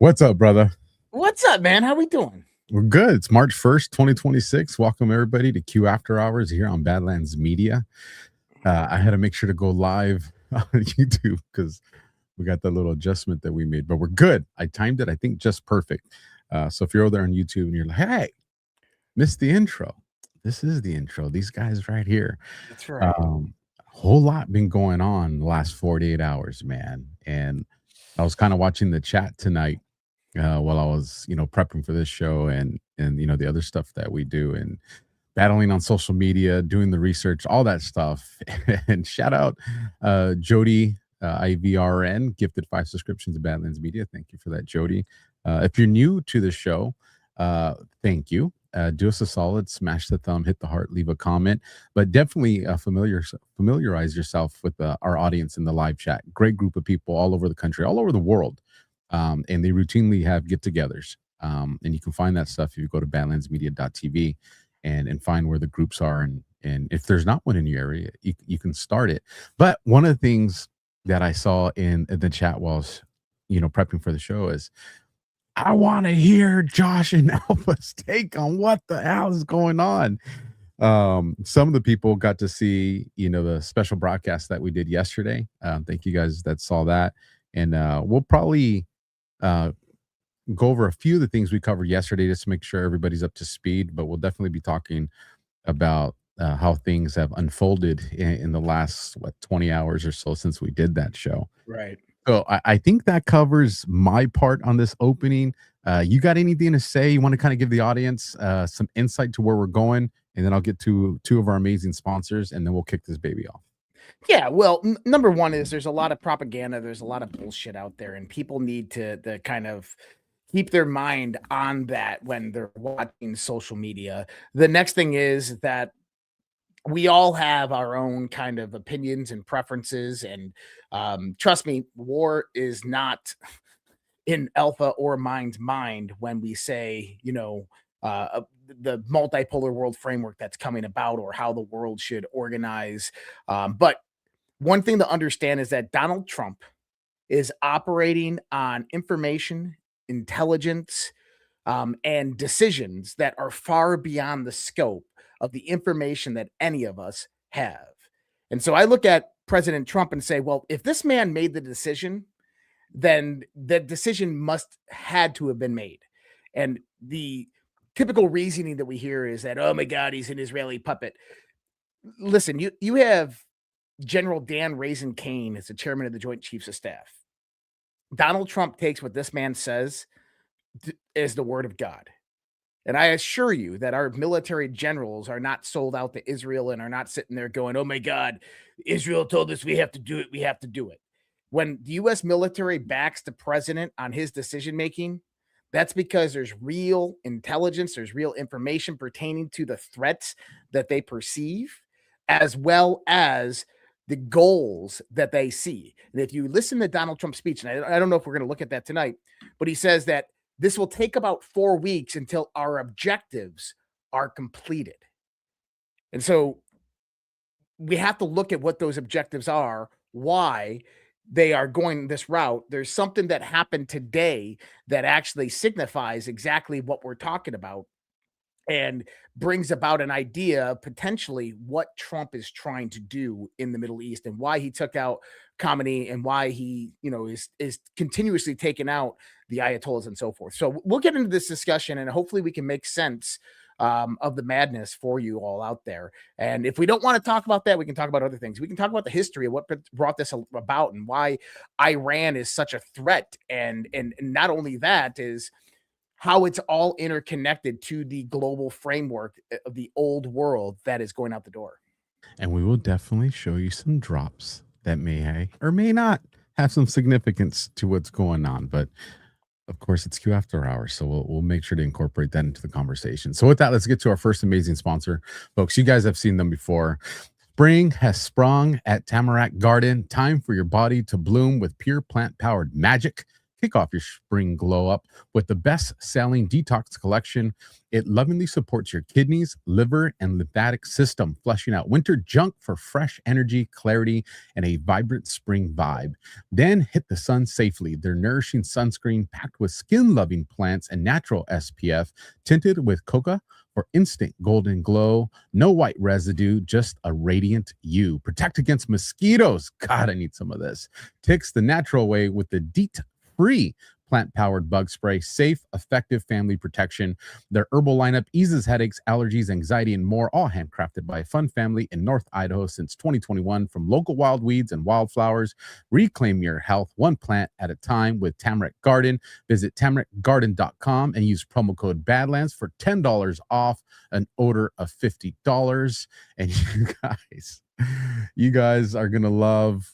What's up, brother? What's up, man? How we doing? We're good. It's March 1st, 2026. Welcome, everybody, to Q After Hours here on Badlands Media. I had to make sure to go live on YouTube because we got that little adjustment that we made, but we're good. I timed it, I think, just perfect. So if you're over there on YouTube and you're like, hey, missed the intro, this is the intro. These guys right here. That's right. A whole lot been going on the last 48 hours, man. And I was kind of watching the chat tonight while I was, prepping for this show and the other stuff that we do and battling on social media, doing the research, all that stuff. And shout out Jody IVRN, gifted 5 subscriptions to Badlands Media. Thank you for that, Jody. If you're new to the show, thank you. Do us a solid, smash the thumb, hit the heart, leave a comment, but definitely familiarize yourself with our audience in the live chat. Great group of people all over the country, all over the world. And they routinely have get-togethers. And you can find that stuff if you go to badlandsmedia.tv and find where the groups are. And if there's not one in your area, you can start it. But one of the things that I saw in the chat whilst, prepping for the show is, I want to hear Josh and Alpha's take on what the hell is going on. Some of the people got to see, the special broadcast that we did yesterday. Thank you guys that saw that. And we'll probably go over a few of the things we covered yesterday just to make sure everybody's up to speed. But we'll definitely be talking about how things have unfolded in the last, 20 hours or so since we did that show. Right. So I think that covers my part on this opening. You got anything to say? You want to kind of give the audience some insight to where we're going? And then I'll get to 2 of our amazing sponsors, and then we'll kick this baby off. Yeah, well, number one is there's a lot of propaganda. There's a lot of bullshit out there, and people need to kind of keep their mind on that when they're watching social media. The next thing is that we all have our own kind of opinions and preferences. And trust me, war is not in Alpha or Mind's mind when we say, the multipolar world framework that's coming about or how the world should organize. But one thing to understand is that Donald Trump is operating on information, intelligence, and decisions that are far beyond the scope of the information that any of us have. And so I look at President Trump and say, well, if this man made the decision, then the decision had to have been made. And the typical reasoning that we hear is that, oh my God, he's an Israeli puppet. Listen, you have General Dan Raisin Kane as the chairman of the Joint Chiefs of Staff. Donald Trump takes what this man says as the word of God. And I assure you that our military generals are not sold out to Israel and are not sitting there going, oh my God, Israel told us we have to do it. We have to do it. When the U.S. military backs the president on his decision-making, that's because there's real intelligence, there's real information pertaining to the threats that they perceive, as well as the goals that they see. And if you listen to Donald Trump's speech, and I don't know if we're going to look at that tonight, but he says that this will take about 4 weeks until our objectives are completed. And so we have to look at what those objectives are, why they are going this route. There's something that happened today that actually signifies exactly what we're talking about and brings about an idea of potentially what Trump is trying to do in the Middle East and why he took out Khamenei and why he, is continuously taking out the Ayatollahs and so forth. So we'll get into this discussion and hopefully we can make sense of the madness for you all out there. And if we don't want to talk about that, we can talk about other things. We can talk about the history of what brought this about and why Iran is such a threat. And not only that is how it's all interconnected to the global framework of the old world that is going out the door. And we will definitely show you some drops that may or may not have some significance to what's going on. But of course, it's Q After Hours, so we'll make sure to incorporate that into the conversation. So with that, let's get to our first amazing sponsor. Folks, you guys have seen them before. Spring has sprung at Tamarack Garden. Time for your body to bloom with pure plant-powered magic. Kick off your spring glow up with the best-selling detox collection. It lovingly supports your kidneys, liver, and lymphatic system, flushing out winter junk for fresh energy, clarity, and a vibrant spring vibe. Then hit the sun safely. Their nourishing sunscreen packed with skin-loving plants and natural SPF, tinted with coca for instant golden glow. No white residue, just a radiant you. Protect against mosquitoes. God, I need some of this. Ticks the natural way with the DEET-free plant-powered bug spray. Safe, effective family protection. Their herbal lineup eases headaches, allergies, anxiety, and more, all handcrafted by a fun family in North Idaho since 2021 from local wild weeds and wildflowers. Reclaim your health one plant at a time with Tamarack Garden. Visit tamarackgarden.com and use promo code Badlands for $10 off an order of $50. And you guys are gonna love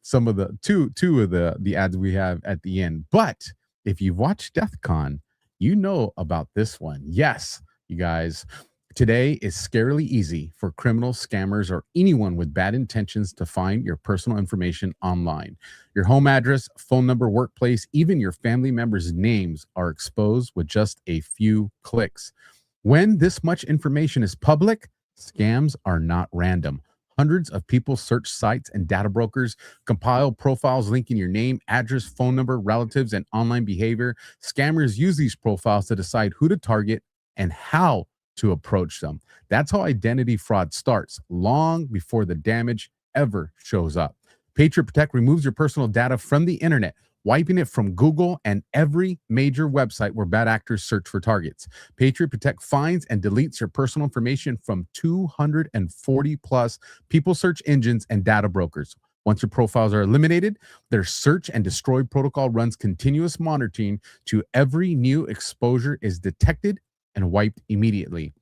some of the two of the ads we have at the end. But if you've watched Death Con, you know about this one. Yes, you guys, today is scarily easy for criminals, scammers, or anyone with bad intentions to find your personal information online. Your home address, phone number, workplace, even your family members' names are exposed with just a few clicks. When this much information is public, scams are not random. Hundreds of people search sites and data brokers, compile profiles linking your name, address, phone number, relatives, and online behavior. Scammers use these profiles to decide who to target and how to approach them. That's how identity fraud starts, long before the damage ever shows up. Patriot Protect removes your personal data from the internet, wiping it from Google and every major website where bad actors search for targets. Patriot Protect finds and deletes your personal information from 240 plus people search engines and data brokers. Once your profiles are eliminated, their search and destroy protocol runs continuous monitoring to every new exposure is detected and wiped immediately.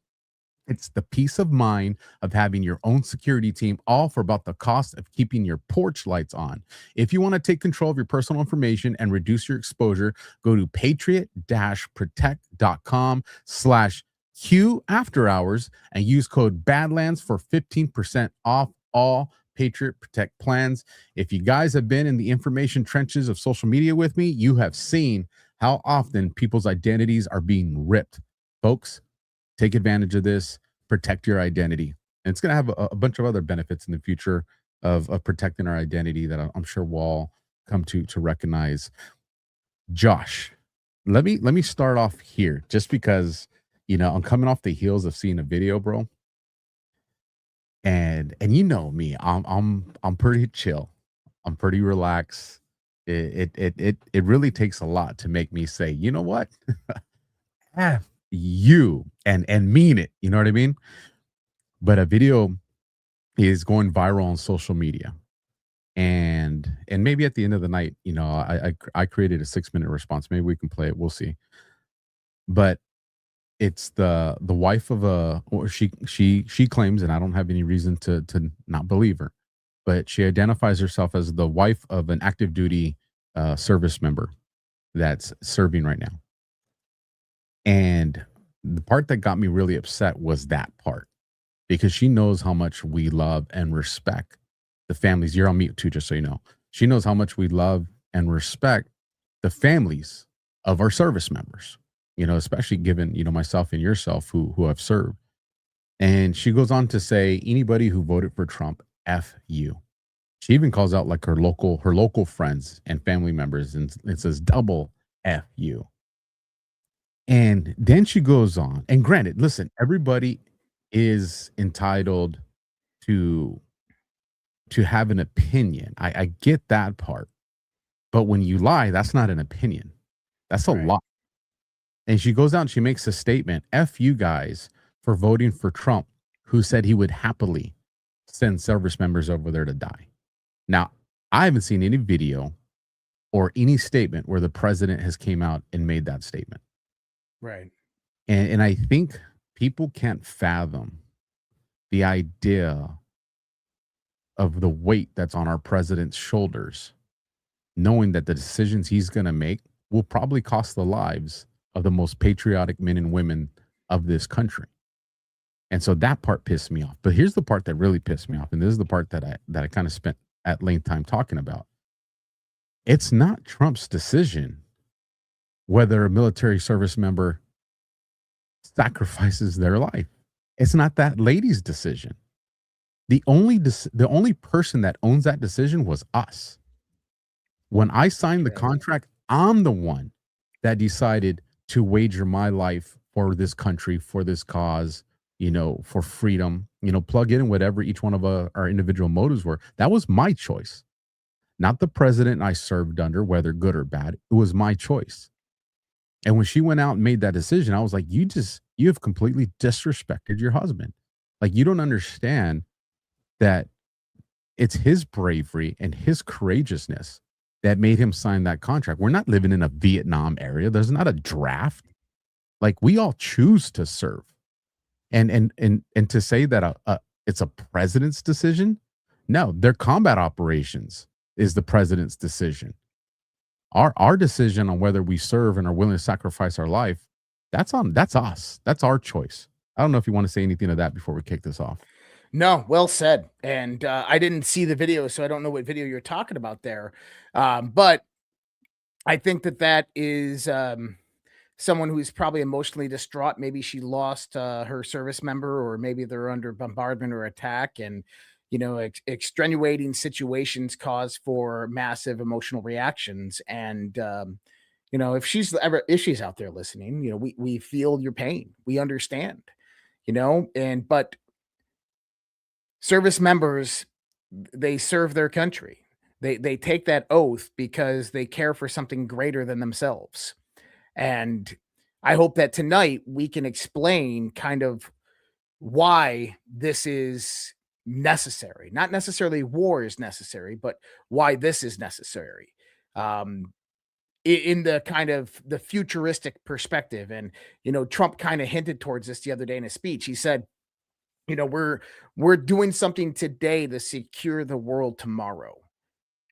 It's the peace of mind of having your own security team, all for about the cost of keeping your porch lights on. If you want to take control of your personal information and reduce your exposure, go to patriot-protect.com/Q after hours and use code Badlands for 15% off all Patriot Protect plans. If you guys have been in the information trenches of social media with me, you have seen how often people's identities are being ripped. Folks, take advantage of this, protect your identity. And it's going to have a bunch of other benefits in the future of protecting our identity that I'm sure we'll all come to recognize. Josh, let me start off here just because, I'm coming off the heels of seeing a video, bro. And you know me, I'm pretty chill. I'm pretty relaxed. It really takes a lot to make me say, you know what? F you and mean it. You know what I mean? But a video is going viral on social media. And maybe at the end of the night, I created a 6-minute response. Maybe we can play it. We'll see. But it's the wife of or she claims, and I don't have any reason to not believe her, but she identifies herself as the wife of an active duty service member that's serving right now. And the part that got me really upset was that part, because she knows how much we love and respect the families. You're on mute too, just so you know. She knows how much we love and respect the families of our service members, especially given, myself and yourself who have served. And she goes on to say, anybody who voted for Trump, F you. She even calls out like her local friends and family members, and it says double F you. And then she goes on, and granted, listen, everybody is entitled to have an opinion. I get that part. But when you lie, that's not an opinion. That's a lie. And she goes out and she makes a statement, F you guys for voting for Trump, who said he would happily send service members over there to die. Now, I haven't seen any video or any statement where the president has came out and made that statement. Right. And I think people can't fathom the idea of the weight that's on our president's shoulders, knowing that the decisions he's going to make will probably cost the lives of the most patriotic men and women of this country. And so that part pissed me off. But here's the part that really pissed me off. And this is the part that I kind of spent at length time talking about. It's not Trump's decision whether a military service member sacrifices their life. It's not that lady's decision. The only person that owns that decision was us. When I signed the contract, I'm the one that decided to wager my life for this country, for this cause, for freedom, plug in whatever each one of our individual motives were. That was my choice, not the president I served under, whether good or bad. It was my choice. And when she went out and made that decision, I was like, you have completely disrespected your husband. Like, you don't understand that it's his bravery and his courageousness that made him sign that contract. We're not living in a Vietnam area. There's not a draft. Like, we all choose to serve. And to say that it's a president's decision, no, their combat operations is the president's decision. Our decision on whether we serve and are willing to sacrifice our life, that's us. That's our choice. I don't know if you want to say anything to that before we kick this off. No, well said. And I didn't see the video, so I don't know what video you're talking about there. But I think that is someone who's probably emotionally distraught. Maybe she lost her service member, or maybe they're under bombardment or attack. And, extenuating situations cause for massive emotional reactions. And, if she's out there listening, we feel your pain. We understand, but service members, they serve their country. They take that oath because they care for something greater than themselves. And I hope that tonight we can explain kind of why this is necessary. Not necessarily war is necessary, but why this is necessary. In the kind of the futuristic perspective. And, Trump kind of hinted towards this the other day in his speech. He said, we're doing something today to secure the world tomorrow.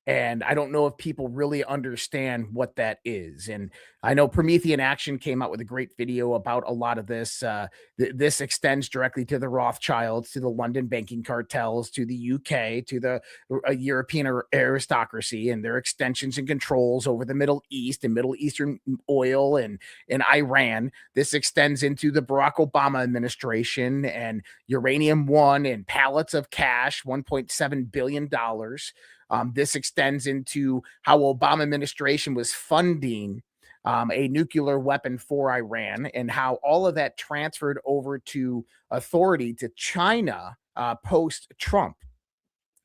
And I don't know if people really understand what that is. And I know Promethean Action came out with a great video about a lot of this. This extends directly to the Rothschilds, to the London banking cartels, to the UK, to the European aristocracy and their extensions and controls over the Middle East and Middle Eastern oil and Iran. This extends into the Barack Obama administration and Uranium One and pallets of cash, $1.7 billion. This extends into how Obama administration was funding a nuclear weapon for Iran, and how all of that transferred over to authority to China post-Trump.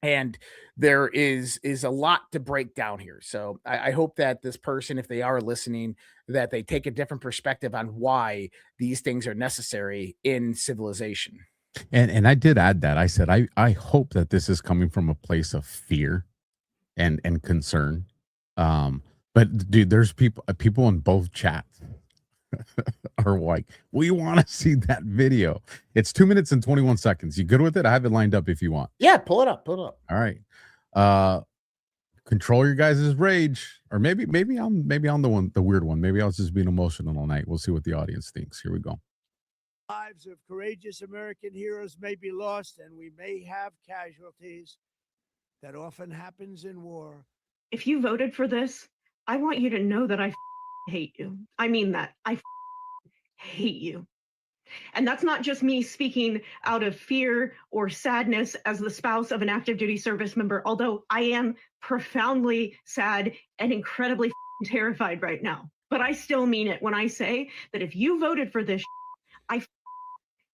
And there is a lot to break down here. So I hope that this person, if they are listening, that they take a different perspective on why these things are necessary in civilization. And I did add that. I said, I hope that this is coming from a place of fear and concern. But dude, there's people in both chats are like, we want to see that video. It's 2 minutes and 21 seconds. You good with it? I have it lined up if you want. Yeah, pull it up. All right. Control your guys' rage. Or maybe I'm the weird one. Maybe I was just being emotional all night. We'll see what the audience thinks. Here we go. Lives of courageous American heroes may be lost, and we may have casualties. That often happens in war. If you voted for this, I want you to know that I hate you. I mean that. I hate you. And that's not just me speaking out of fear or sadness as the spouse of an active duty service member, although I am profoundly sad and incredibly terrified right now. But I still mean it when I say that if you voted for this, I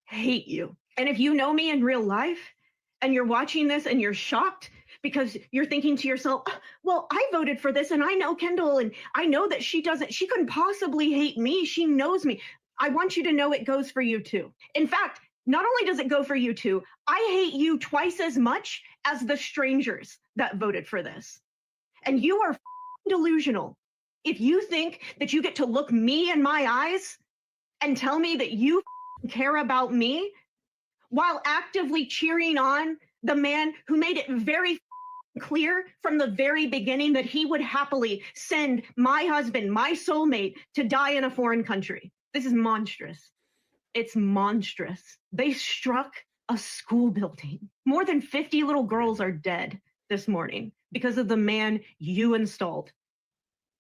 hate you. And if you know me in real life and you're watching this and you're shocked, because you're thinking to yourself, well, I voted for this and I know Kendall and I know that she couldn't possibly hate me. She knows me. I want you to know it goes for you too. In fact, not only does it go for you too, I hate you twice as much as the strangers that voted for this. And you are delusional if you think that you get to look me in my eyes and tell me that you care about me while actively cheering on the man who made it very clear from the very beginning that he would happily send my husband, my soulmate, to die in a foreign country. This is monstrous. It's monstrous. They struck a school building. More than 50 little girls are dead this morning because of the man you installed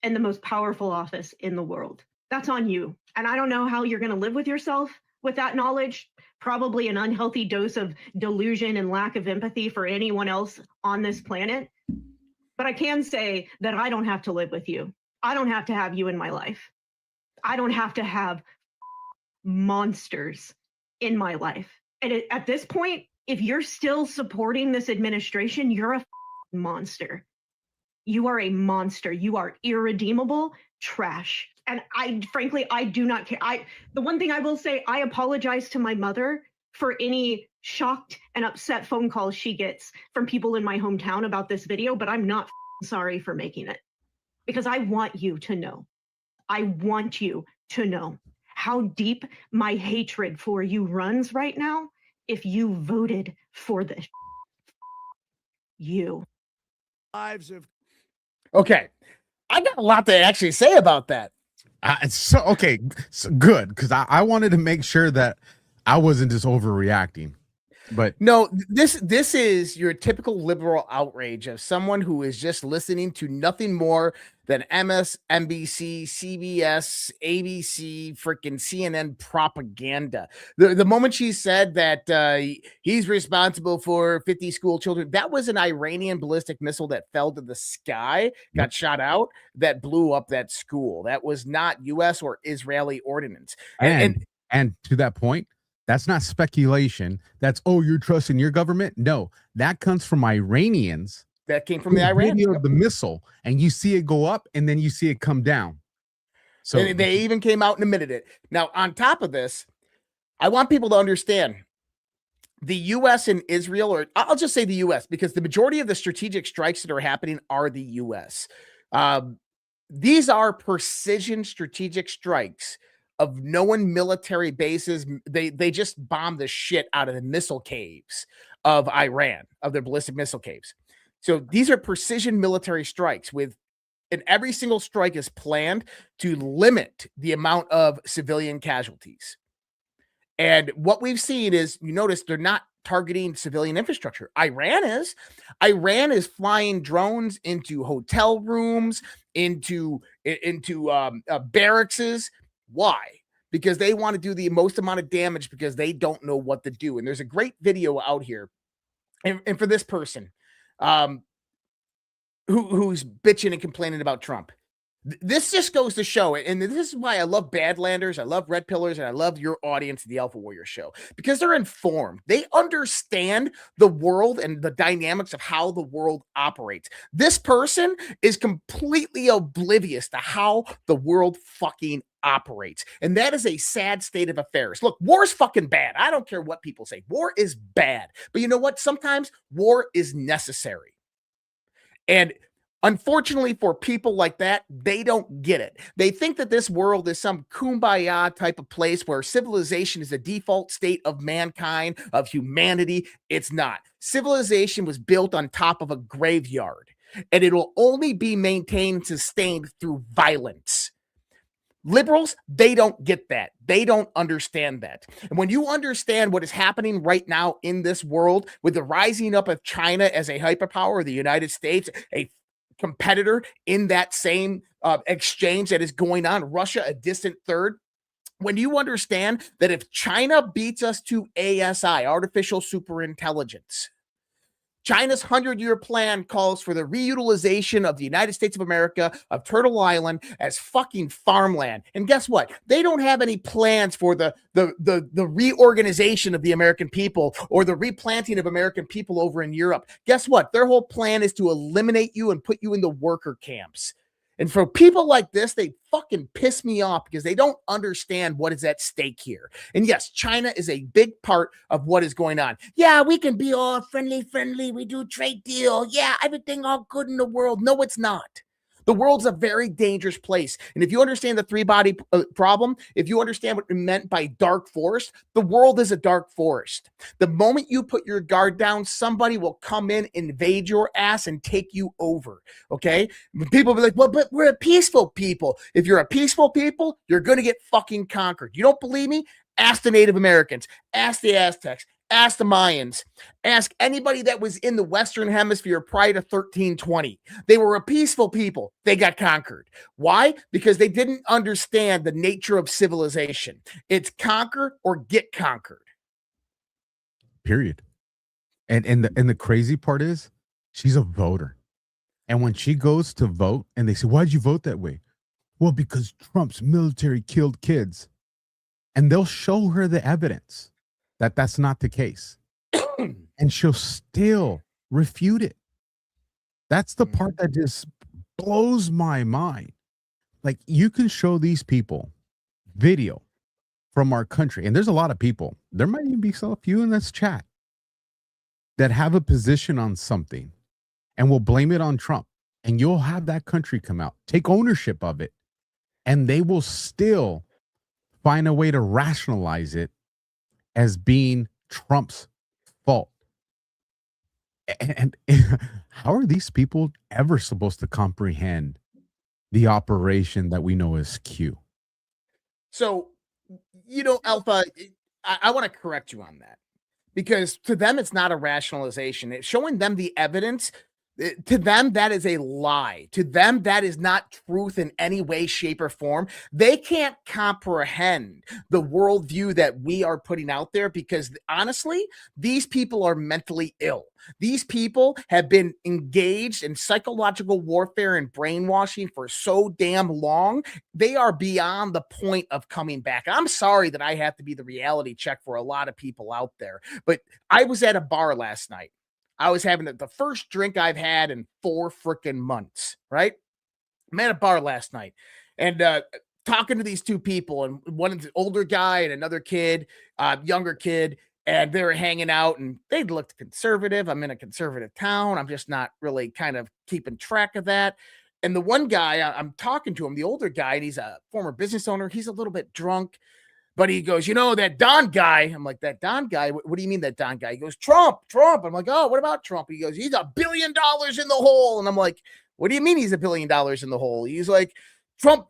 in the most powerful office in the world. That's on you. And I don't know how you're going to live with yourself with that knowledge. Probably an unhealthy dose of delusion and lack of empathy for anyone else on this planet. But I can say that I don't have to live with you. I don't have to have you in my life. I don't have to have monsters in my life. And at this point, if you're still supporting this administration, you're a monster. You are a monster. You are irredeemable trash. And frankly, I do not care. The one thing I will say, I apologize to my mother for any shocked and upset phone calls she gets from people in my hometown about this video, but I'm not sorry for making it, because I want you to know. I want you to know how deep my hatred for you runs right now if you voted for this. You. Lives of Okay. I got a lot to actually say about that. So okay, so good, because I wanted to make sure that I wasn't just overreacting. But no, this is your typical liberal outrage of someone who is just listening to nothing more than MSNBC, CBS, ABC, freaking CNN propaganda. The moment she said that he's responsible for 50 school children, that was an Iranian ballistic missile that fell to the sky, got shot out, that blew up that school. That was not U.S. or Israeli ordinance. And to that point, that's not speculation. That's, oh, you're trusting your government. No, that comes from Iranians. That came from the Iran. The missile, and you see it go up, and then you see it come down. So and they even came out and admitted it. Now, on top of this, I want people to understand the U.S. and Israel, or I'll just say the U.S., because the majority of the strategic strikes that are happening are the U.S. These are precision strategic strikes of known military bases. They just bombed the shit out of the missile caves of Iran, of their ballistic missile caves. So these are precision military strikes and every single strike is planned to limit the amount of civilian casualties. And what we've seen is, you notice they're not targeting civilian infrastructure. Iran is flying drones into hotel rooms, into barracks. Why? Because they want to do the most amount of damage because they don't know what to do. And there's a great video out here. And for this person who's bitching and complaining about Trump, this just goes to show it. And this is why I love Badlanders, I love Red Pillars, and I love your audience, the Alpha Warrior Show, because they're informed. They understand the world and the dynamics of how the world operates. This person is completely oblivious to how the world fucking operates. And that is a sad state of affairs. Look, war is fucking bad. I don't care what people say. War is bad. But you know what? Sometimes war is necessary. And unfortunately for people like that, they don't get it. They think that this world is some kumbaya type of place where civilization is the default state of mankind, of humanity. It's not. Civilization was built on top of a graveyard, and it will only be maintained and sustained through violence. Liberals, they don't get that. They don't understand that. And when you understand what is happening right now in this world with the rising up of China as a hyperpower, the United States, a competitor in that same exchange that is going on, Russia, a distant third. When you understand that if China beats us to ASI, artificial superintelligence, China's 100-year plan calls for the reutilization of the United States of America, of Turtle Island, as fucking farmland. And guess what? They don't have any plans for the reorganization of the American people or the replanting of American people over in Europe. Guess what? Their whole plan is to eliminate you and put you in the worker camps. And for people like this, they fucking piss me off because they don't understand what is at stake here. And yes, China is a big part of what is going on. Yeah, we can be all friendly. We do trade deal. Yeah, everything all good in the world. No, it's not. The world's a very dangerous place. And if you understand the three-body problem, if you understand what we meant by dark forest, the world is a dark forest. The moment you put your guard down, somebody will come in, invade your ass, and take you over, okay? People will be like, well, but we're a peaceful people. If you're a peaceful people, you're going to get fucking conquered. You don't believe me? Ask the Native Americans. Ask the Aztecs. ask the Mayans, ask anybody that was in the Western Hemisphere prior to 1320. They were a peaceful people. They got conquered. Why? Because they didn't understand the nature of civilization. It's conquer or get conquered. Period. And the crazy part is she's a voter. And when she goes to vote and they say, why'd you vote that way? Well, because Trump's military killed kids. And they'll show her the evidence that that's not the case. And she'll still refute it. That's the part that just blows my mind. Like, you can show these people video from our country, and there's a lot of people, there might even be a few in this chat that have a position on something and will blame it on Trump. And you'll have that country come out, take ownership of it, and they will still find a way to rationalize it as being Trump's fault. And how are these people ever supposed to comprehend the operation that we know as Q? So, Alpha, I want to correct you on that, because to them, it's not a rationalization. It's showing them the evidence. To them, that is a lie. To them, that is not truth in any way, shape, or form. They can't comprehend the worldview that we are putting out there, because honestly, these people are mentally ill. These people have been engaged in psychological warfare and brainwashing for so damn long. They are beyond the point of coming back. I'm sorry that I have to be the reality check for a lot of people out there, but I was at a bar last night. I was having the first drink I've had in 4 freaking months, right? I'm at a bar last night and talking to these two people, and one is an older guy and another kid, younger kid, and they were hanging out and they looked conservative. I'm in a conservative town. I'm just not really kind of keeping track of that. And the one guy, I'm talking to him, the older guy, and he's a former business owner. He's a little bit drunk. But he goes, that Don guy. I'm like, that Don guy? What do you mean that Don guy? He goes, Trump. I'm like, oh, what about Trump? He goes, he's $1 billion in the hole. And I'm like, what do you mean he's $1 billion in the hole? He's like, Trump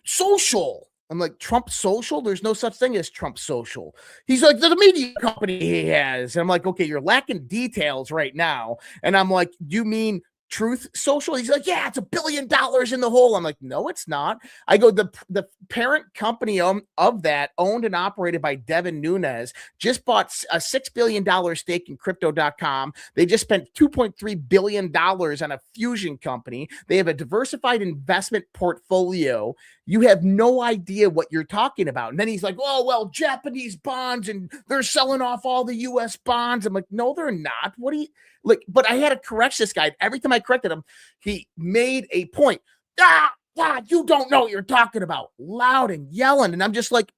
Social. I'm like, Trump Social? There's no such thing as Trump Social. He's like, the media company he has. And I'm like, okay, you're lacking details right now. And I'm like, do you mean Truth Social? He's like, yeah, it's $1 billion in the hole. I'm like, no, it's not. I go, the parent company of that, owned and operated by Devin Nunes, just bought a $6 billion stake in crypto.com. They just spent $2.3 billion on a fusion company. They have a diversified investment portfolio. You have no idea what you're talking about. And then he's like, oh, well, Japanese bonds, and they're selling off all the U.S. bonds. I'm like, no, they're not. What do you... Like, but I had to correct this guy. Every time I corrected him, he made a point. You don't know what you're talking about. Loud and yelling. And I'm just like,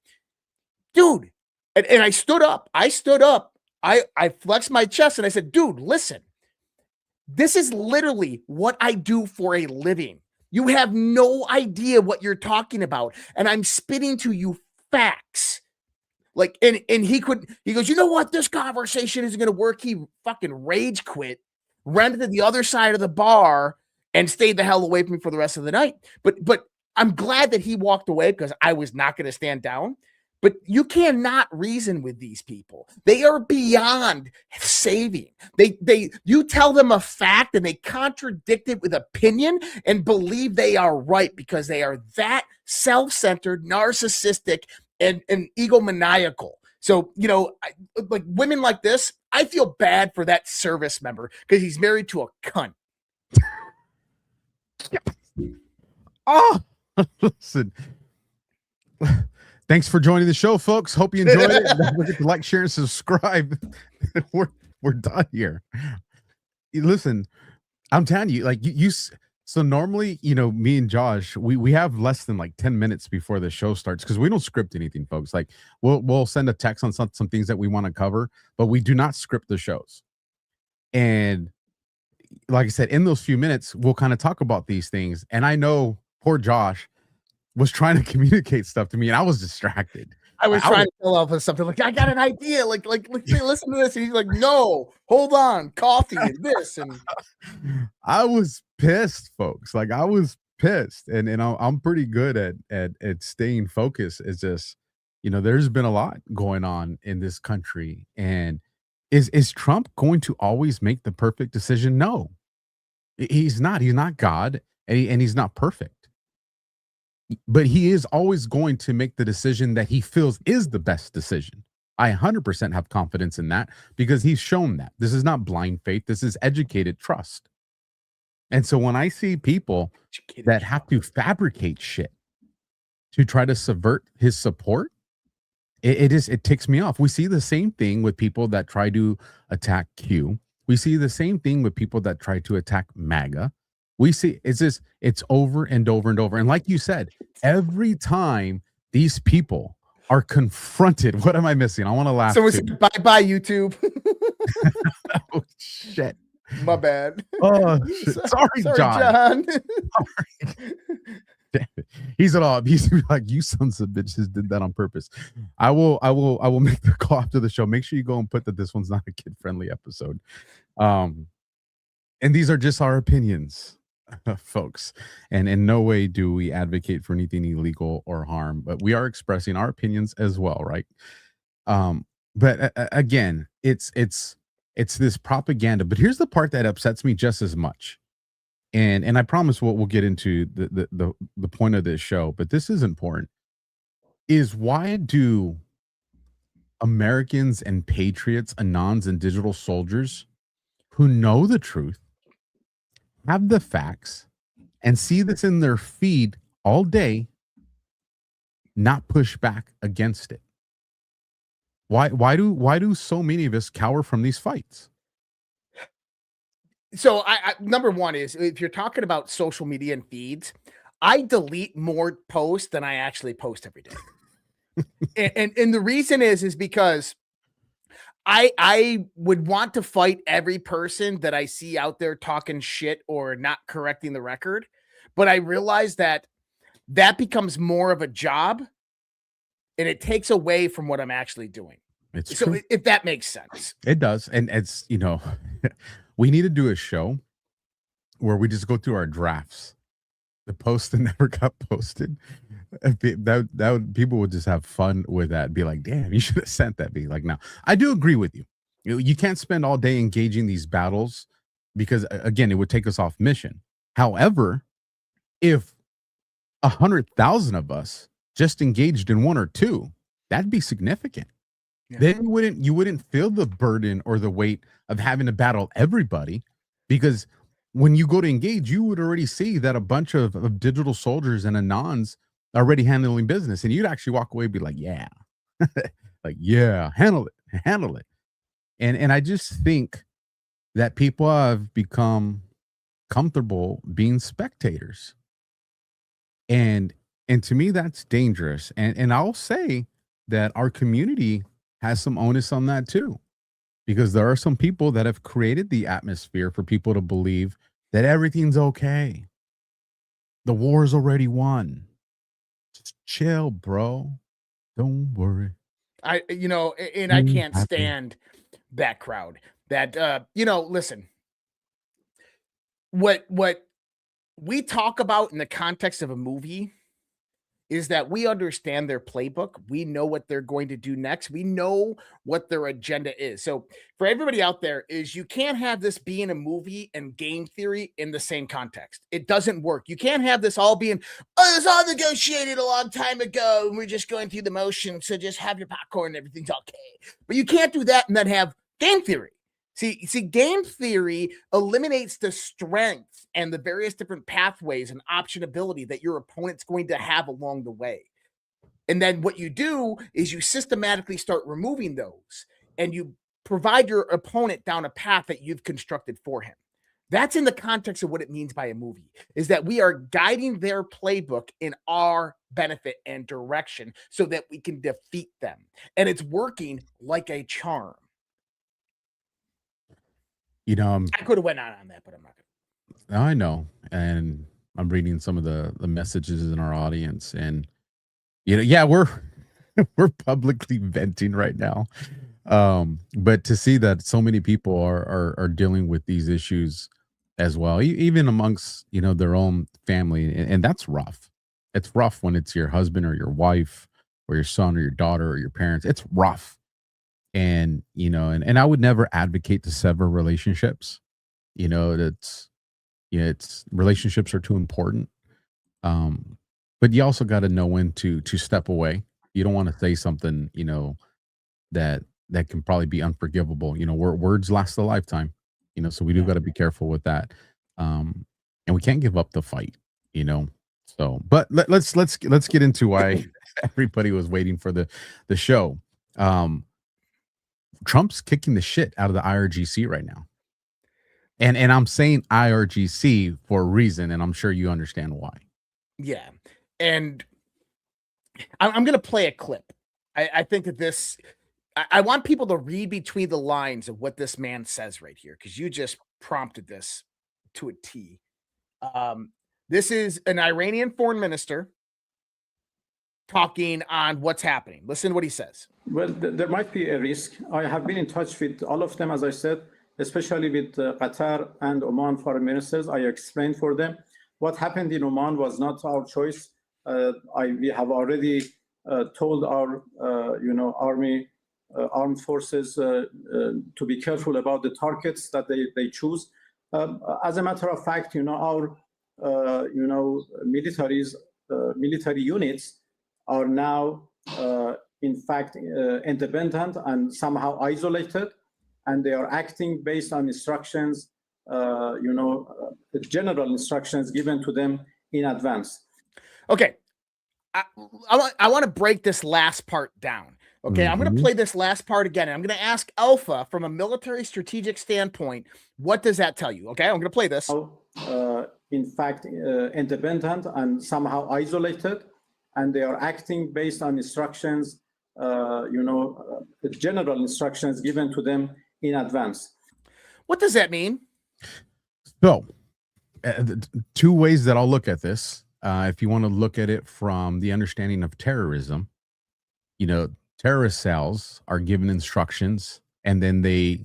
dude. And I stood up. I flexed my chest and I said, dude, listen. This is literally what I do for a living. You have no idea what you're talking about. And I'm spitting to you facts. Like, and he goes, you know what? This conversation isn't going to work. He fucking rage quit, ran to the other side of the bar, and stayed the hell away from me for the rest of the night. But I'm glad that he walked away, because I was not going to stand down. But you cannot reason with these people. They are beyond saving. You tell them a fact and they contradict it with opinion and believe they are right, because they are that self-centered, narcissistic, and egomaniacal. So, like women like this, I feel bad for that service member, because he's married to a cunt. Oh, listen. Thanks for joining the show, folks. Hope you enjoyed it. Don't forget to like, share, and subscribe. We're done here. Listen, I'm telling you, like you so normally, me and Josh, we have less than like 10 minutes before the show starts, because we don't script anything, folks. Like we'll send a text on some things that we want to cover, but we do not script the shows. And like I said, in those few minutes, we'll kind of talk about these things. And I know poor Josh was trying to communicate stuff to me, and I was distracted. I was trying to tell off of something like, I got an idea. Like, listen to this. And he's like, no, hold on, coffee and this. And I was pissed, folks. Like, I was pissed. And I'm pretty good at staying focused. It's just, there's been a lot going on in this country, and is Trump going to always make the perfect decision? No, he's not. He's not God, and he's not perfect. But he is always going to make the decision that he feels is the best decision. I 100% have confidence in that because he's shown that. This is not blind faith. This is educated trust. And so when I see people that have to fabricate shit to try to subvert his support, it ticks me off. We see the same thing with people that try to attack Q. We see the same thing with people that try to attack MAGA. We see it's over and over and over. And like you said, every time these people are confronted, what am I missing? I want to laugh. So it's bye YouTube. Oh shit. My bad. Oh, sorry, John. Sorry. He's at all. He's like, you sons of bitches did that on purpose. I will make the call after the show. Make sure you go and put that this one's not a kid-friendly episode. And these are just our opinions, folks. And in no way do we advocate for anything illegal or harm, but we are expressing our opinions as well, right? But again, it's this propaganda. But here's the part that upsets me just as much. And I promise we'll get into the point of this show, but this is important, is why do Americans and patriots, anons and digital soldiers who know the truth, have the facts, and see this in their feed all day, not push back against it? Why do so many of us cower from these fights? So I number one is, if you're talking about social media and feeds, I delete more posts than I actually post every day. and the reason is because I would want to fight every person that I see out there talking shit or not correcting the record. But I realize that becomes more of a job and it takes away from what I'm actually doing. It's so true. If that makes sense. It does. And it's, we need to do a show where we just go through our drafts. The post that never got posted. People would just have fun with that. Be like, damn, you should have sent that. Be like, no, I do agree with you. You can't spend all day engaging these battles because, again, it would take us off mission. However, if 100,000 of us just engaged in one or two, that'd be significant. Yeah. Then you wouldn't feel the burden or the weight of having to battle everybody, because when you go to engage, you would already see that a bunch of digital soldiers and anons are already handling business, and you'd actually walk away and be like, yeah, like, yeah, handle it. And I just think that people have become comfortable being spectators. And to me, that's dangerous. And I'll say that our community has some onus on that too, because there are some people that have created the atmosphere for people to believe that everything's okay. The war's already won. Just chill, bro. Don't worry. I can't stand that crowd. That listen. What we talk about in the context of a movie is that we understand their playbook. We know what they're going to do next. We know what their agenda is. So for everybody out there, is you can't have this being a movie and game theory in the same context. It doesn't work. You can't have this all being, oh, it was all negotiated a long time ago and we're just going through the motions, so just have your popcorn and everything's okay. But you can't do that and then have game theory. See, game theory eliminates the strengths and the various different pathways and optionability that your opponent's going to have along the way. And then what you do is you systematically start removing those, and you provide your opponent down a path that you've constructed for him. That's in the context of what it means by a movie, is that we are guiding their playbook in our benefit and direction so that we can defeat them. And it's working like a charm. I could have went on that, but I'm not gonna. I know, and I'm reading some of the messages in our audience, and we're publicly venting right now. But to see that so many people are dealing with these issues as well, even amongst their own family, and that's rough. It's rough when it's your husband or your wife or your son or your daughter or your parents. It's rough. And, you know, and I would never advocate to sever relationships. You know, it's relationships are too important. But you also got to know when to step away. You don't want to say something, you know, that can probably be unforgivable. You know, words last a lifetime, you know, so we do got to be careful with that. And we can't give up the fight, you know. So, but let's get into why everybody was waiting for the show. Trump's kicking the shit out of the IRGC right now. And I'm saying IRGC for a reason, and I'm sure you understand why. Yeah. And I'm going to play a clip. I think that this, I want people to read between the lines of what this man says right here, because you just prompted this to a T. This is an Iranian foreign minister talking on what's happening. Listen to what he says. Well, there might be a risk. I have been in touch with all of them, as I said, especially with Qatar and Oman foreign ministers. I explained for them what happened in Oman was not our choice. We have already told our, army, armed forces to be careful about the targets that they choose. As a matter of fact, our, military units are now, in fact, independent and somehow isolated, and they are acting based on instructions, the general instructions given to them in advance. Okay. I want to break this last part down. Okay. I'm going to play this last part again. And I'm going to ask Alpha from a military strategic standpoint, what does that tell you? Okay. I'm going to play this. In fact, independent and somehow isolated, and they are acting based on instructions, the general instructions given to them in advance. What does that mean? So, two ways that I'll look at this. If you want to look at it from the understanding of terrorism, terrorist cells are given instructions, and then they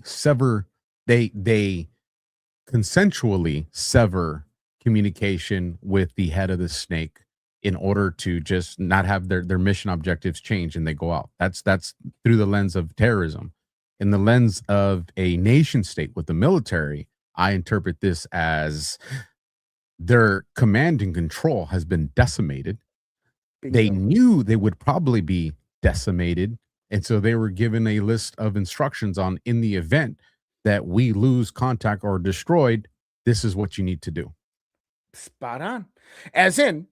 consensually sever communication with the head of the snake in order to just not have their mission objectives change, and they go out. That's through the lens of terrorism. In the lens of a nation state with the military, I interpret this as their command and control has been decimated. They knew they would probably be decimated, and so they were given a list of instructions on, in the event that we lose contact or destroyed, this is what you need to do. Spot on. As in,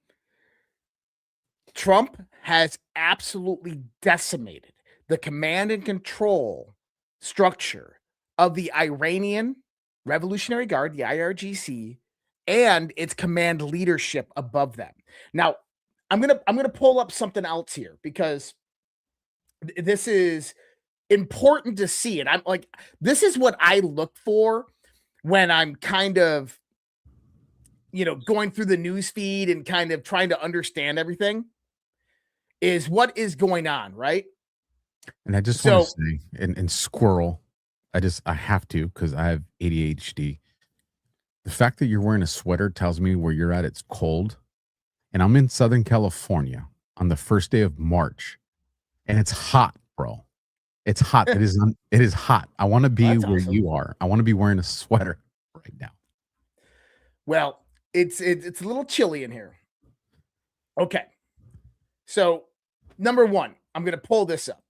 Trump has absolutely decimated the command and control structure of the Iranian Revolutionary Guard, the IRGC, and its command leadership above them. Now, I'm gonna pull up something else here, because this is important to see. And I'm like, this is what I look for when I'm kind of, going through the news feed and kind of trying to understand everything, is what is going on, right? And I just want to say, and squirrel, I have to, because I have ADHD. The fact that you're wearing a sweater tells me where you're at, it's cold. And I'm in Southern California on the first day of March, and it's hot, bro. It's hot. It is hot. I want to be where awesome. You are. I want to be wearing a sweater right now. Well, it's a little chilly in here. Okay. So, number one, I'm going to pull this up.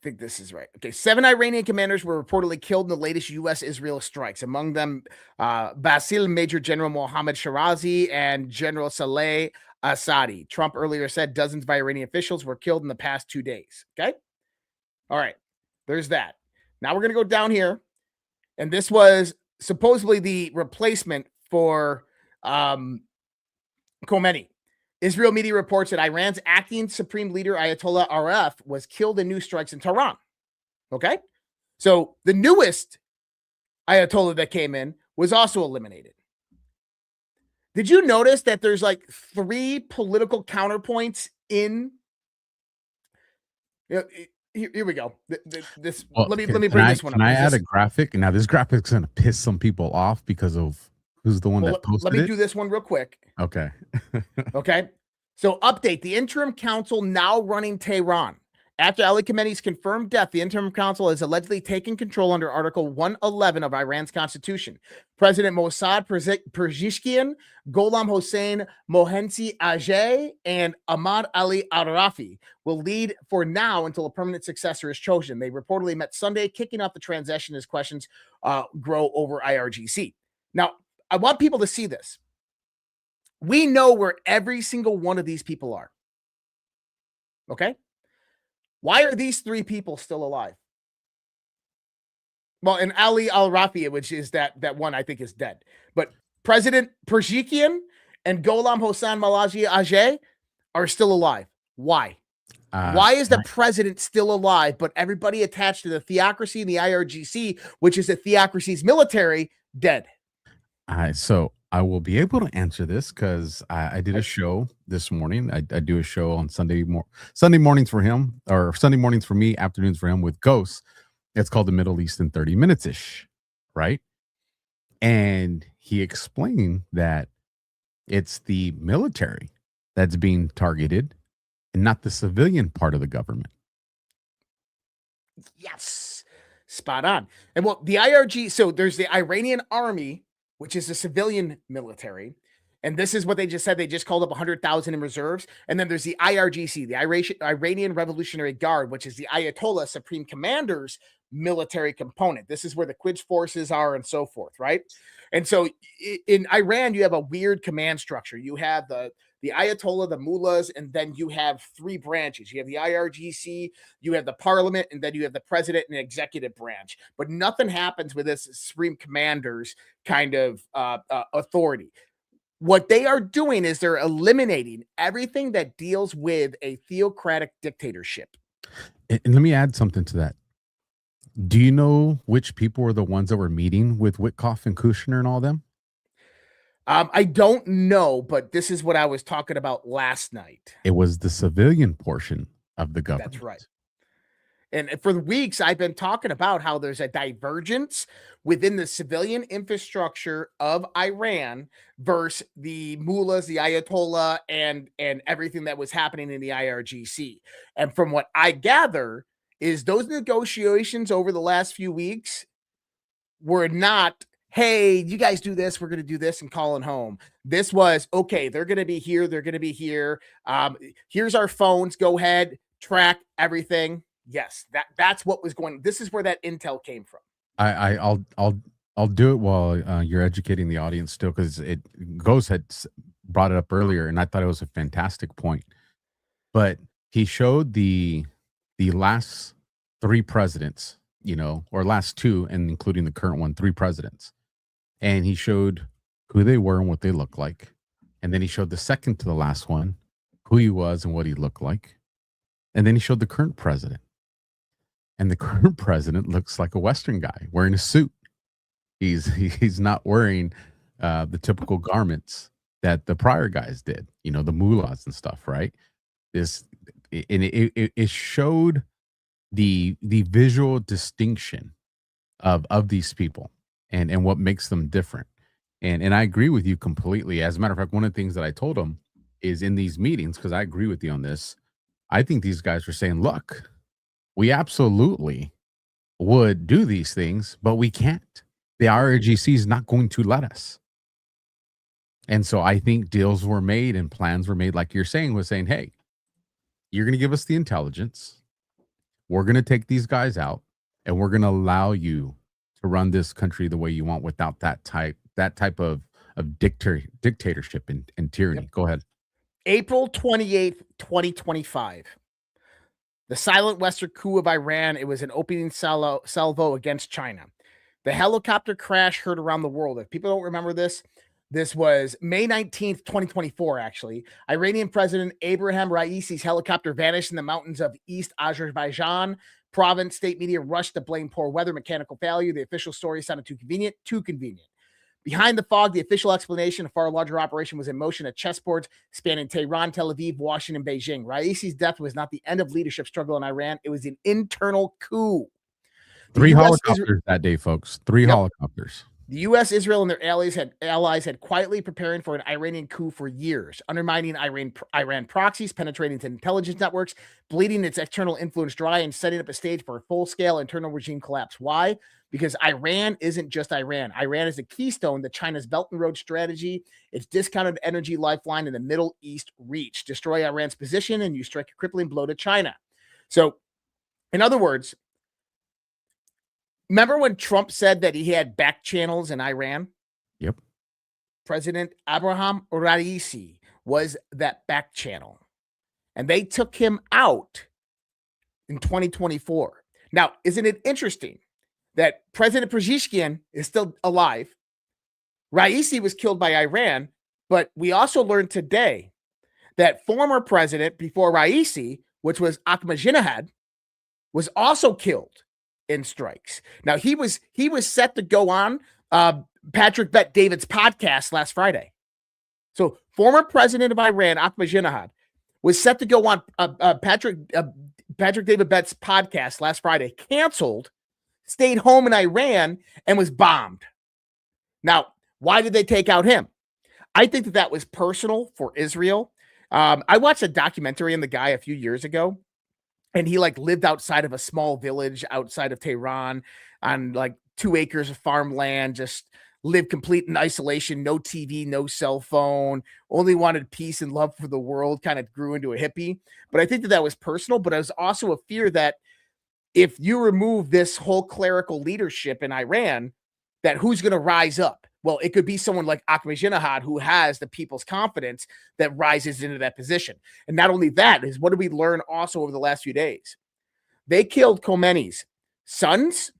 I think this is right. Okay. 7 Iranian commanders were reportedly killed in the latest U.S.-Israel strikes. Among them, Basil Major General Mohammad Shirazi and General Saleh Assadi. Trump earlier said dozens of Iranian officials were killed in the past 2 days. Okay. All right. There's that. Now we're going to go down here. And this was supposedly the replacement for Khomeini. Israel media reports that Iran's acting supreme leader, Ayatollah Araf, was killed in new strikes in Tehran. Okay? So the newest Ayatollah that came in was also eliminated. Did you notice that there's like 3 political counterpoints in? Here we go. Let me bring this one up. Can I add a graphic? Now, this graphic is going to piss some people off because of who's the one Well, that posted let me it? do this one real quick. Okay. Okay. So update, the interim council now running Tehran. After Ali Khamenei's confirmed death, the interim council has allegedly taken control under Article 111 of Iran's constitution. President Mossad Pezeshkian, Gholam Hossein Mohensi Ajay, and Ahmad Ali Al-Rafi will lead for now until a permanent successor is chosen. They reportedly met Sunday, kicking off the transition as questions grow over IRGC. Now, I want people to see this. We know where every single one of these people are. Okay? Why are these three people still alive? Well, and Ali Al-Rafi, which is that one I think is dead. But President Pezeshkian and Gholam Hossein Malaji Ajay are still alive. Why? Why is the president still alive, but everybody attached to the theocracy and the IRGC, which is the theocracy's military, dead? So I will be able to answer this because I did a show this morning. I do a show on Sunday mornings for him, or Sunday mornings for me, afternoons for him with Ghosts. It's called The Middle East in 30 Minutes-ish, right? And he explained that it's the military that's being targeted and not the civilian part of the government. Yes, spot on. And well, the IRG, so there's the Iranian army, which is the civilian military. And this is what they just said. They just called up 100,000 in reserves. And then there's the IRGC, the Iranian Revolutionary Guard, which is the Ayatollah Supreme Commander's military component. This is where the Quds forces are and so forth, right? And so in Iran, you have a weird command structure. You have the Ayatollah, the mullahs, and then you have three branches. You have the IRGC, you have the parliament, and then you have the president and executive branch. But nothing happens with this supreme commander's kind of authority. What they are doing is they're eliminating everything that deals with a theocratic dictatorship. And let me add something to that. Do you know which people were the ones that were meeting with Witkoff and Kushner and all them? I don't know, but this is what I was talking about last night. It was the civilian portion of the government. That's right. And for weeks, I've been talking about how there's a divergence within the civilian infrastructure of Iran versus the mullahs, the Ayatollah, and everything that was happening in the IRGC. And from what I gather is those negotiations over the last few weeks were not, hey, you guys do this, we're going to do this and calling home. This was, okay, they're going to be here, they're going to be here. Here's our phones, go ahead, track everything. Yes, that's what was going. This is where that intel came from. I'll do it while you're educating the audience still, because Ghost had brought it up earlier, and I thought it was a fantastic point. But he showed the last three presidents, or last two, and including the current one, three presidents, and he showed who they were and what they looked like, and then he showed the second to the last one who he was and what he looked like, and then he showed the current president. And the current president looks like a Western guy wearing a suit. He's not wearing the typical garments that the prior guys did, the mullahs and stuff, right? It showed the visual distinction of these people and what makes them different. And I agree with you completely. As a matter of fact, one of the things that I told him is in these meetings, because I agree with you on this, I think these guys were saying, look, we absolutely would do these things, but we can't. The IRGC is not going to let us. And so I think deals were made and plans were made, like you're saying, was saying, hey, you're going to give us the intelligence. We're going to take these guys out, and we're going to allow you to run this country the way you want without that type of dictatorship and tyranny. Yep. Go ahead. April 28th, 2025. The silent Western coup of Iran. It was an opening salvo against China. The helicopter crash heard around the world. If people don't remember this, this was May 19th, 2024, actually. Iranian President Abraham Raisi's helicopter vanished in the mountains of East Azerbaijan province. State media rushed to blame poor weather, mechanical failure. The official story sounded too convenient. Behind the fog, the official explanation, a far larger operation was in motion at chessboards spanning Tehran, Tel Aviv, Washington, Beijing. Raisi's death was not the end of leadership struggle in Iran. It was an internal coup. Three helicopters that day, folks. Three helicopters. The U.S., Israel, and their allies had quietly preparing for an Iranian coup for years, undermining Iran proxies, penetrating into intelligence networks, bleeding its external influence dry, and setting up a stage for a full-scale internal regime collapse. Why? Because Iran isn't just Iran. Iran is the keystone to China's Belt and Road strategy, its discounted energy lifeline in the Middle East reach. Destroy Iran's position, and you strike a crippling blow to China. So, in other words, remember when Trump said that he had back channels in Iran? Yep. President Abraham Raisi was that back channel. And they took him out in 2024. Now, isn't it interesting that President Pezeshkian is still alive? Raisi was killed by Iran, but we also learned today that former president before Raisi, which was Ahmadinejad, was also killed in strikes. Now he was set to go on Patrick Bet David's podcast last Friday. So former president of Iran, Ahmadinejad, was set to go on Patrick David Bet's podcast last Friday, canceled, stayed home in Iran, and was bombed. Now, why did they take out him? I think that was personal for Israel. I watched a documentary on the guy a few years ago, and he lived outside of a small village outside of Tehran on 2 acres of farmland, just lived complete in isolation, no TV, no cell phone, only wanted peace and love for the world, kind of grew into a hippie. But I think that was personal, but it was also a fear that if you remove this whole clerical leadership in Iran, that who's going to rise up? Well, it could be someone like Ahmadinejad who has the people's confidence that rises into that position. And not only that, is what did we learn also over the last few days? They killed Khomeini's sons,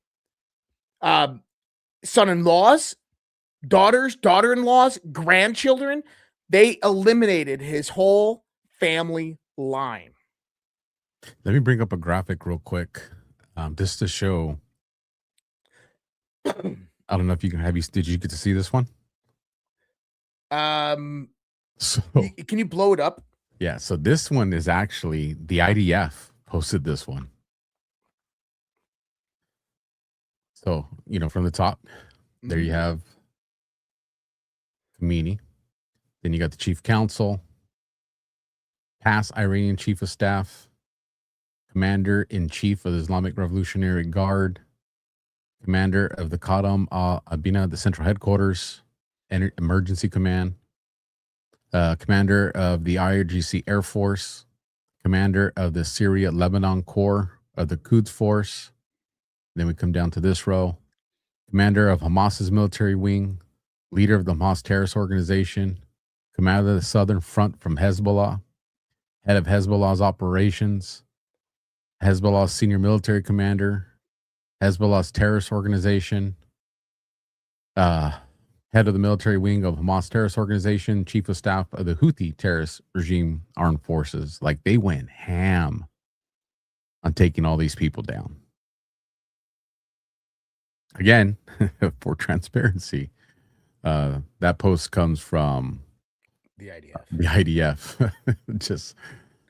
son-in-laws, daughters, daughter-in-laws, grandchildren. They eliminated his whole family line. Let me bring up a graphic real quick, just to show. I don't know if you can did you get to see this one? So can you blow it up? Yeah, so this one is actually the IDF posted this one. So, from the top, there you have Khomeini. Then you got the chief counsel, past Iranian chief of staff, commander-in-chief of the Islamic Revolutionary Guard, commander of the Qadam Abina, the central headquarters, emergency command, commander of the IRGC Air Force, commander of the Syria-Lebanon Corps of the Quds Force. Then we come down to this row, commander of Hamas's military wing, leader of the Hamas terrorist organization, commander of the Southern Front from Hezbollah, head of Hezbollah's operations, Hezbollah's senior military commander, Hezbollah's terrorist organization, head of the military wing of Hamas terrorist organization, chief of staff of the Houthi terrorist regime armed forces. They went ham on taking all these people down. Again, for transparency, that post comes from the IDF. The IDF, just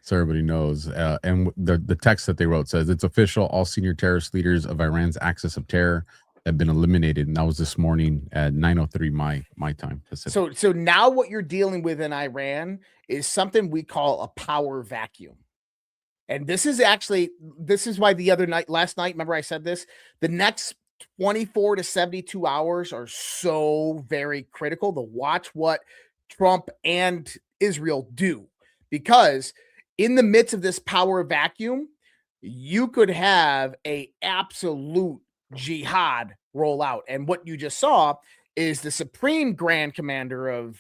so everybody knows. And the text that they wrote says, it's official, all senior terrorist leaders of Iran's axis of terror have been eliminated. And that was this morning at 9:03 my time. Pacific. So now what you're dealing with in Iran is something we call a power vacuum. And this is why last night, remember I said this, the next 24 to 72 hours are so very critical to watch what Trump and Israel do, because in the midst of this power vacuum, you could have a absolute jihad roll out. And what you just saw is the supreme grand commander of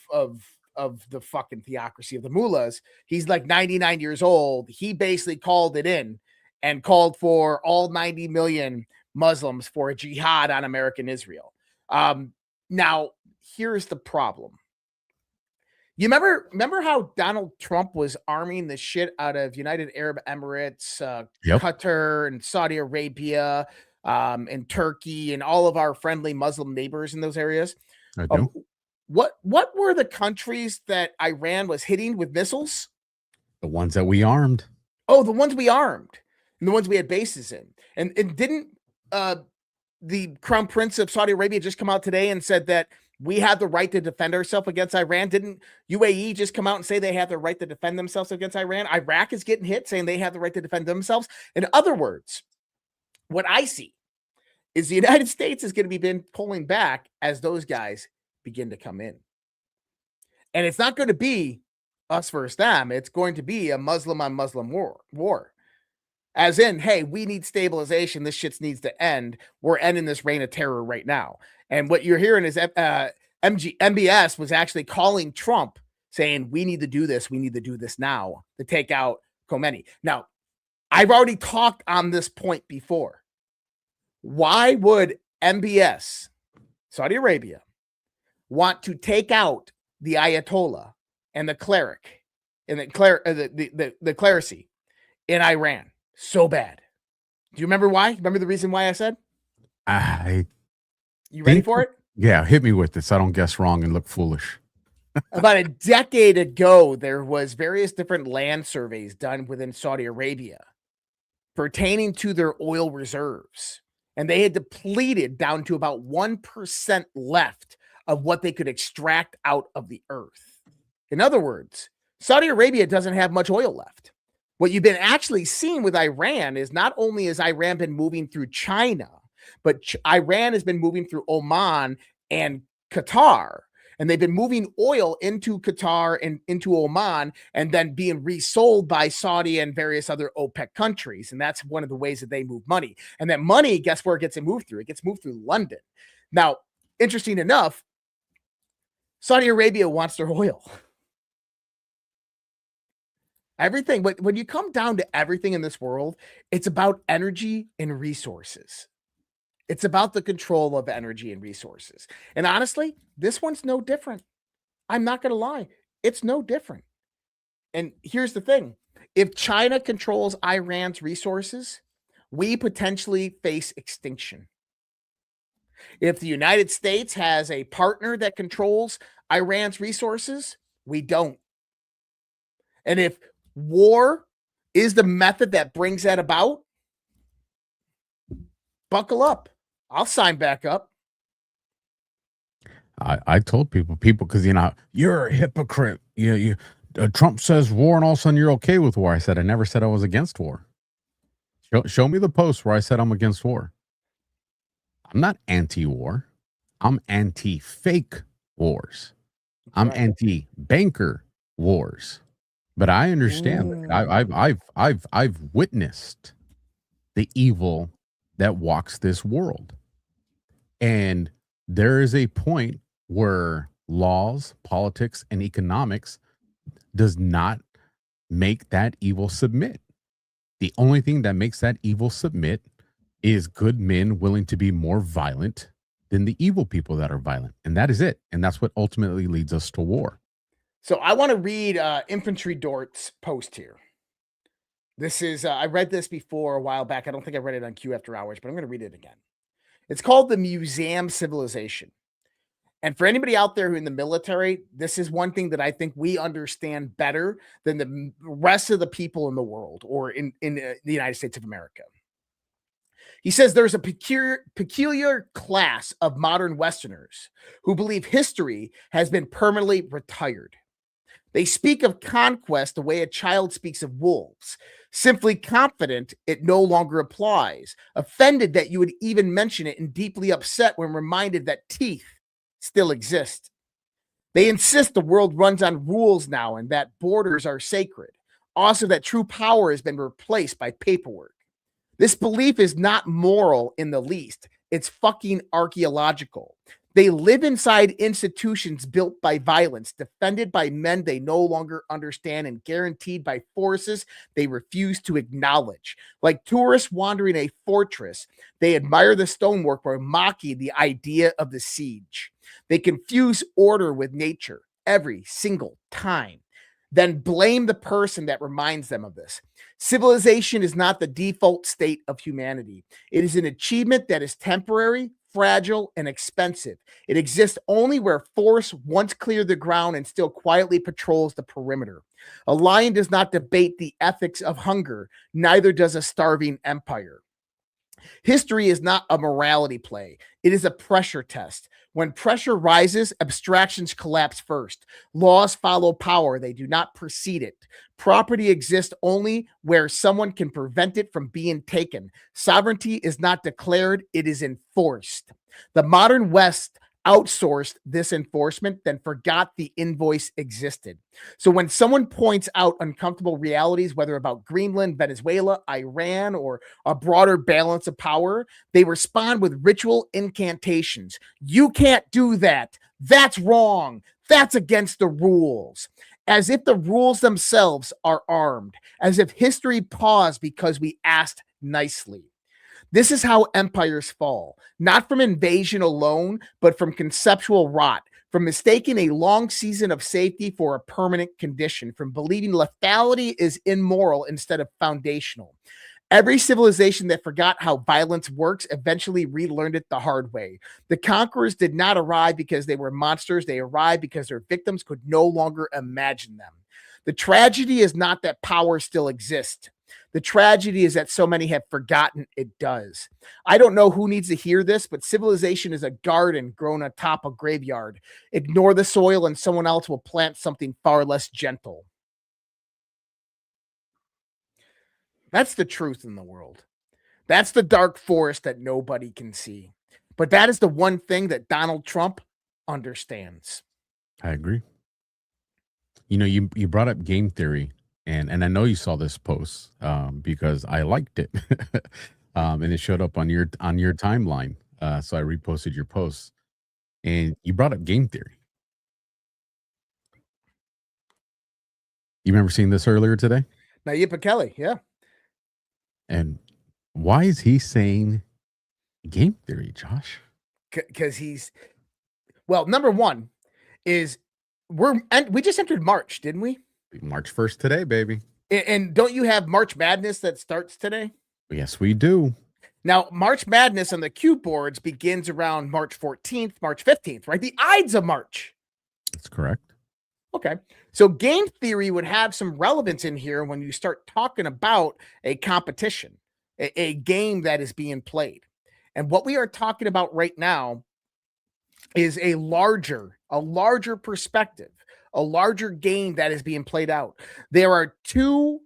the fucking theocracy of the mullahs. He's 99 years old. He basically called it in and called for all 90 million Muslims for a jihad on American Israel. Now, here's the problem. You remember how Donald Trump was arming the shit out of United Arab Emirates, Qatar, and Saudi Arabia, and Turkey, and all of our friendly Muslim neighbors in those areas? I do. What were the countries that Iran was hitting with missiles? The ones that we armed. Oh, the ones we armed, and the ones we had bases in, and didn't the Crown Prince of Saudi Arabia just come out today and said that we have the right to defend ourselves against Iran? Didn't UAE just come out and say they have the right to defend themselves against Iran? Iraq is getting hit saying they have the right to defend themselves. In other words, what I see is the United States is going to be pulling back as those guys begin to come in. And it's not going to be us versus them. It's going to be a Muslim on Muslim war. As in, hey, we need stabilization. This shit needs to end. We're ending this reign of terror right now. And what you're hearing is MBS was actually calling Trump saying, we need to do this. We need to do this now to take out Khomeini. Now, I've already talked on this point before. Why would MBS, Saudi Arabia, want to take out the Ayatollah and the cleric and the clerisy in Iran so bad? Do you remember why? Remember the reason why I said? You ready for it? Yeah, hit me with this. I don't guess wrong and look foolish. About a decade ago, there was various different land surveys done within Saudi Arabia pertaining to their oil reserves. And they had depleted down to about 1% left of what they could extract out of the earth. In other words, Saudi Arabia doesn't have much oil left. What you've been actually seeing with Iran is not only has Iran been moving through China, but Iran has been moving through Oman and Qatar. And they've been moving oil into Qatar and into Oman and then being resold by Saudi and various other OPEC countries. And that's one of the ways that they move money. And that money, guess where it gets moved through? It gets moved through London. Now, interesting enough, Saudi Arabia wants their oil. Everything, but when you come down to everything in this world, it's about energy and resources. It's about the control of energy and resources. And honestly, this one's no different. I'm not going to lie. It's no different. And here's the thing. If China controls Iran's resources, we potentially face extinction. If the United States has a partner that controls Iran's resources, we don't. And if war is the method that brings that about, buckle up. I'll sign back up. I told people, because you're a hypocrite. Trump says war, and all of a sudden you're okay with war. I said I never said I was against war. Show me the post where I said I'm against war. I'm not anti-war. I'm anti-fake wars. I'm anti-banker wars. But I understand that I've witnessed the evil that walks this world. And there is a point where laws, politics, and economics does not make that evil submit. The only thing that makes that evil submit is good men willing to be more violent than the evil people that are violent. And that is it. And that's what ultimately leads us to war. So I want to read Infantry Dort's post here. This is, I read this before a while back. I don't think I read it on Q After Hours, but I'm going to read it again. It's called The Museum Civilization. And for anybody out there who in the military, this is one thing that I think we understand better than the rest of the people in the world or in the United States of America. He says there's a peculiar class of modern Westerners who believe history has been permanently retired. They speak of conquest the way a child speaks of wolves, simply confident it no longer applies, offended that you would even mention it, and deeply upset when reminded that teeth still exist. They insist the world runs on rules now and that borders are sacred. Also, that true power has been replaced by paperwork. This belief is not moral in the least. It's fucking archaeological. They live inside institutions built by violence, defended by men they no longer understand, and guaranteed by forces they refuse to acknowledge. Like tourists wandering a fortress, they admire the stonework while mocking the idea of the siege. They confuse order with nature every single time, then blame the person that reminds them of this. Civilization is not the default state of humanity. It is an achievement that is temporary, fragile, and expensive. It exists only where force once cleared the ground and still quietly patrols the perimeter. A lion does not debate the ethics of hunger, neither does a starving empire. History is not a morality play. It is a pressure test. When pressure rises, abstractions collapse first. Laws follow power. They do not precede it. Property exists only where someone can prevent it from being taken. Sovereignty is not declared. It is enforced. The modern West outsourced this enforcement, then forgot the invoice existed. So when someone points out uncomfortable realities, whether about Greenland, Venezuela, Iran, or a broader balance of power, they respond with ritual incantations. You can't do that. That's wrong. That's against the rules. As if the rules themselves are armed, as if history paused because we asked nicely. This is how empires fall, not from invasion alone, but from conceptual rot, from mistaking a long season of safety for a permanent condition, from believing lethality is immoral instead of foundational. Every civilization that forgot how violence works eventually relearned it the hard way. The conquerors did not arrive because they were monsters. They arrived because their victims could no longer imagine them. The tragedy is not that power still exists. The tragedy is that so many have forgotten it does. I don't know who needs to hear this, but civilization is a garden grown atop a graveyard. Ignore the soil and someone else will plant something far less gentle. That's the truth in the world. That's the dark forest that nobody can see. But that is the one thing that Donald Trump understands. I agree. You know, you brought up game theory. And I know you saw this post because I liked it, and it showed up on your timeline. So I reposted your post, and you brought up game theory. You remember seeing this earlier today? Nayib Bukele, yeah. And why is he saying game theory, Josh? Because number one is we just entered March, didn't we? March 1st today, baby. And don't you have March Madness that starts today? Yes, we do. Now, March Madness on the cue boards begins around March 14th, March 15th, right? The Ides of March. That's correct. Okay. So game theory would have some relevance in here when you start talking about a competition, a game that is being played. And what we are talking about right now is a larger perspective, a larger game that is being played out. There are two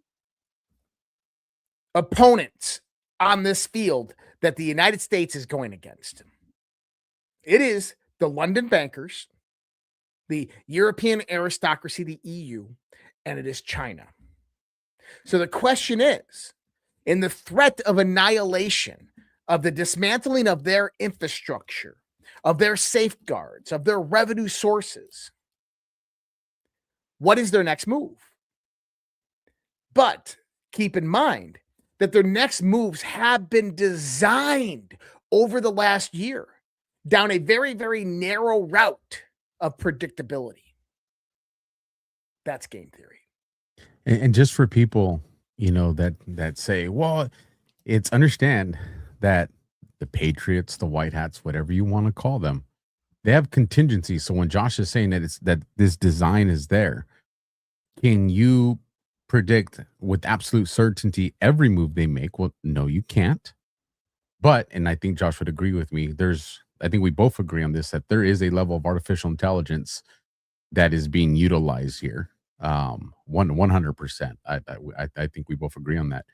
opponents on this field that the United States is going against. It is the London bankers, the European aristocracy, the EU, and it is China. So the question is, in the threat of annihilation, of the dismantling of their infrastructure, of their safeguards, of their revenue sources, what is their next move? But keep in mind that their next moves have been designed over the last year down a very, very narrow route of predictability. That's game theory. And just for people, you know, that say, well, it's understand that the Patriots, the White Hats, whatever you want to call them, they have contingencies. So when Josh is saying that this design is there, can you predict with absolute certainty every move they make? Well, no, you can't. But, and I think Josh would agree with me, I think we both agree on this, that there is a level of artificial intelligence that is being utilized here. 100%. I think we both agree on that.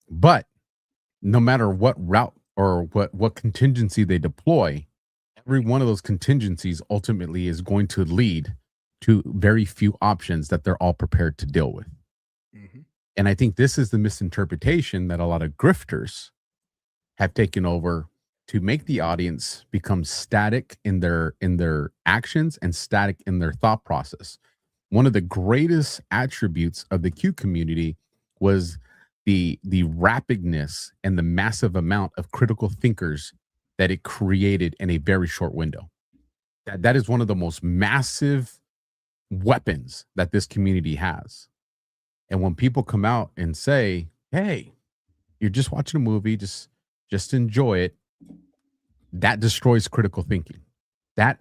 But no matter what route or what contingency they deploy, every one of those contingencies ultimately is going to lead to very few options that they're all prepared to deal with. Mm-hmm. And I think this is the misinterpretation that a lot of grifters have taken over to make the audience become static in their actions and static in their thought process. One of the greatest attributes of the Q community was the rapidness and the massive amount of critical thinkers that it created in a very short window. That is one of the most massive weapons that this community has. And when people come out and say, hey, you're just watching a movie, just enjoy it, that destroys critical thinking. That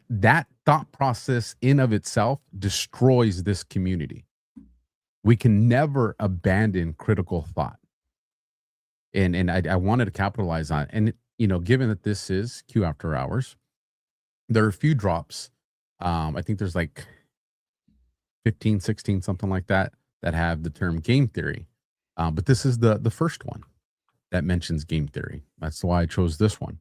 thought process in of itself destroys this community. We can never abandon critical thought. and I wanted to capitalize on it. And given that this is Q After Hours, there are a few drops. I think there's like 15, 16, something like that have the term game theory. But this is the first one that mentions game theory. That's why I chose this one.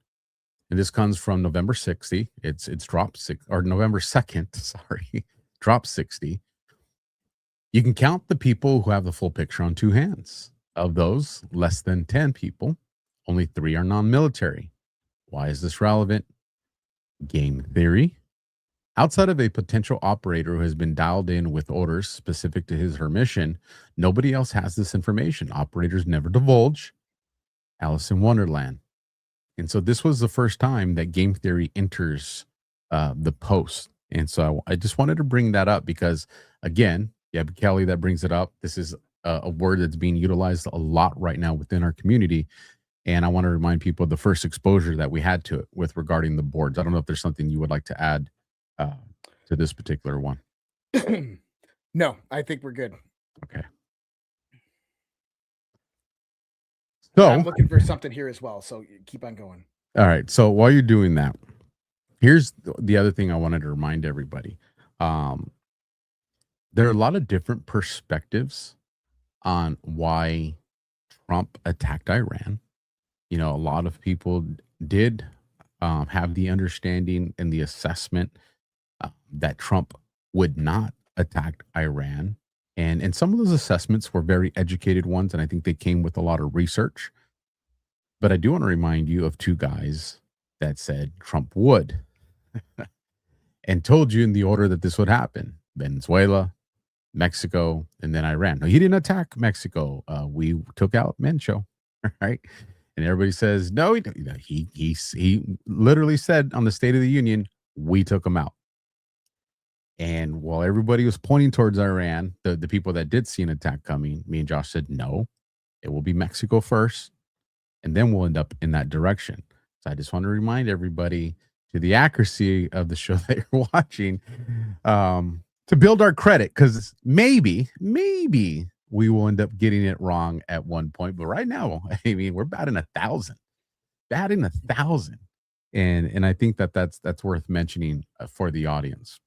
And this comes from November 60. It's drop 6 or November 2nd, sorry. Drop 60. You can count the people who have the full picture on 2 hands. Of those, less than 10 people, only 3 are non-military. Why is this relevant? Game theory. Outside of a potential operator who has been dialed in with orders specific to his or her mission, nobody else has this information. Operators never divulge. Alice in Wonderland. And so this was the first time that game theory enters the post. And so I just wanted to bring that up because, again, Kelly that brings it up. This is a word that's being utilized a lot right now within our community. And I want to remind people of the first exposure that we had to it with regarding the boards. I don't know if there's something you would like to add to this particular one. No, I think we're good. Okay. So I'm looking for something here as well. So keep on going. All right. So while you're doing that, here's the other thing I wanted to remind everybody. There are a lot of different perspectives on why Trump attacked Iran. A lot of people did have the understanding and the assessment that Trump would not attack Iran. And some of those assessments were very educated ones, and I think they came with a lot of research. But I do want to remind you of 2 guys that said Trump would and told you in the order that this would happen. Venezuela, Mexico, and then Iran. No, he didn't attack Mexico. We took out Mencho, right? And everybody says, no, he literally said on the State of the Union, we took him out. And while everybody was pointing towards Iran, the people that did see an attack coming, me and Josh said, no, it will be Mexico first, and then we'll end up in that direction. So I just want to remind everybody to the accuracy of the show that you're watching, to build our credit, because maybe we will end up getting it wrong at one point. But right now, I mean, we're batting 1,000. And I think that's worth mentioning for the audience.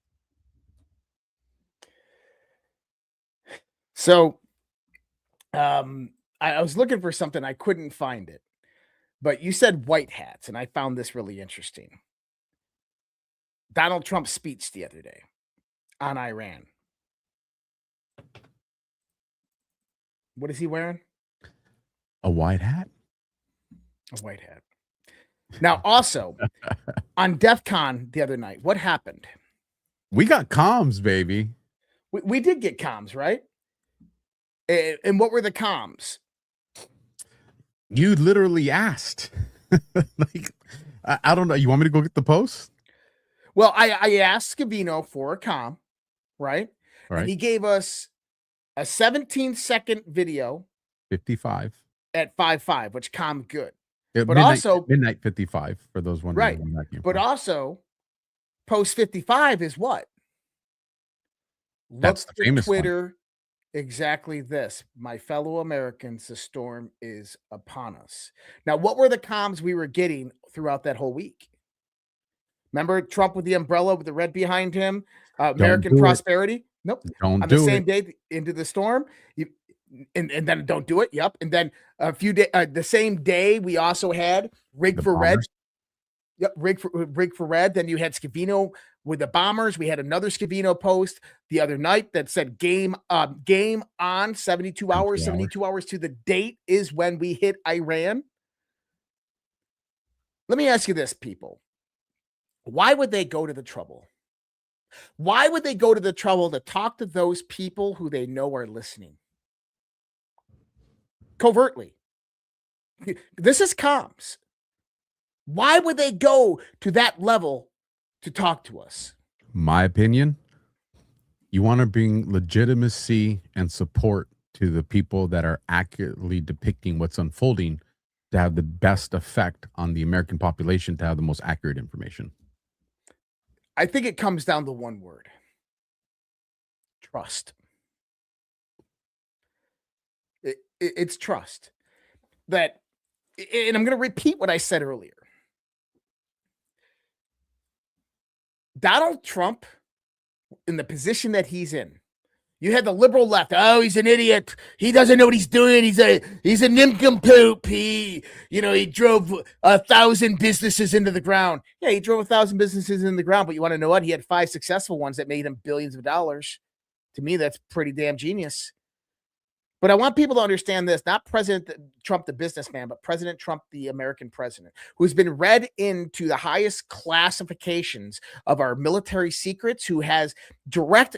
So I was looking for something. I couldn't find it. But you said white hats, and I found this really interesting. Donald Trump's speech the other day on Iran. What is he wearing? A white hat? A white hat. Now, also, on DEF CON the other night, what happened? We got comms, baby. We did get comms, right? And what were the comms? You literally asked. Like, I don't know. You want me to go get the post? Well, I asked Scavino for a comm, right? Right. And he gave us a 17-second video 55 at 5:05, which comm good. But midnight, also midnight 55 for those wondering. Right. But also post 55 is what? That's Look the famous Twitter. One. Exactly this. My fellow Americans, the storm is upon us. Now, what were the comms we were getting throughout that whole week? Remember Trump with the umbrella with the red behind him? American prosperity? Nope. Don't on do the same it. day into the storm. And then don't do it. Yep. And then a few days, the same day we also had Rig The for bombers. Red. Yep, rig for Red. Then you had Scavino with the bombers. We had another Scavino post the other night that said game on 72 hours. 72 hours to the date is when we hit Iran. Let me ask you this, people. Why would they go to the trouble? Why would they go to the trouble to talk to those people who they know are listening? Covertly. This is comms. Why would they go to that level to talk to us? My opinion, you want to bring legitimacy and support to the people that are accurately depicting what's unfolding to have the best effect on the American population, to have the most accurate information. I think it comes down to one word: trust. It's trust. That and I'm going to repeat what I said earlier. Donald Trump, in the position that he's in, you had the liberal left. Oh, he's an idiot. He doesn't know what he's doing. He's a nincompoop. He drove 1,000 businesses into the ground. Yeah, he drove 1,000 businesses in the ground, but you want to know what? He had 5 successful ones that made him billions of dollars. To me, that's pretty damn genius. But I want people to understand this, not President Trump, the businessman, but President Trump, the American president, who's been read into the highest classifications of our military secrets, who has direct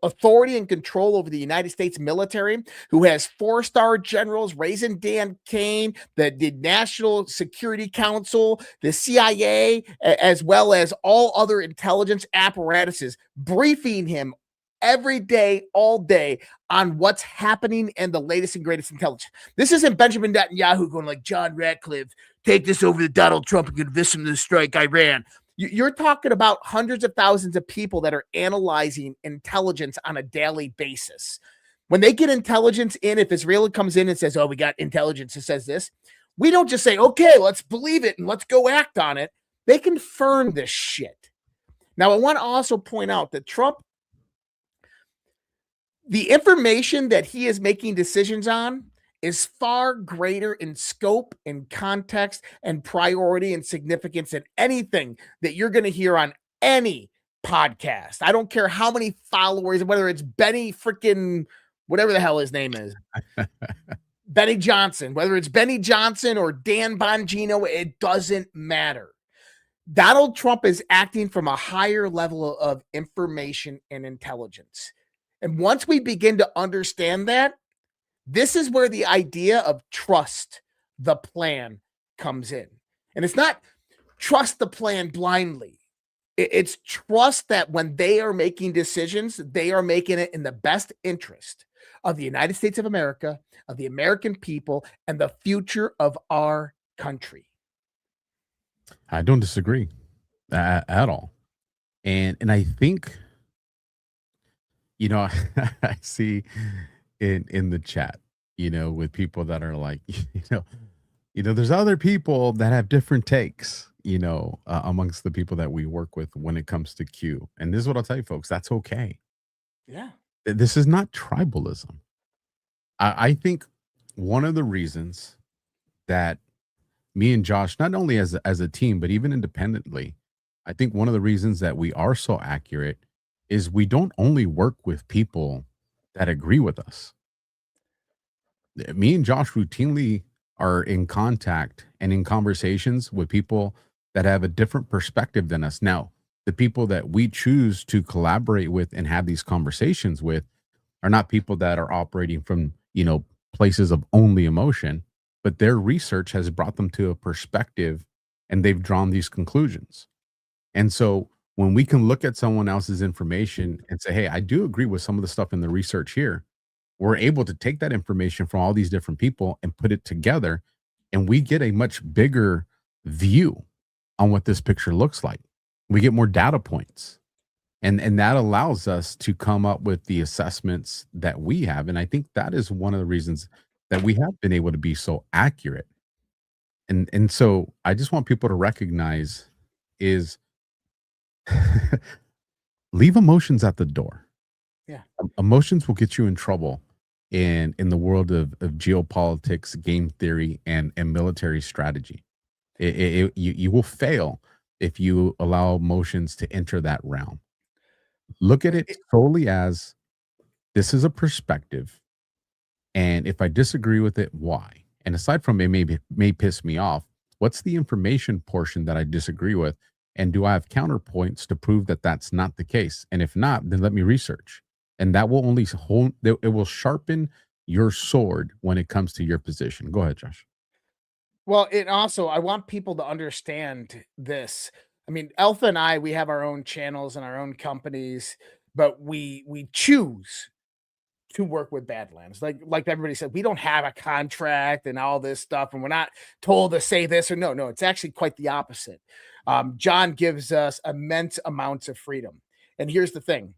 authority and control over the United States military, who has 4-star generals, raising Dan Kane, the National Security Council, the CIA, as well as all other intelligence apparatuses, briefing him every day, all day, on what's happening and the latest and greatest intelligence. This isn't Benjamin Netanyahu going like, John Ratcliffe, take this over to Donald Trump and convince him to strike Iran. You're talking about hundreds of thousands of people that are analyzing intelligence on a daily basis. When they get intelligence in, if Israel comes in and says, oh, we got intelligence that says this, we don't just say, okay, let's believe it and let's go act on it. They confirm this shit. Now, I want to also point out that Trump, the information that he is making decisions on is far greater in scope and context and priority and significance than anything that you're going to hear on any podcast. I don't care how many followers, whether it's Benny freaking whatever the hell his name is, Benny Johnson, whether it's Benny Johnson or Dan Bongino, it doesn't matter. Donald Trump is acting from a higher level of information and intelligence. And once we begin to understand that, this is where the idea of trust the plan comes in. And it's not trust the plan blindly. It's trust that when they are making decisions, they are making it in the best interest of the United States of America, of the American people, and the future of our country. I don't disagree at all. And I think, I see in the chat, with people that are like, there's other people that have different takes, amongst the people that we work with when it comes to Q. And this is what I'll tell you, folks, that's okay. Yeah. This is not tribalism. I think one of the reasons that me and Josh, not only as a team, but even independently, I think one of the reasons that we are so accurate is we don't only work with people that agree with us. Me and Josh routinely are in contact and in conversations with people that have a different perspective than us. Now, the people that we choose to collaborate with and have these conversations with are not people that are operating from, places of only emotion, but their research has brought them to a perspective and they've drawn these conclusions. And so when we can look at someone else's information and say, hey, I do agree with some of the stuff in the research here, we're able to take that information from all these different people and put it together, and we get a much bigger view on what this picture looks like. We get more data points, and that allows us to come up with the assessments that we have. And I think that is one of the reasons that we have been able to be so accurate. And so I just want people to recognize is leave emotions at the door. Yeah. Emotions will get you in trouble in the world of geopolitics, game theory, and military strategy. You will fail if you allow emotions to enter that realm. Look at it solely as this is a perspective, and if I disagree with it, why? And aside from it may piss me off, what's the information portion that I disagree with? And do I have counterpoints to prove that that's not the case? And if not, then let me research. And that will only it will sharpen your sword when it comes to your position. Go ahead, Josh. Well, and also I want people to understand this. I mean, Alpha and I, we have our own channels and our own companies, but we choose to work with Badlands. Like everybody said, we don't have a contract and all this stuff, and we're not told to say this or no. It's actually quite the opposite. John gives us immense amounts of freedom. And here's the thing.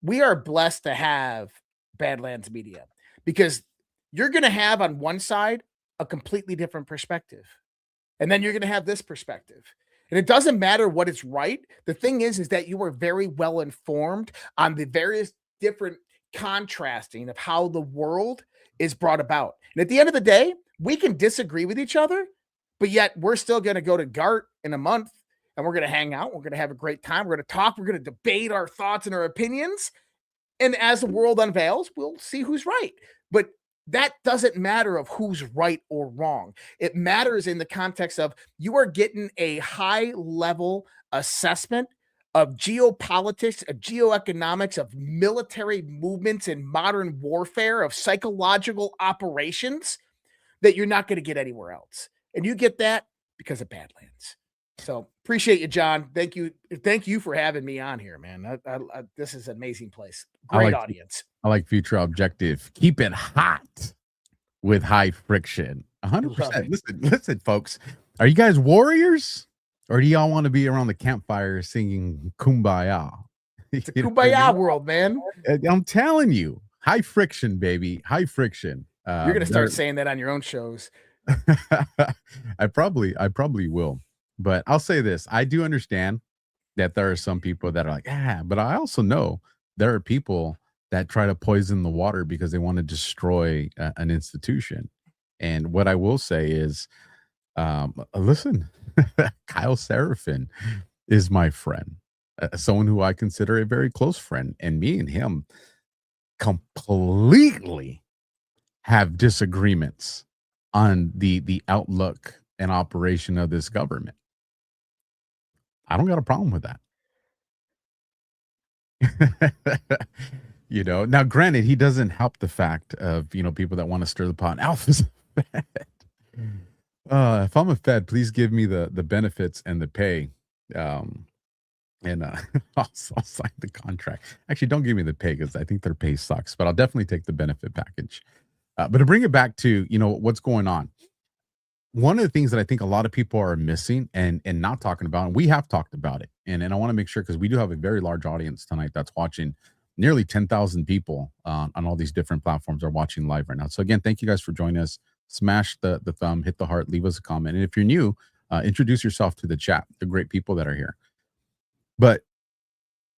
We are blessed to have Badlands Media, because you're going to have on one side a completely different perspective. And then you're going to have this perspective. And it doesn't matter what is right. The thing is that you are very well informed on the various different contrasting of how the world is brought about. And at the end of the day, we can disagree with each other, but yet we're still going to go to GART in a month and we're going to hang out. We're going to have a great time. We're going to talk. We're going to debate our thoughts and our opinions. And as the world unveils, we'll see who's right. But that doesn't matter of who's right or wrong. It matters in the context of you are getting a high level assessment of geopolitics, of geoeconomics, of military movements in modern warfare, of psychological operations that you're not going to get anywhere else. And you get that because of Badlands. So appreciate you, John. Thank you. Thank you for having me on here, man. This is an amazing place. Great audience. I like future objective. Keep it hot with high friction. 100%. Listen, folks. Are you guys warriors? Or do y'all want to be around the campfire singing Kumbaya? It's a Kumbaya world, man. I'm telling you. High friction, baby. High friction. You're going to start saying that on your own shows. I probably will. But I'll say this. I do understand that there are some people that are like, but I also know there are people that try to poison the water because they want to destroy an institution. And what I will say is, listen, Kyle Seraphin is my friend, someone who I consider a very close friend, and me and him completely have disagreements on the outlook and operation of this government. I don't got a problem with that. Now granted, he doesn't help the fact of, people that want to stir the pot. Alpha's a Fed. If I'm a Fed, please give me the benefits and the pay. And I'll sign the contract. Actually, don't give me the pay because I think their pay sucks, but I'll definitely take the benefit package. But to bring it back to, what's going on. One of the things that I think a lot of people are missing and not talking about, and we have talked about it, and I want to make sure, because we do have a very large audience tonight that's watching. Nearly 10,000 people on all these different platforms are watching live right now. So again, thank you guys for joining us. Smash the thumb, hit the heart, leave us a comment. And if you're new, introduce yourself to the chat, the great people that are here. But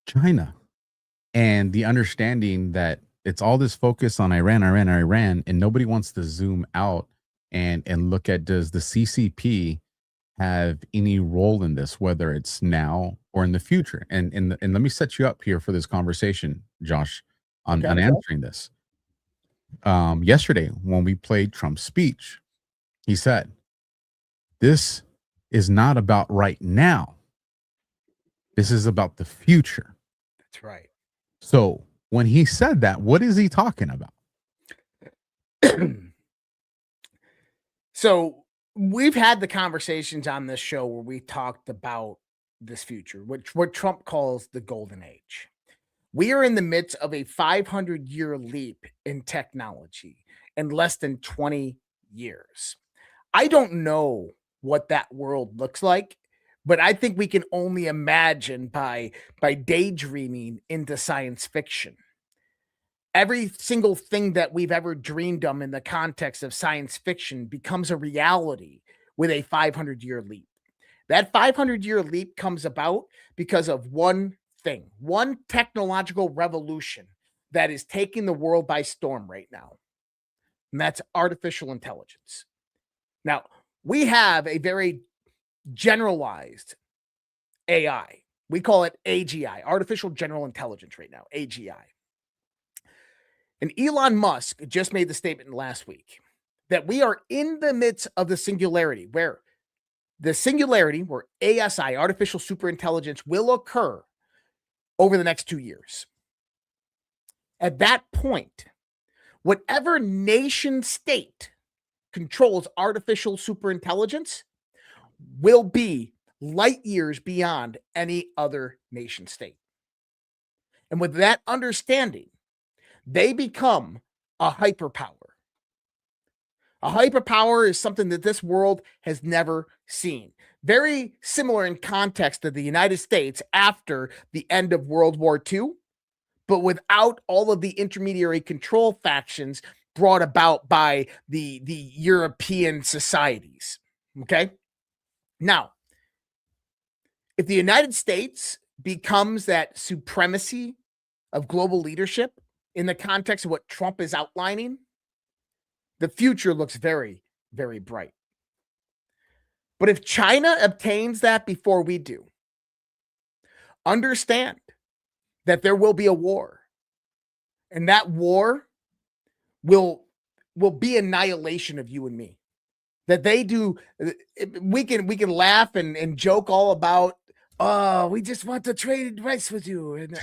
China and the understanding that it's all this focus on Iran, and nobody wants to zoom out and look at, does the CCP have any role in this, whether it's now or in the future? And let me set you up here for this conversation, Josh, on answering this. Yesterday, when we played Trump's speech, he said, this is not about right now. This is about the future. That's right. So when he said that, what is he talking about? So we've had the conversations on this show where we talked about this future, which what Trump calls the golden age. We are in the midst of a 500-year leap in technology in less than 20 years. I don't know what that world looks like, but I think we can only imagine by daydreaming into science fiction. Every single thing that we've ever dreamed of in the context of science fiction becomes a reality with a 500-year leap. That 500-year leap comes about because of one thing, one technological revolution that is taking the world by storm right now. And that's artificial intelligence. Now, we have a very generalized AI. We call it AGI, artificial general intelligence right now, AGI. And Elon Musk just made the statement last week that we are in the midst of the singularity, where ASI, artificial superintelligence, will occur over the next 2 years. At that point, whatever nation state controls artificial superintelligence will be light years beyond any other nation state. And with that understanding, they become a hyperpower. A hyperpower is something that this world has never seen. Very similar in context to the United States after the end of World War II, but without all of the intermediary control factions brought about by the European societies. Okay. Now, if the United States becomes that supremacy of global leadership in the context of what Trump is outlining, the future looks very, very bright. But if China obtains that before we do, understand that there will be a war. And that war will be annihilation of you and me. That they do, we can laugh and joke all about, oh, we just want to trade rice with you. And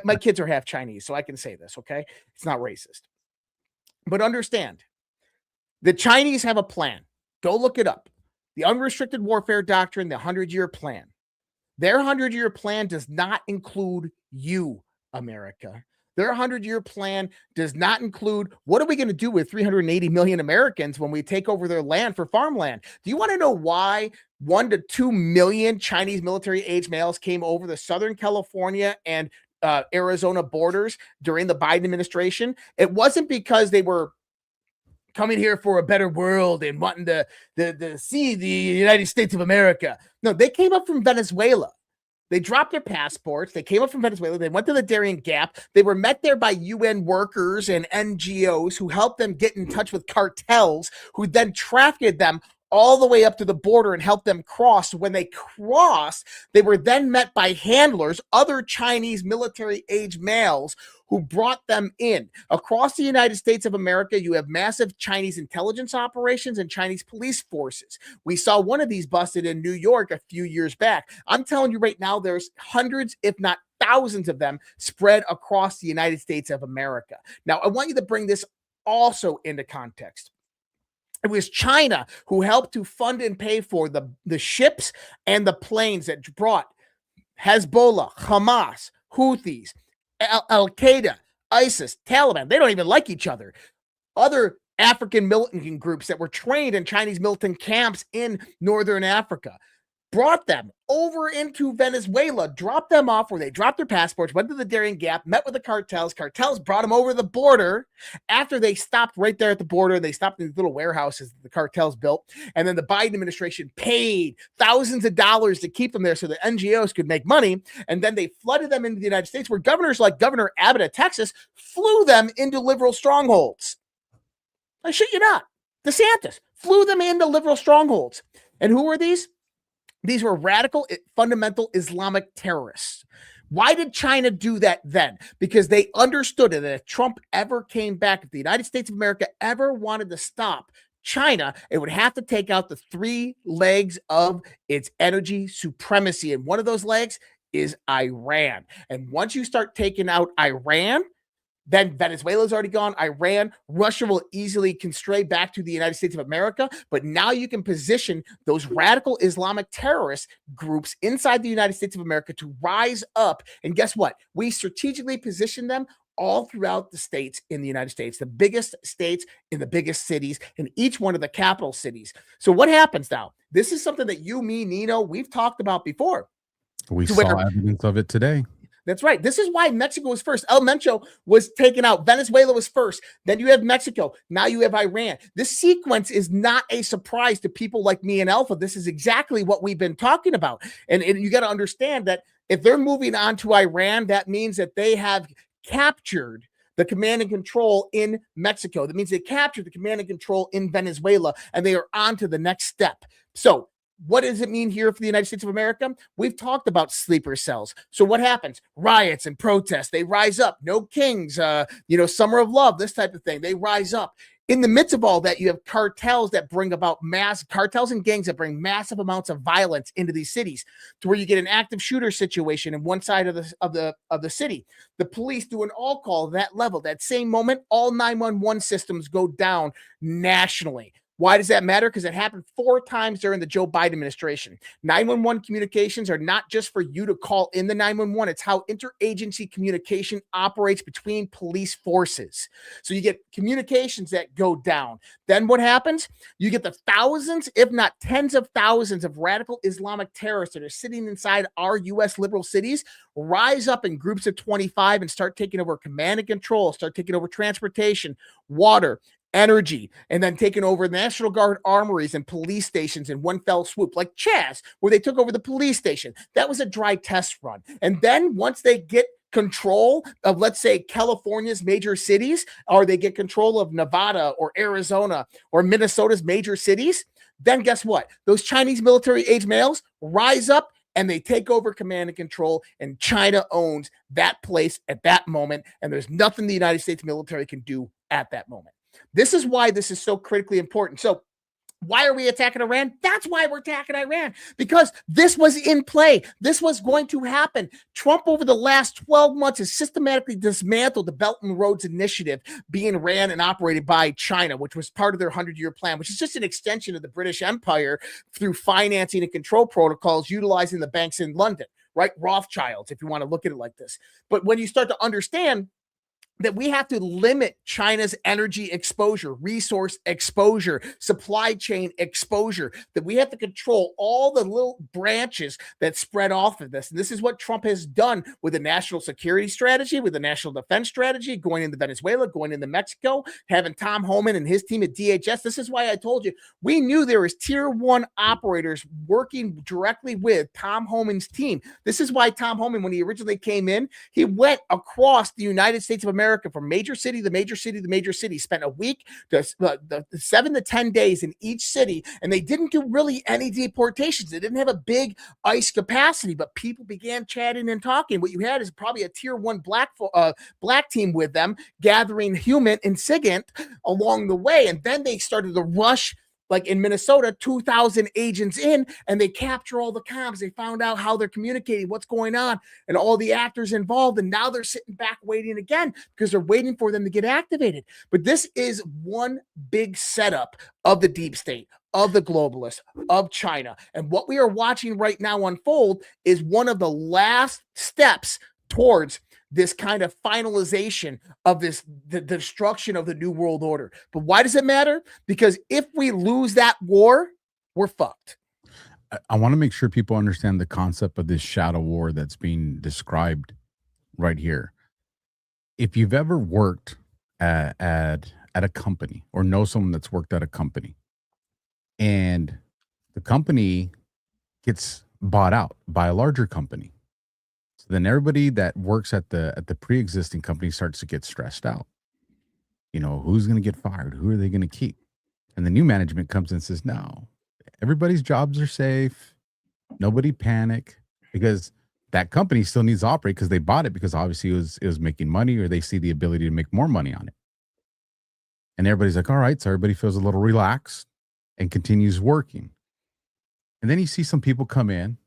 my kids are half Chinese, so I can say this, okay? It's not racist. But understand, the Chinese have a plan. Go look it up. The unrestricted warfare doctrine, the 100-year plan. Their 100-year plan does not include you, America. Their 100-year plan does not include, what are we going to do with 380 million Americans when we take over their land for farmland? Do you want to know why 1 to 2 million Chinese military-age males came over the Southern California and Arizona borders during the Biden administration? It wasn't because they were coming here for a better world and wanting to see the United States of America. No, they came up from Venezuela. They dropped their passports. They came up from Venezuela. They went to the Darien Gap. They were met there by UN workers and NGOs who helped them get in touch with cartels, who then trafficked them all the way up to the border and helped them cross. When they crossed, they were then met by handlers, other Chinese military-age males who brought them in. Across the United States of America, you have massive Chinese intelligence operations and Chinese police forces. We saw one of these busted in New York a few years back. I'm telling you right now, there's hundreds, if not thousands of them spread across the United States of America. Now, I want you to bring this also into context. It was China who helped to fund and pay for the ships and the planes that brought Hezbollah, Hamas, Houthis, Al-Qaeda, ISIS, Taliban. They don't even like each other. Other African militant groups that were trained in Chinese militant camps in Northern Africa brought them over into Venezuela, dropped them off where they dropped their passports, went to the Darien Gap, met with the cartels. Cartels brought them over the border. After they stopped right there at the border, they stopped in these little warehouses that the cartels built. And then the Biden administration paid thousands of dollars to keep them there so the NGOs could make money. And then they flooded them into the United States, where governors like Governor Abbott of Texas flew them into liberal strongholds. I shit you not. DeSantis flew them into liberal strongholds. And who were these? These were radical, fundamental Islamic terrorists. Why did China do that then? Because they understood that if Trump ever came back, if the United States of America ever wanted to stop China, it would have to take out the 3 legs of its energy supremacy. And one of those legs is Iran. And once you start taking out Iran, then Venezuela's already gone. Iran, Russia will easily constray back to the United States of America. But now you can position those radical Islamic terrorist groups inside the United States of America to rise up. And guess what? We strategically position them all throughout the states in the United States, the biggest states in the biggest cities, in each one of the capital cities. So what happens now? This is something that you, me, Nino, we've talked about before. We saw evidence of it today. That's right. This is why Mexico was first. El Mencho was taken out. Venezuela was first. Then you have Mexico. Now you have Iran. This sequence is not a surprise to people like me and Alpha. This is exactly what we've been talking about. And you got to understand that if they're moving on to Iran, that means that they have captured the command and control in Mexico. That means they captured the command and control in Venezuela, and they are on to the next step. So what does it mean here for the United States of America? We've talked about sleeper cells. So what happens? Riots and protests. They rise up. No kings, summer of love, this type of thing. They rise up. In the midst of all that, you have cartels that bring about cartels and gangs that bring massive amounts of violence into these cities, to where you get an active shooter situation in one side of the city. The police do an all call at that level. That same moment, all 911 systems go down nationally. Why does that matter? Because it happened 4 times during the Joe Biden administration. 911 communications are not just for you to call in the 911. It's how interagency communication operates between police forces. So you get communications that go down. Then what happens? You get the thousands, if not tens of thousands of radical Islamic terrorists that are sitting inside our U.S. liberal cities rise up in groups of 25 and start taking over command and control, start taking over transportation, water, energy, and then taking over National Guard armories and police stations in one fell swoop, like Chaz, where they took over the police station. That was a dry test run. And then once they get control of, let's say, California's major cities, or they get control of Nevada or Arizona or Minnesota's major cities, then guess what? Those Chinese military-age males rise up and they take over command and control, and China owns that place at that moment, and there's nothing the United States military can do at that moment. This is why this is so critically important. So why are we attacking Iran? That's why we're attacking Iran, because this was in play. This was going to happen. Trump, over the last 12 months, has systematically dismantled the Belt and Roads Initiative being ran and operated by China, which was part of their 100-year plan, which is just an extension of the British Empire through financing and control protocols utilizing the banks in London, right? Rothschilds, if you want to look at it like this. But when you start to understand that we have to limit China's energy exposure, resource exposure, supply chain exposure, that we have to control all the little branches that spread off of this. And this is what Trump has done with the national security strategy, with the national defense strategy, going into Venezuela, going into Mexico, having Tom Homan and his team at DHS. This is why I told you, we knew there was tier 1 operators working directly with Tom Homan's team. This is why Tom Homan, when he originally came in, he went across the United States of America from major city to major city to major city, spent a week to 7 to 10 days in each city, and they didn't do really any deportations. They didn't have a big ICE capacity, but people began chatting and talking. What you had is probably a tier 1 black team with them, gathering human and SIGINT along the way, and then they started to rush. Like in Minnesota, 2,000 agents in, and they capture all the comms. They found out how they're communicating, what's going on, and all the actors involved. And now they're sitting back waiting again because they're waiting for them to get activated. But this is one big setup of the deep state, of the globalists, of China. And what we are watching right now unfold is one of the last steps towards this kind of finalization of the destruction of the New World Order. But why does it matter? Because if we lose that war, we're fucked. I want to make sure people understand the concept of this shadow war that's being described right here. If you've ever worked at a company or know someone that's worked at a company, and the company gets bought out by a larger company, so then everybody that works at the pre-existing company starts to get stressed out. You know, who's going to get fired? Who are they going to keep? And the new management comes in and says, no, everybody's jobs are safe. Nobody panic, because that company still needs to operate because they bought it because obviously it was making money, or they see the ability to make more money on it. And everybody's like, all right, so everybody feels a little relaxed and continues working. And then you see some people come in,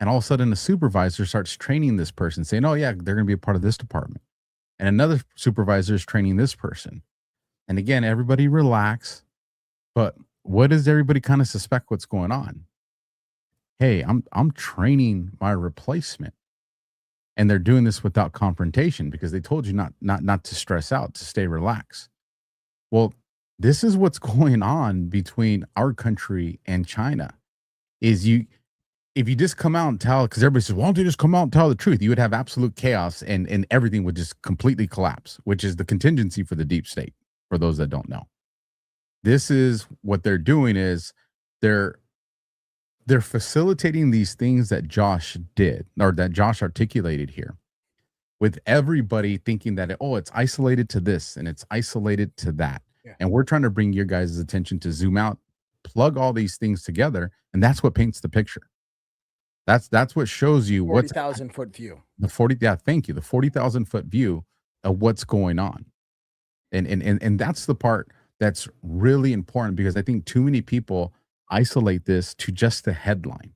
and all of a sudden a supervisor starts training this person, saying, oh yeah, they're going to be a part of this department. And another supervisor is training this person. And again, everybody relax. But what does everybody kind of suspect what's going on? Hey, I'm training my replacement. And they're doing this without confrontation because they told you not to stress out, to stay relaxed. Well, this is what's going on between our country and China. If you just come out and tell, because everybody says, why don't they just come out and tell the truth? You would have absolute chaos and everything would just completely collapse, which is the contingency for the deep state, for those that don't know. This is what they're doing, is they're facilitating these things that Josh did, or that Josh articulated here, with everybody thinking that, oh, it's isolated to this and it's isolated to that. Yeah. And we're trying to bring your guys' attention to zoom out, plug all these things together, and that's what paints the picture. That's what shows you what's 40,000-foot view. Thank you. The 40,000-foot view of what's going on. And that's the part that's really important, because I think too many people isolate this to just the headline.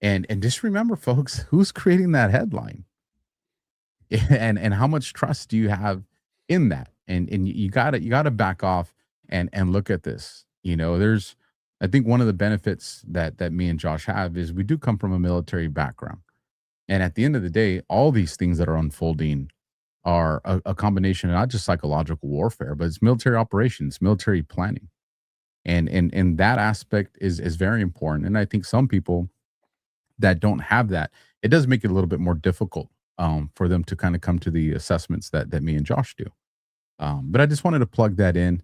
And just remember, folks, who's creating that headline? And how much trust do you have in that? And you gotta back off and look at this. I think one of the benefits that me and Josh have is we do come from a military background. And at the end of the day, all these things that are unfolding are a combination of not just psychological warfare, but it's military operations, military planning. And that aspect is very important. And I think some people that don't have that, it does make it a little bit more difficult for them to kind of come to the assessments that me and Josh do. But I just wanted to plug that in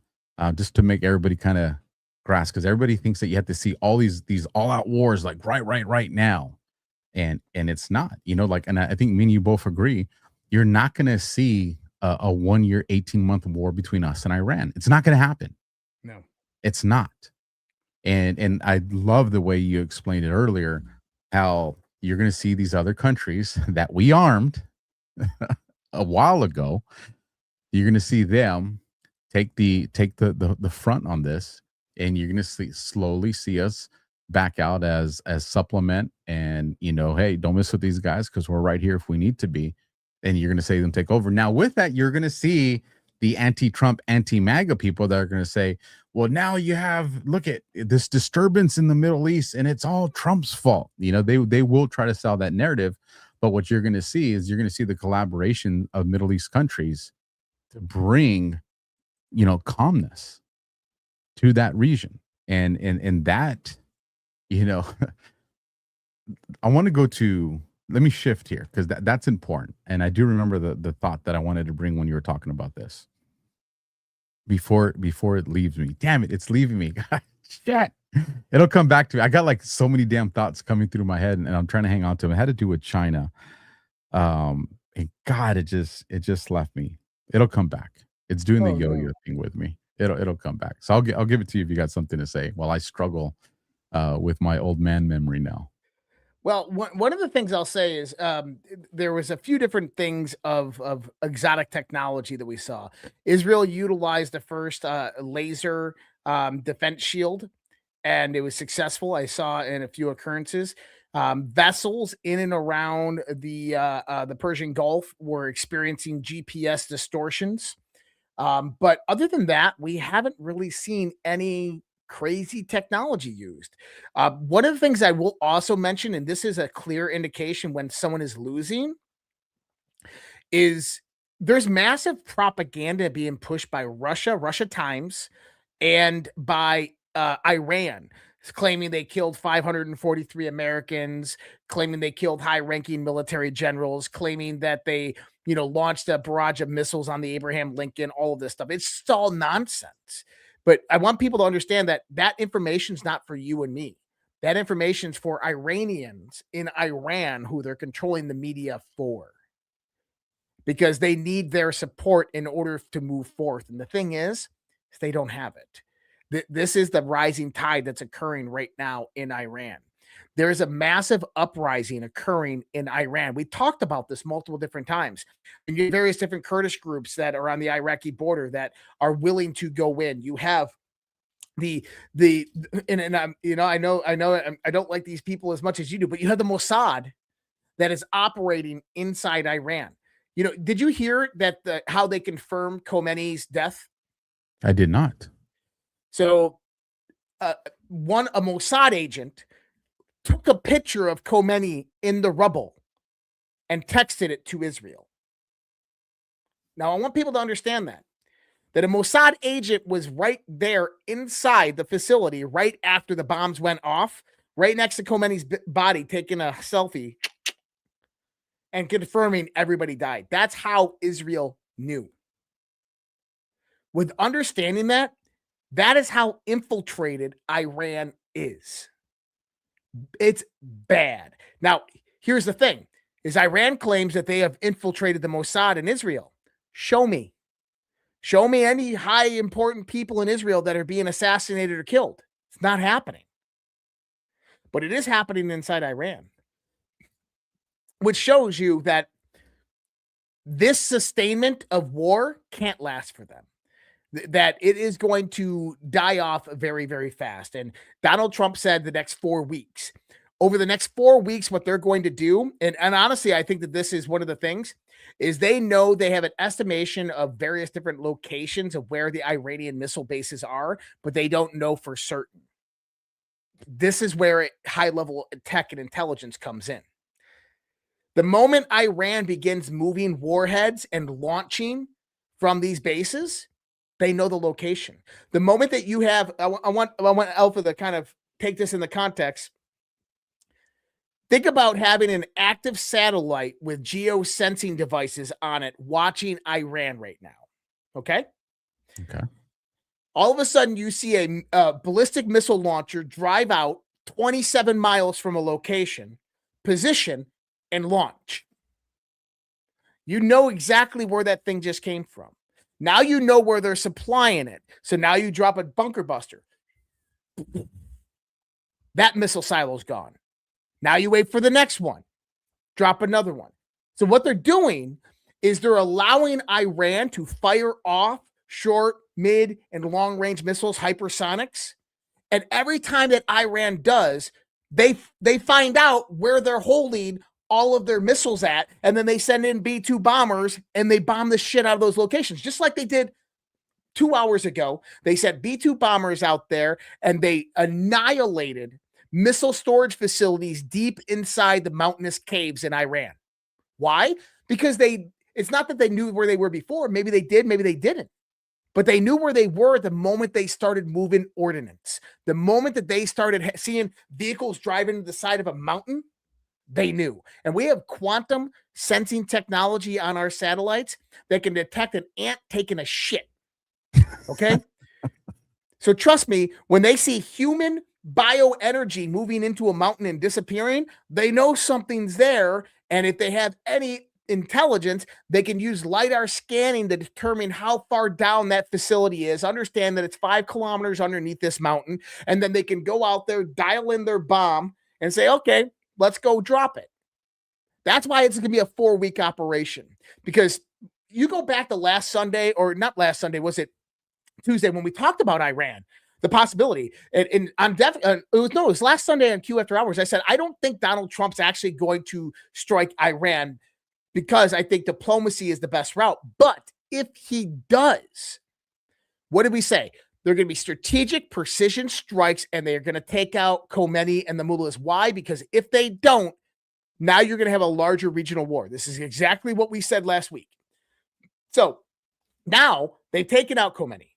just to make everybody kind of grasp, because everybody thinks that you have to see all these all out wars like right now. And it's not, and I think me and you both agree, you're not going to see a 1 year, 18-month war between us and Iran. It's not going to happen. No, it's not. And I love the way you explained it earlier, how you're going to see these other countries that we armed a while ago. You're going to see them take the front on this, and you're going to slowly see us back out as supplement. And hey, don't mess with these guys because we're right here if we need to be. And you're going to see them take over. Now with that, you're going to see the anti-Trump, anti-MAGA people that are going to say, well, now look at this disturbance in the Middle East and it's all Trump's fault. They will try to sell that narrative. But what you're going to see is the collaboration of Middle East countries to bring, calmness to that region. And that, I want to go to, let me shift here because that's important. And I do remember the thought that I wanted to bring when you were talking about this before it leaves me. Damn it, it's leaving me. Shit. It'll come back to me. I got like so many damn thoughts coming through my head and I'm trying to hang on to them. It had to do with China. And God, it just left me. It'll come back. It's doing the yo-yo thing with me. It'll come back. So I'll give it to you if you got something to say while I struggle with my old man memory now. Well, one of the things I'll say is there was a few different things of exotic technology that we saw. Israel utilized the first laser defense shield, and it was successful. I saw in a few occurrences. Vessels in and around the Persian Gulf were experiencing GPS distortions. But other than that, we haven't really seen any crazy technology used. One of the things I will also mention, and this is a clear indication when someone is losing, is there's massive propaganda being pushed by Russia Times, and by Iran, claiming they killed 543 Americans, claiming they killed high-ranking military generals, claiming that they, launched a barrage of missiles on the Abraham Lincoln, all of this stuff. It's all nonsense. But I want people to understand that information is not for you and me. That information is for Iranians in Iran, who they're controlling the media for, because they need their support in order to move forth. And the thing is they don't have it. This is the rising tide that's occurring right now in Iran. There is a massive uprising occurring in Iran. We talked about this multiple different times. And you have various different Kurdish groups that are on the Iraqi border that are willing to go in. You have I know I don't like these people as much as you do, but you have the Mossad that is operating inside Iran. Did you hear that how they confirmed Khomeini's death? I did not. So a Mossad agent took a picture of Khomeini in the rubble and texted it to Israel. Now, I want people to understand that a Mossad agent was right there inside the facility right after the bombs went off, right next to Khomeini's body, taking a selfie and confirming everybody died. That's how Israel knew. With understanding that is how infiltrated Iran is. It's bad. Now, here's the thing, is Iran claims that they have infiltrated the Mossad in Israel. Show me. Show me any high important people in Israel that are being assassinated or killed. It's not happening. But it is happening inside Iran, which shows you that this sustainment of war can't last for them. That it is going to die off very, very fast. And Donald Trump said the next 4 weeks. over the next 4 weeks, what they're going to do, and honestly, I think that this is one of the things, is they know they have an estimation of various different locations of where the Iranian missile bases are, but they don't know for certain. This is where high-level tech and intelligence comes in. The moment Iran begins moving warheads and launching from these bases, they know the location. The moment that you have, I want Alpha to kind of take this in the context. Think about having an active satellite with geosensing devices on it watching Iran right now. Okay? Okay. All of a sudden, you see a ballistic missile launcher drive out 27 miles from a location, position, and launch. You know exactly where that thing just came from. Now you know where they're supplying it. So now you drop a bunker buster. That missile silo's gone. Now you wait for the next one. Drop another one. So what they're doing is they're allowing Iran to fire off short, mid, and long-range missiles, hypersonics. And every time that Iran does, they find out where they're holding all of their missiles at, and then they send in B-2 bombers, and they bomb the shit out of those locations, just like they did 2 hours ago. They sent B-2 bombers out there, and they annihilated missile storage facilities deep inside the mountainous caves in Iran. Why? Because it's not that they knew where they were before. Maybe they did, maybe they didn't. But they knew where they were the moment they started moving ordnance. The moment that they started seeing vehicles driving to the side of a mountain, they knew. And we have quantum sensing technology on our satellites that can detect an ant taking a shit. Okay? So trust me, when they see human bioenergy moving into a mountain and disappearing, they know something's there. And if they have any intelligence, they can use LiDAR scanning to determine how far down that facility is, understand that it's 5 kilometers underneath this mountain, and then they can go out there, dial in their bomb, and say, okay, let's go drop it. That's why it's going to be a 4-week operation. Because you go back to last Sunday, or not last Sunday, was it Tuesday, when we talked about Iran, the possibility, and I'm definitely, it was last Sunday on Q After Hours, I said, I don't think Donald Trump's actually going to strike Iran, because I think diplomacy is the best route. But if he does, what did we say? They're going to be strategic precision strikes, and they're going to take out Khomeini and the mullahs. Why? Because if they don't, now you're going to have a larger regional war. This is exactly what we said last week. So now they've taken out Khomeini.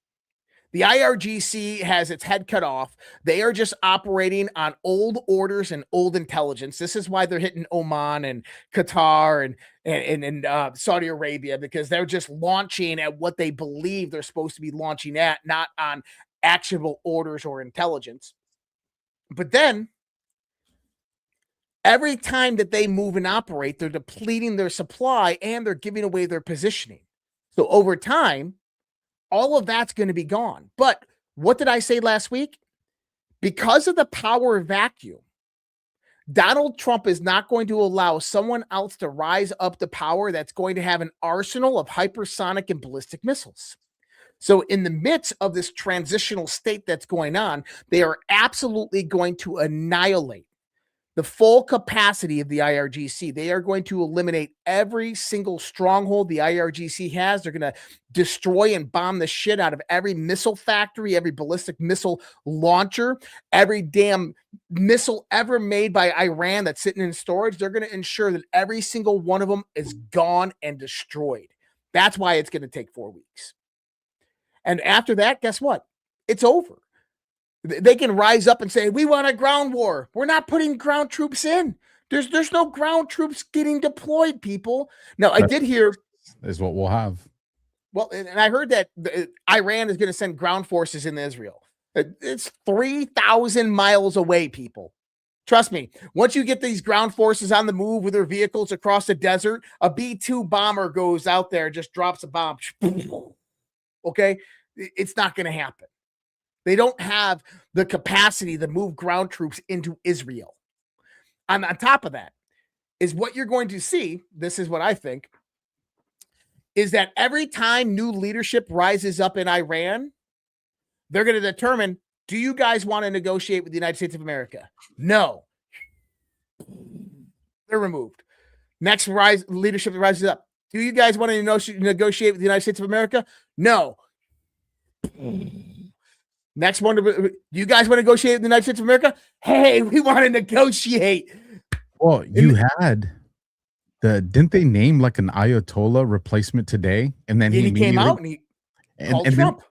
The IRGC has its head cut off. They are just operating on old orders and old intelligence. This is why they're hitting Oman and Qatar and Saudi Arabia, because they're just launching at what they believe they're supposed to be launching at, not on actionable orders or intelligence. But then every time that they move and operate, they're depleting their supply and they're giving away their positioning. So over time, all of that's going to be gone. But what did I say last week? Because of the power vacuum, Donald Trump is not going to allow someone else to rise up to power that's going to have an arsenal of hypersonic and ballistic missiles. So in the midst of this transitional state that's going on, they are absolutely going to annihilate the full capacity of the IRGC. They are going to eliminate every single stronghold the IRGC has. They're going to destroy and bomb the shit out of every missile factory, every ballistic missile launcher, every damn missile ever made by Iran that's sitting in storage. They're going to ensure that every single one of them is gone and destroyed. That's why it's going to take 4 weeks. And after that, guess what? It's over. They can rise up and say, we want a ground war. We're not putting ground troops in. There's no ground troops getting deployed, people. Now, I did hear is what we'll have. Well, and I heard that Iran is going to send ground forces into Israel. It's 3,000 miles away, people. Trust me, once you get these ground forces on the move with their vehicles across the desert, a B-2 bomber goes out there, just drops a bomb. Okay? It's not going to happen. They don't have the capacity to move ground troops into Israel. On top of that is what you're going to see, this is what I think, is that every time new leadership rises up in Iran, they're going to determine, do you guys want to negotiate with the United States of America? No. They're removed. Next leadership that rises up. Do you guys want to negotiate with the United States of America? No. Next one, do you guys want to negotiate with the United States of America? Hey, we want to negotiate. Well, didn't they name like an Ayatollah replacement today? And then he came out and he called Trump.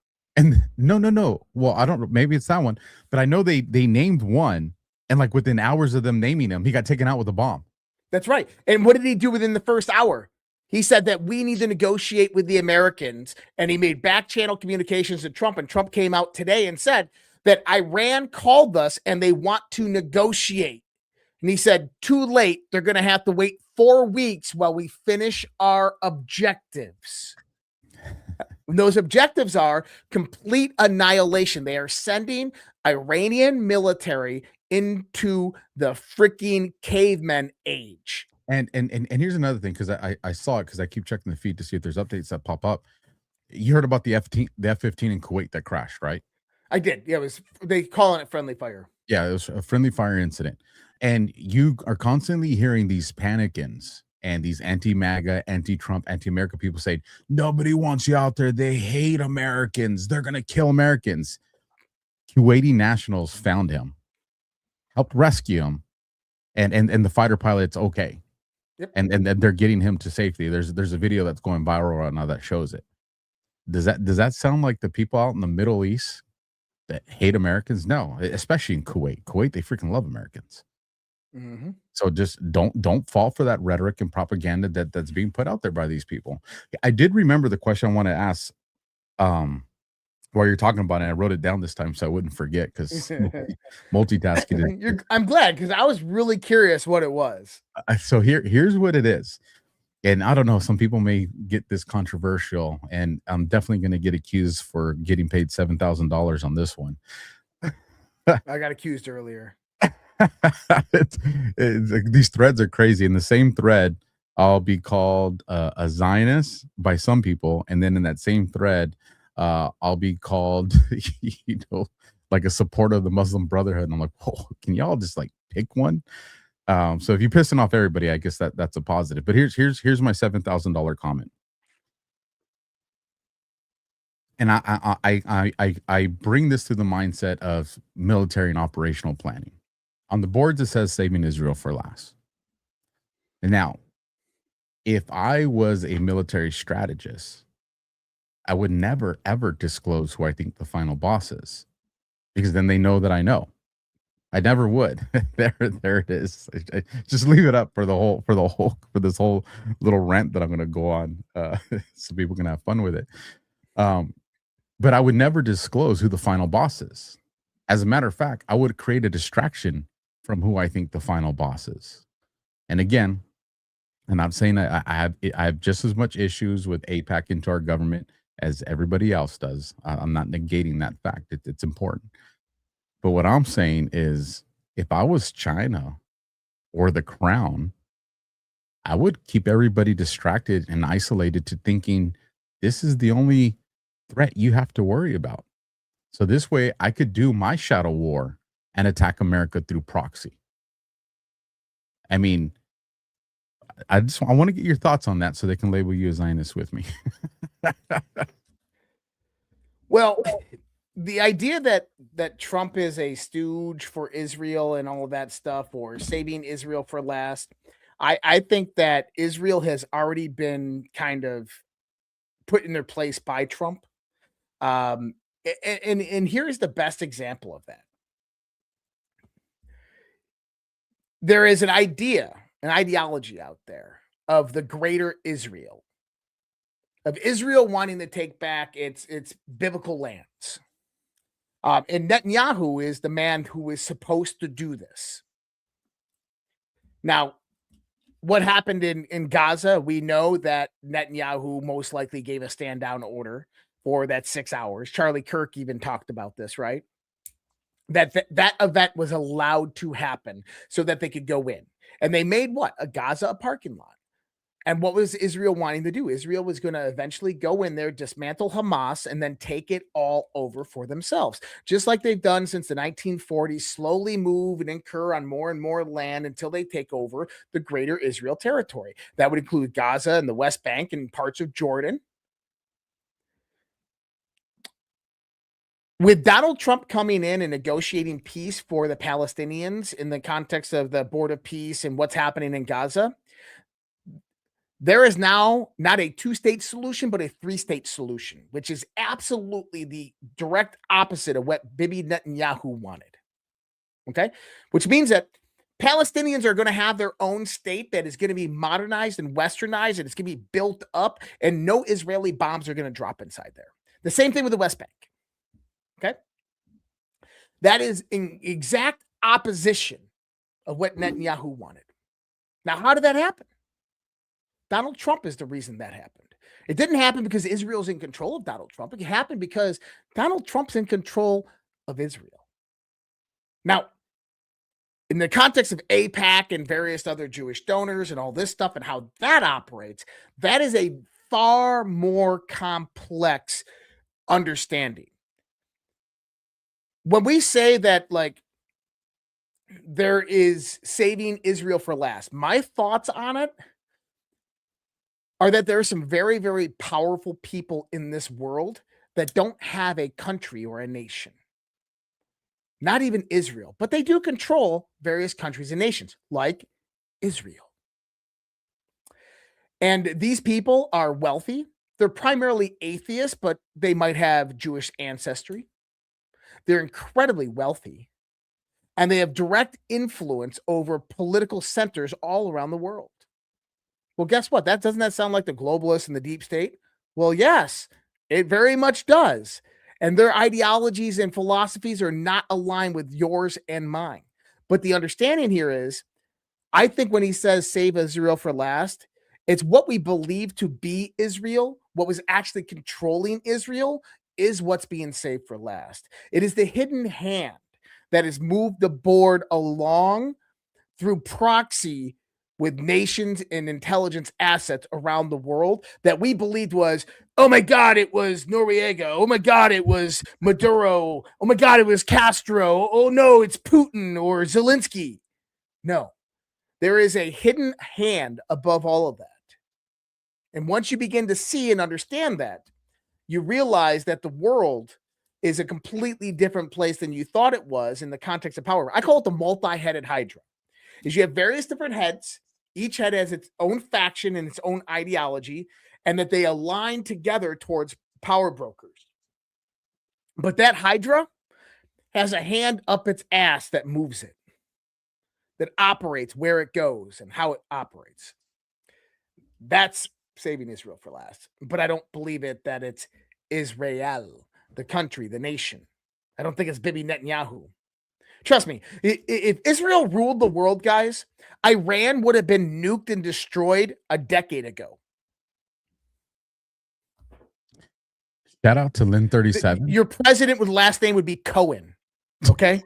No. Well, I don't know. Maybe it's that one, but I know they named one, and like within hours of them naming him, he got taken out with a bomb. That's right. And what did he do within the first hour? He said that we need to negotiate with the Americans, and he made back channel communications to Trump, and Trump came out today and said that Iran called us and they want to negotiate. And he said, too late. They're going to have to wait 4 weeks while we finish our objectives. And those objectives are complete annihilation. They are sending Iranian military into the freaking caveman age. And here's another thing, because I saw it because I keep checking the feed to see if there's updates that pop up. You heard about the F-15 in Kuwait that crashed, right? I did. Yeah, they calling it friendly fire. Yeah, it was a friendly fire incident. And you are constantly hearing these panicans and these anti-MAGA, anti-Trump, anti-America people say, nobody wants you out there. They hate Americans. They're going to kill Americans. Kuwaiti nationals found him, helped rescue him, and the fighter pilot's okay. Yep. And they're getting him to safety. There's a video that's going viral right now that shows it. Does that sound like the people out in the Middle East that hate Americans? No, especially in Kuwait. Kuwait, they freaking love Americans. Mm-hmm. So just don't fall for that rhetoric and propaganda that's being put out there by these people. I did remember the question I want to ask while you're talking about it. I wrote it down this time so I wouldn't forget, because multitasking. I'm glad, because I was really curious what it was. So here's what it is. And I don't know, some people may get this controversial, and I'm definitely going to get accused for getting paid $7,000 on this one. I got accused earlier. These threads are crazy. In the same thread, I'll be called a Zionist by some people, and then in that same thread, I'll be called, like a supporter of the Muslim Brotherhood. And I'm like, whoa, can y'all just like pick one? So if you're pissing off everybody, I guess that's a positive. But here's my $7,000 comment. And I bring this to the mindset of military and operational planning. On the boards, it says saving Israel for last. And now, if I was a military strategist, I would never, ever disclose who I think the final boss is, because then they know that I know. I never would. There it is. Just leave it up for this whole little rant that I'm going to go on, so people can have fun with it. But I would never disclose who the final boss is. As a matter of fact, I would create a distraction from who I think the final boss is. And again, I'm not saying I have just as much issues with AIPAC into our government as everybody else does. I'm not negating that fact. It's important. But what I'm saying is, if I was China or the Crown, I would keep everybody distracted and isolated to thinking this is the only threat you have to worry about. So this way I could do my shadow war and attack America through proxy. I mean, I want to get your thoughts on that so they can label you a Zionist with me. Well, the idea that Trump is a stooge for Israel and all of that stuff, or saving Israel for last, I think that Israel has already been kind of put in their place by Trump. And here's the best example of that. There is an ideology out there of the greater Israel, of Israel wanting to take back its biblical lands. And Netanyahu is the man who is supposed to do this. Now, what happened in Gaza, we know that Netanyahu most likely gave a stand down order for that 6 hours. Charlie Kirk even talked about this, right? That event was allowed to happen so that they could go in. And they made what? A Gaza a parking lot. And what was Israel wanting to do? Israel was going to eventually go in there, dismantle Hamas, and then take it all over for themselves. Just like they've done since the 1940s, slowly move and incur on more and more land until they take over the greater Israel territory. That would include Gaza and the West Bank and parts of Jordan. With Donald Trump coming in and negotiating peace for the Palestinians in the context of the Board of Peace and what's happening in Gaza, there is now not a two-state solution, but a three-state solution, which is absolutely the direct opposite of what Bibi Netanyahu wanted. Okay? Which means that Palestinians are going to have their own state that is going to be modernized and westernized, and it's going to be built up, and no Israeli bombs are going to drop inside there. The same thing with the West Bank. Okay? That is in exact opposition of what Netanyahu wanted. Now, how did that happen? Donald Trump is the reason that happened. It didn't happen because Israel's in control of Donald Trump. It happened because Donald Trump's in control of Israel. Now, in the context of AIPAC and various other Jewish donors and all this stuff and how that operates, that is a far more complex understanding. When we say that, like, there is saving Israel for last, my thoughts on it are that there are some very, very powerful people in this world that don't have a country or a nation. Not even Israel, but they do control various countries and nations, like Israel. And these people are wealthy. They're primarily atheists, but they might have Jewish ancestry. They're incredibly wealthy, and they have direct influence over political centers all around the world. Well, guess what? Doesn't that sound like the globalists and the deep state? Well, yes, it very much does. And their ideologies and philosophies are not aligned with yours and mine. But the understanding here is, I think when he says save Israel for last, it's what we believe to be Israel, what was actually controlling Israel, is what's being saved for last. It is the hidden hand that has moved the board along through proxy with nations and intelligence assets around the world that we believed was, oh my God, it was Noriega. Oh my God, it was Maduro. Oh my God, it was Castro. Oh no, it's Putin or Zelensky. No, there is a hidden hand above all of that. And once you begin to see and understand that, you realize that the world is a completely different place than you thought it was in the context of power. I call it the multi-headed hydra. Is you have various different heads. Each head has its own faction and its own ideology, and that they align together towards power brokers. But that hydra has a hand up its ass that moves it, that operates where it goes and how it operates. That's saving Israel for last. But I don't believe that it's Israel, the country, the nation. I don't think it's Bibi Netanyahu. Trust me, if Israel ruled the world, guys, Iran would have been nuked and destroyed a decade ago. Shout out to Lynn 37. Your president with last name would be Cohen. Okay?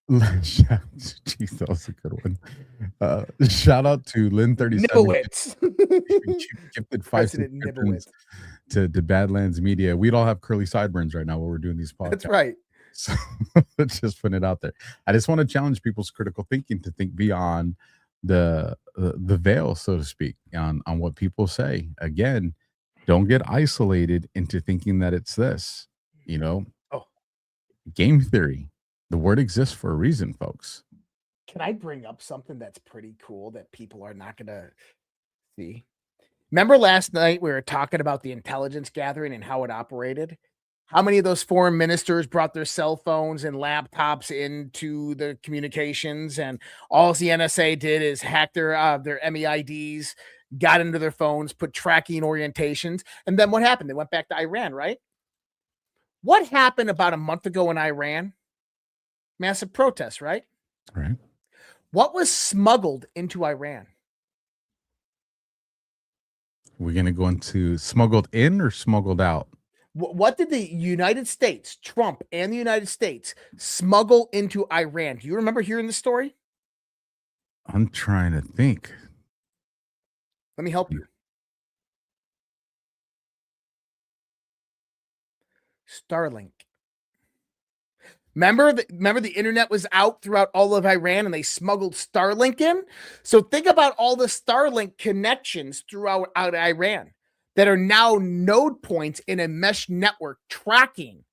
Jeez, that was a good one. Shout out to Lynn 37. Nibowitz. Gifted 5 subscriptions to Badlands Media. We'd all have curly sideburns right now while we're doing these podcasts. That's right. So let's just put it out there. I just want to challenge people's critical thinking to think beyond the veil, so to speak, on what people say. Again, don't get isolated into thinking that it's this, game theory. The word exists for a reason, folks. Can I bring up something that's pretty cool that people are not going to see? Remember last night we were talking about the intelligence gathering and how it operated? How many of those foreign ministers brought their cell phones and laptops into the communications, and all the NSA did is hack their MEIDs, got into their phones, put tracking orientations, and then what happened? They went back to Iran, right? What happened about a month ago in Iran? Massive protests, right? Right. What was smuggled into Iran? We're going to go into smuggled in or smuggled out? What did the United States, Trump and the United States, smuggle into Iran? Do you remember hearing the story? I'm trying to think. Let me help you. Starlink. Remember the internet was out throughout all of Iran and they smuggled Starlink in? So think about all the Starlink connections throughout Iran that are now node points in a mesh network tracking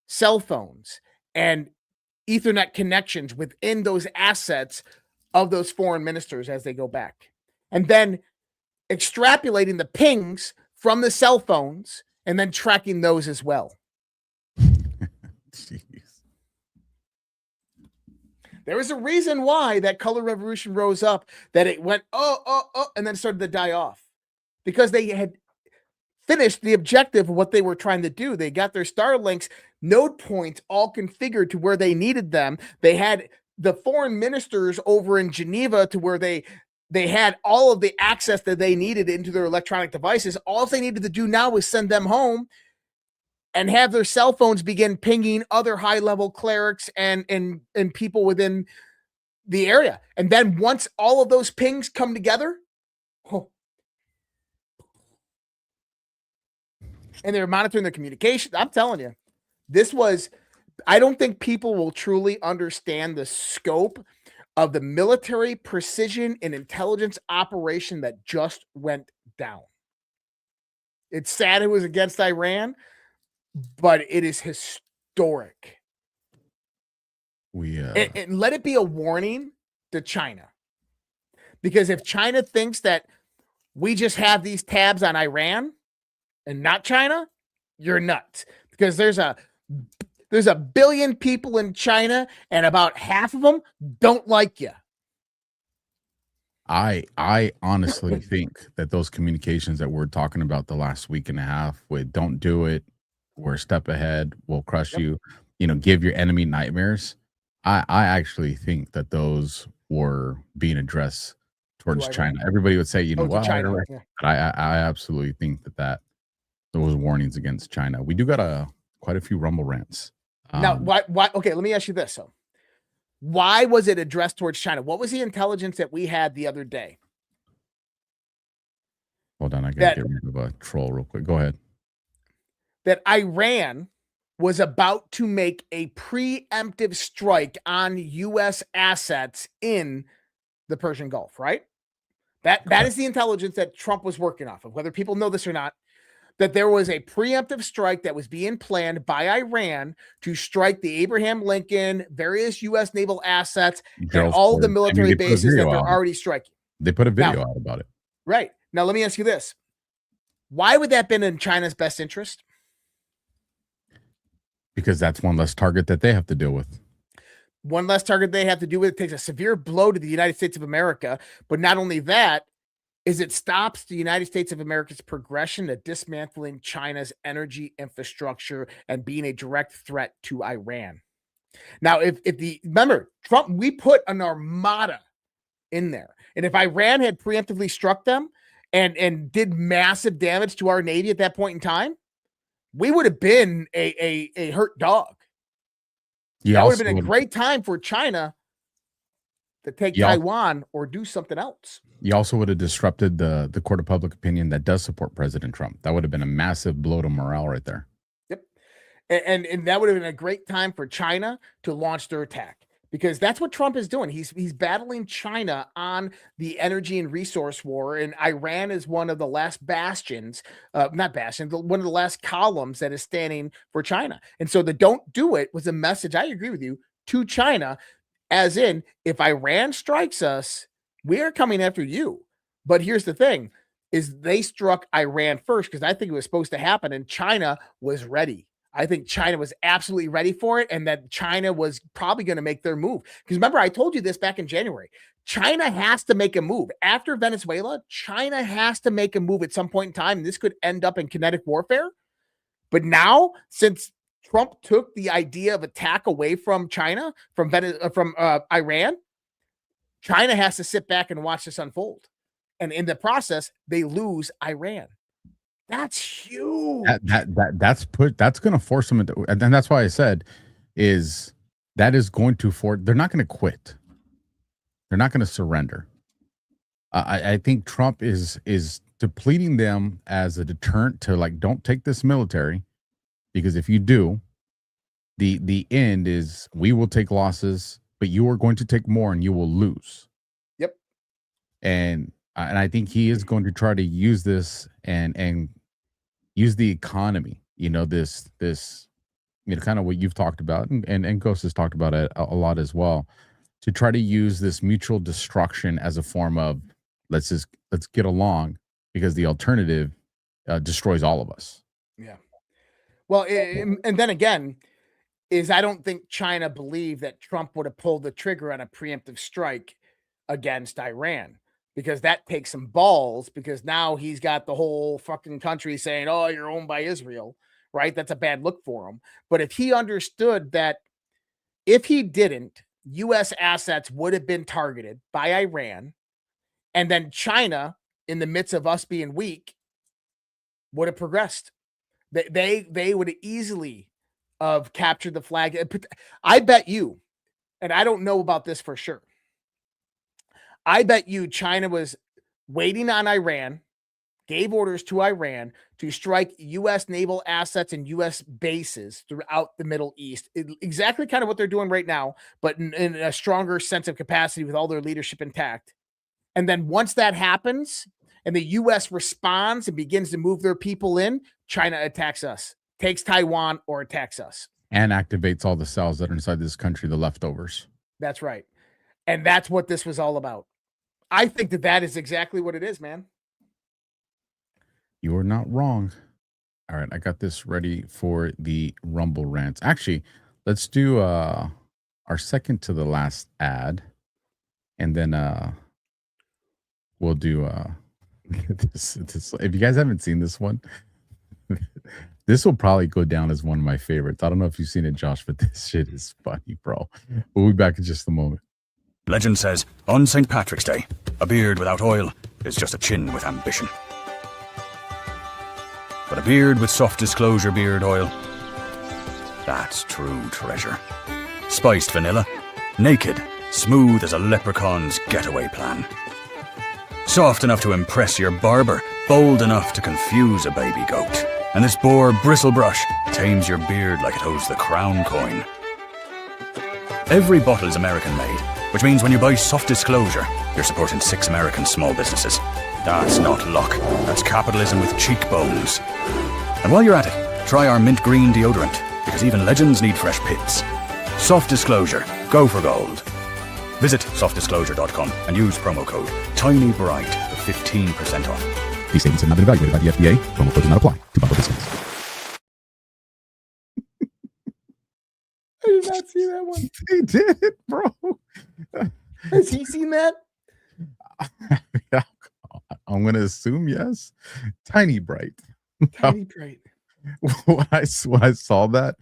cell phones and Ethernet connections within those assets of those foreign ministers as they go back. And then extrapolating the pings from the cell phones and then tracking those as well. Jeez. There was a reason why that color revolution rose up, that it went, and then started to die off. Because they had finished the objective of what they were trying to do. They got their Starlinks node points all configured to where they needed them. They had the foreign ministers over in Geneva to where they had all of the access that they needed into their electronic devices. All they needed to do now was send them home and have their cell phones begin pinging other high-level clerics and people within the area. And then once all of those pings come together, and they're monitoring their communication, I'm telling you, I don't think people will truly understand the scope of the military precision and intelligence operation that just went down. It's sad it was against Iran, but it is historic. And let it be a warning to China. Because if China thinks that we just have these tabs on Iran and not China, you're nuts. Because there's a billion people in China and about half of them don't like you. I honestly think that those communications that we're talking about the last week and a half with "don't do it, we're a step ahead, we'll crush you," give your enemy nightmares. I actually think that those were being addressed towards China. Everybody would say, China. But I absolutely think that those warnings against China. We do got quite a few rumble rants. Now, why? Okay, let me ask you this. So, why was it addressed towards China? What was the intelligence that we had the other day? Hold on, I gotta get rid of a troll real quick. Go ahead. That Iran was about to make a preemptive strike on U.S. assets in the Persian Gulf, right? That is the intelligence that Trump was working off of, whether people know this or not, that there was a preemptive strike that was being planned by Iran to strike the Abraham Lincoln, various U.S. naval assets, and all the military bases that they're already striking. They put a video out about it. Right. Now, let me ask you this. Why would that have been in China's best interest? Because that's one less target that they have to deal with. One less target they have to deal with. It takes a severe blow to the United States of America. But not only that, it stops the United States of America's progression to dismantling China's energy infrastructure and being a direct threat to Iran. Now, remember, Trump, we put an armada in there. And if Iran had preemptively struck them and did massive damage to our Navy at that point in time, we would have been a hurt dog. That would have been a great time for China to take Taiwan or do something else. You also would have disrupted the court of public opinion that does support President Trump. That would have been a massive blow to morale right there. Yep. And that would have been a great time for China to launch their attack, because that's what Trump is doing. He's battling China on the energy and resource war, and Iran is one of the last bastions, one of the last columns that is standing for China. And so the "don't do it" was a message, I agree with you, to China, as in, if Iran strikes us, we are coming after you. But here's the thing, is they struck Iran first, because I think it was supposed to happen, and China was ready. I think China was absolutely ready for it, and that China was probably going to make their move. Because remember, I told you this back in January. China has to make a move. After Venezuela, China has to make a move at some point in time, and this could end up in kinetic warfare. But now, since Trump took the idea of attack away from China, from Iran, China has to sit back and watch this unfold. And in the process, they lose Iran. That's huge. That's going to force them into, and that's why I said that is going to force. They're not going to quit. They're not going to surrender. I think Trump is depleting them as a deterrent to, like, don't take this military, because if you do, the end is we will take losses, but you are going to take more and you will lose. Yep. And I think he is going to try to use this and use the economy, this kind of what you've talked about, and Ghost has talked about it a lot as well, to try to use this mutual destruction as a form of let's get along, because the alternative destroys all of us. Yeah. Well, and then again, I don't think China believed that Trump would have pulled the trigger on a preemptive strike against Iran, because that takes some balls, because now he's got the whole fucking country saying, oh, you're owned by Israel, right? That's a bad look for him. But if he understood that if he didn't, U.S. assets would have been targeted by Iran, and then China, in the midst of us being weak, would have progressed. They would have easily have captured the flag. I bet you, and I don't know about this for sure, I bet you China was waiting on Iran, gave orders to Iran to strike U.S. naval assets and U.S. bases throughout the Middle East. Exactly kind of what they're doing right now, but in a stronger sense of capacity with all their leadership intact. And then once that happens and the U.S. responds and begins to move their people in, China attacks us, takes Taiwan, or attacks us. And activates all the cells that are inside this country, the leftovers. That's right. And that's what this was all about. I think that is exactly what it is, man. You are not wrong. All right, I got this ready for the Rumble rants. Actually, let's do our second to the last ad, and then we'll do this. If you guys haven't seen this one, this will probably go down as one of my favorites. I don't know if you've seen it, Josh, but this shit is funny, bro. We'll be back in just a moment. Legend says, on St. Patrick's Day, a beard without oil is just a chin with ambition. But a beard with soft disclosure beard oil, that's true treasure. Spiced vanilla, naked, smooth as a leprechaun's getaway plan. Soft enough to impress your barber, bold enough to confuse a baby goat. And this boar bristle brush tames your beard like it holds the crown coin. Every bottle is American made, which means when you buy Soft Disclosure, you're supporting 6 American small businesses. That's not luck, that's capitalism with cheekbones. And while you're at it, try our mint green deodorant, because even legends need fresh pits. Soft Disclosure, go for gold. Visit softdisclosure.com and use promo code TINYBRIGHT for 15% off. These statements have not been evaluated by the FDA. Promo code does not apply to bundle discounts. I did not see that one. He did, bro. Has he seen that? I'm going to assume yes. Tiny Bright. Tiny Bright. When I saw that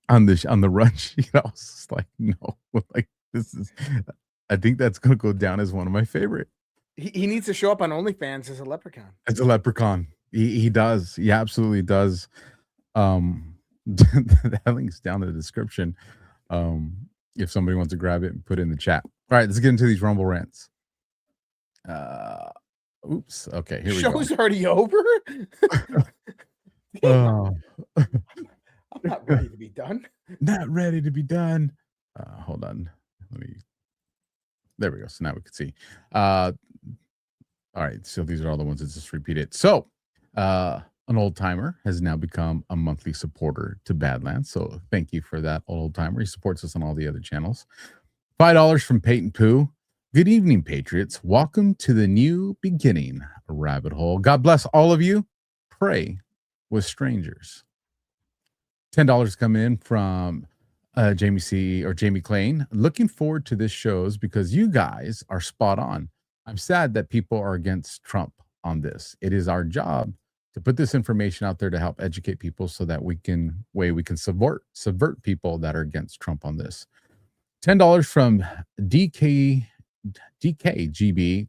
on the run sheet, I was just like, no, like this is. I think that's going to go down as one of my favorite. He needs to show up on OnlyFans as a leprechaun. As a leprechaun, he does. He absolutely does. That link's down in the description. If somebody wants to grab it and put it in the chat. All right, let's get into these Rumble rants. Oops. Okay, here we go. Show's already over. Oh. I'm not ready to be done. Not ready to be done. Hold on. There we go. So now we can see. All right. So these are all the ones that just repeated. So an old timer has now become a monthly supporter to Badlands. So thank you for that, old timer. He supports us on all the other channels. $5 from Peyton Pooh. Good evening, Patriots. Welcome to the new beginning, rabbit hole. God bless all of you. Pray with strangers. $10 come in from Jamie C. or Jamie Klein. Looking forward to this shows because you guys are spot on. I'm sad that people are against Trump on this. It is our job to put this information out there to help educate people so that we can subvert people that are against Trump on this. $10 from DKGB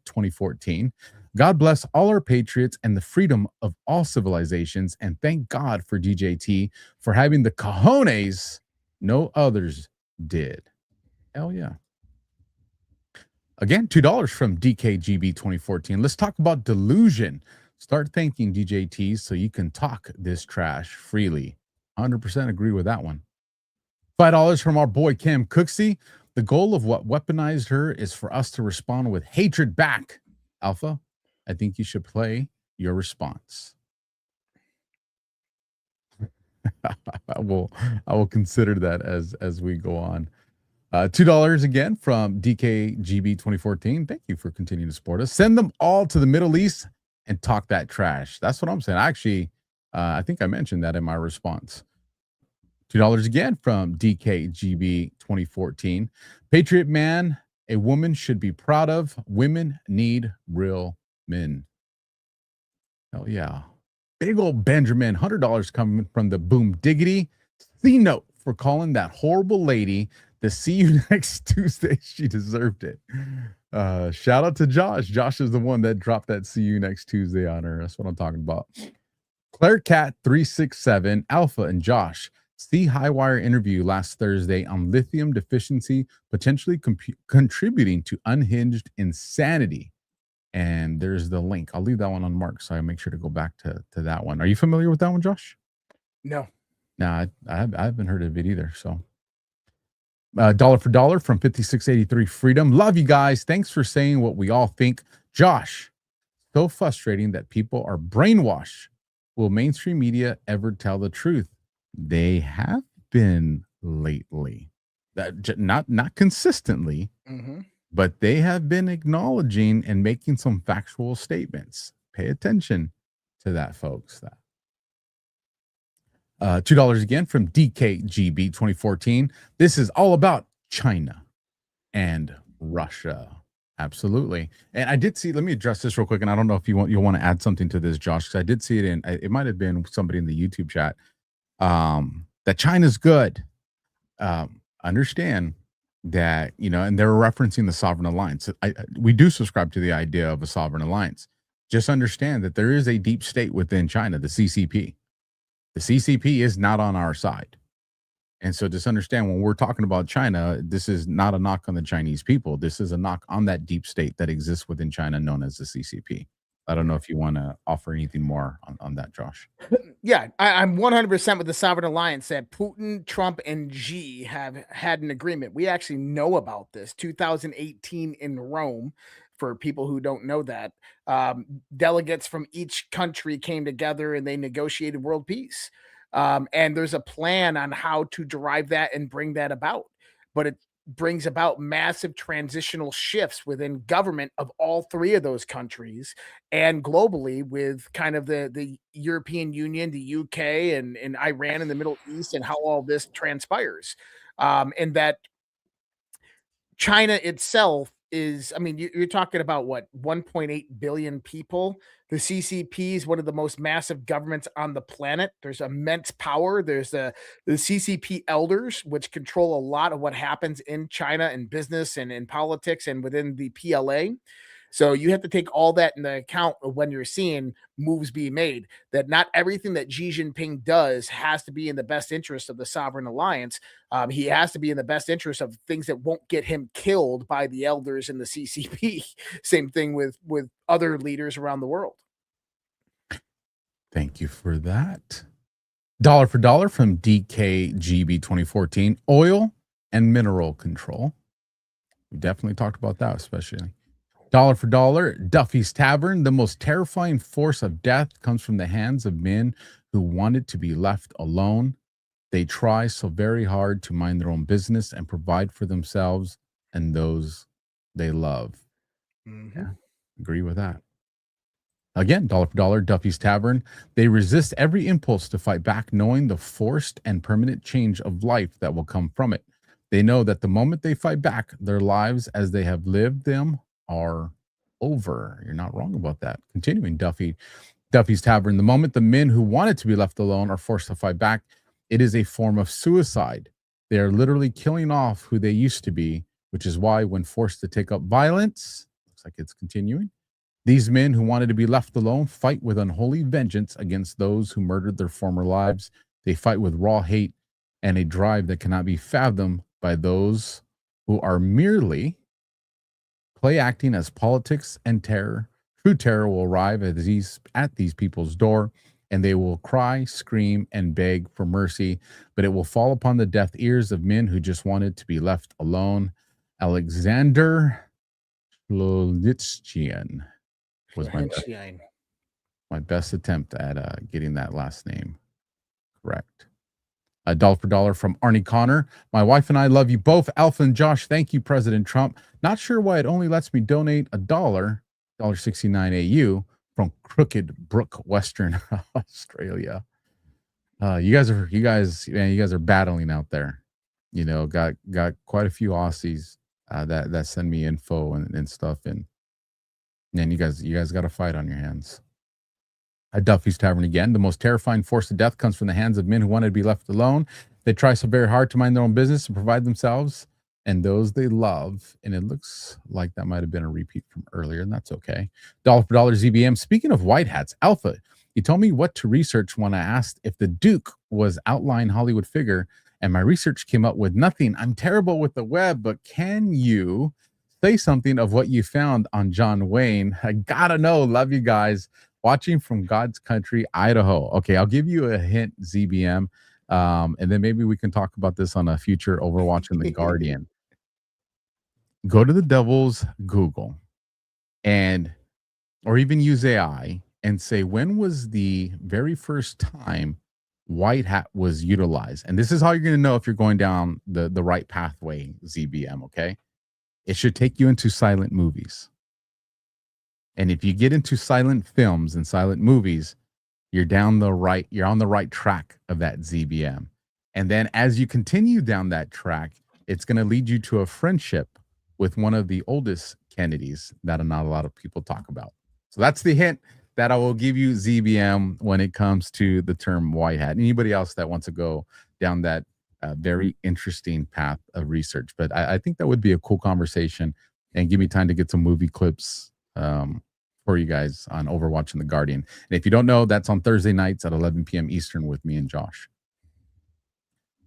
2014. God bless all our patriots and the freedom of all civilizations, and thank God for DJT for having the cojones no others did. Hell yeah. Again, $2 from DKGB 2014. Let's talk about delusion. Start thanking DJTs so you can talk this trash freely. 100% agree with that one. $5 from our boy Cam Cooksey. The goal of what weaponized her is for us to respond with hatred back. Alpha, I think you should play your response. I will consider that as we go on. $2 again from DKGB 2014. Thank you for continuing to support us. Send them all to the Middle East and talk that trash. That's what I'm saying. Actually, I think I mentioned that in my response. $2 again from DKGB 2014. Patriot man, a woman should be proud of. Women need real men. Hell yeah. Big old Benjamin, $100 coming from the Boom Diggity. C note for calling that horrible lady the see you next Tuesday. She deserved it. Shout out to Josh. Josh is the one that dropped that see you next Tuesday on her. That's what I'm talking about. Claire Cat 367, Alpha and Josh. See Highwire interview last Thursday on lithium deficiency potentially contributing to unhinged insanity. And there's the link. I'll leave that one unmarked, so I make sure to go back to that one. Are you familiar with that one, Josh? No. No, I haven't heard of it either. So dollar for dollar from 5683 Freedom. Love you guys. Thanks for saying what we all think. Josh, so frustrating that people are brainwashed. Will mainstream media ever tell the truth? They have been lately. That not consistently, but they have been acknowledging and making some factual statements. Pay attention to that, folks. $2 again from DKGB 2014. This is all about China and Russia. Absolutely. And I did see, let me address this real quick. And I don't know if you'll want to add something to this, Josh, because I did see it it might have been somebody in the YouTube chat, that China's good. Understand that, and they're referencing the sovereign alliance. We do subscribe to the idea of a sovereign alliance. Just understand that there is a deep state within China, the CCP. The CCP is not on our side. And so just understand, when we're talking about China, this is not a knock on the Chinese people. This is a knock on that deep state that exists within China known as the CCP. I don't know if you want to offer anything more on that, Josh. Yeah, I'm 100% with the Sovereign Alliance that Putin, Trump, and Xi have had an agreement. We actually know about this. 2018 in Rome, for people who don't know that, delegates from each country came together and they negotiated world peace. And there's a plan on how to derive that and bring that about. But it brings about massive transitional shifts within government of all three of those countries and globally, with kind of the European Union, the UK, and Iran in the Middle East, and how all this transpires. And that China itself is, I mean, you're talking about what, 1.8 billion people. The CCP is one of the most massive governments on the planet. There's immense power. There's the CCP elders, which control a lot of what happens in China and business and in politics and within the PLA. So you have to take all that into account when you're seeing moves being made, that not everything that Xi Jinping does has to be in the best interest of the Sovereign Alliance. He has to be in the best interest of things that won't get him killed by the elders in the CCP. Same thing with other leaders around the world. Thank you for that. Dollar for dollar from DKGB 2014. Oil and mineral control. We definitely talked about that, especially. Dollar for dollar, Duffy's Tavern. The most terrifying force of death comes from the hands of men who wanted to be left alone. They try so very hard to mind their own business and provide for themselves and those they love. Yeah, agree with that. Again, dollar for dollar, Duffy's Tavern. They resist every impulse to fight back, knowing the forced and permanent change of life that will come from it. They know that the moment they fight back, their lives as they have lived them are over. You're not wrong about that. Continuing, Duffy's Tavern. The moment the men who wanted to be left alone are forced to fight back, it is a form of suicide. They are literally killing off who they used to be, which is why when forced to take up violence, looks like it's continuing, these men who wanted to be left alone fight with unholy vengeance against those who murdered their former lives. They fight with raw hate and a drive that cannot be fathomed by those who are merely play acting as politics and terror. True terror will arrive at these people's door, and they will cry, scream, and beg for mercy, but it will fall upon the deaf ears of men who just wanted to be left alone. Alexander Lolitschian was my best attempt at getting that last name correct. $1 for dollar from Arnie Connor. My wife and I love you both, Alpha and Josh. Thank you, President Trump. Not sure why it only lets me donate $1.69 AU from Crooked Brook, Western Australia. You guys are battling out there. You know, got quite a few Aussies that send me info and stuff, and you guys got a fight on your hands. At Duffy's Tavern again, the most terrifying force of death comes from the hands of men who want to be left alone. They try so very hard to mind their own business and provide themselves and those they love. And it looks like that might have been a repeat from earlier, and that's okay. $1 for dollar ZBM. Speaking of white hats, Alpha, you told me what to research when I asked if the Duke was outline Hollywood figure, and my research came up with nothing. I'm terrible with the web, but can you say something of what you found on John Wayne? I gotta know. Love you guys. Watching from God's country, Idaho. Okay, I'll give you a hint, ZBM, and then maybe we can talk about this on a future Overwatch and the Guardian. Go to the devil's Google, or even use AI and say, when was the very first time white hat was utilized? And this is how you're going to know if you're going down the right pathway, ZBM. Okay, it should take you into silent movies. And if you get into silent films and silent movies, you're on the right track of that ZBM. And then as you continue down that track, it's going to lead you to a friendship with one of the oldest Kennedys that not a lot of people talk about. So that's the hint that I will give you, ZBM, when it comes to the term white hat. Anybody else that wants to go down that very interesting path of research. But I think that would be a cool conversation and give me time to get some movie clips for you guys on Overwatch and the Guardian. And if you don't know, that's on Thursday nights at 11 p.m. Eastern with me and Josh.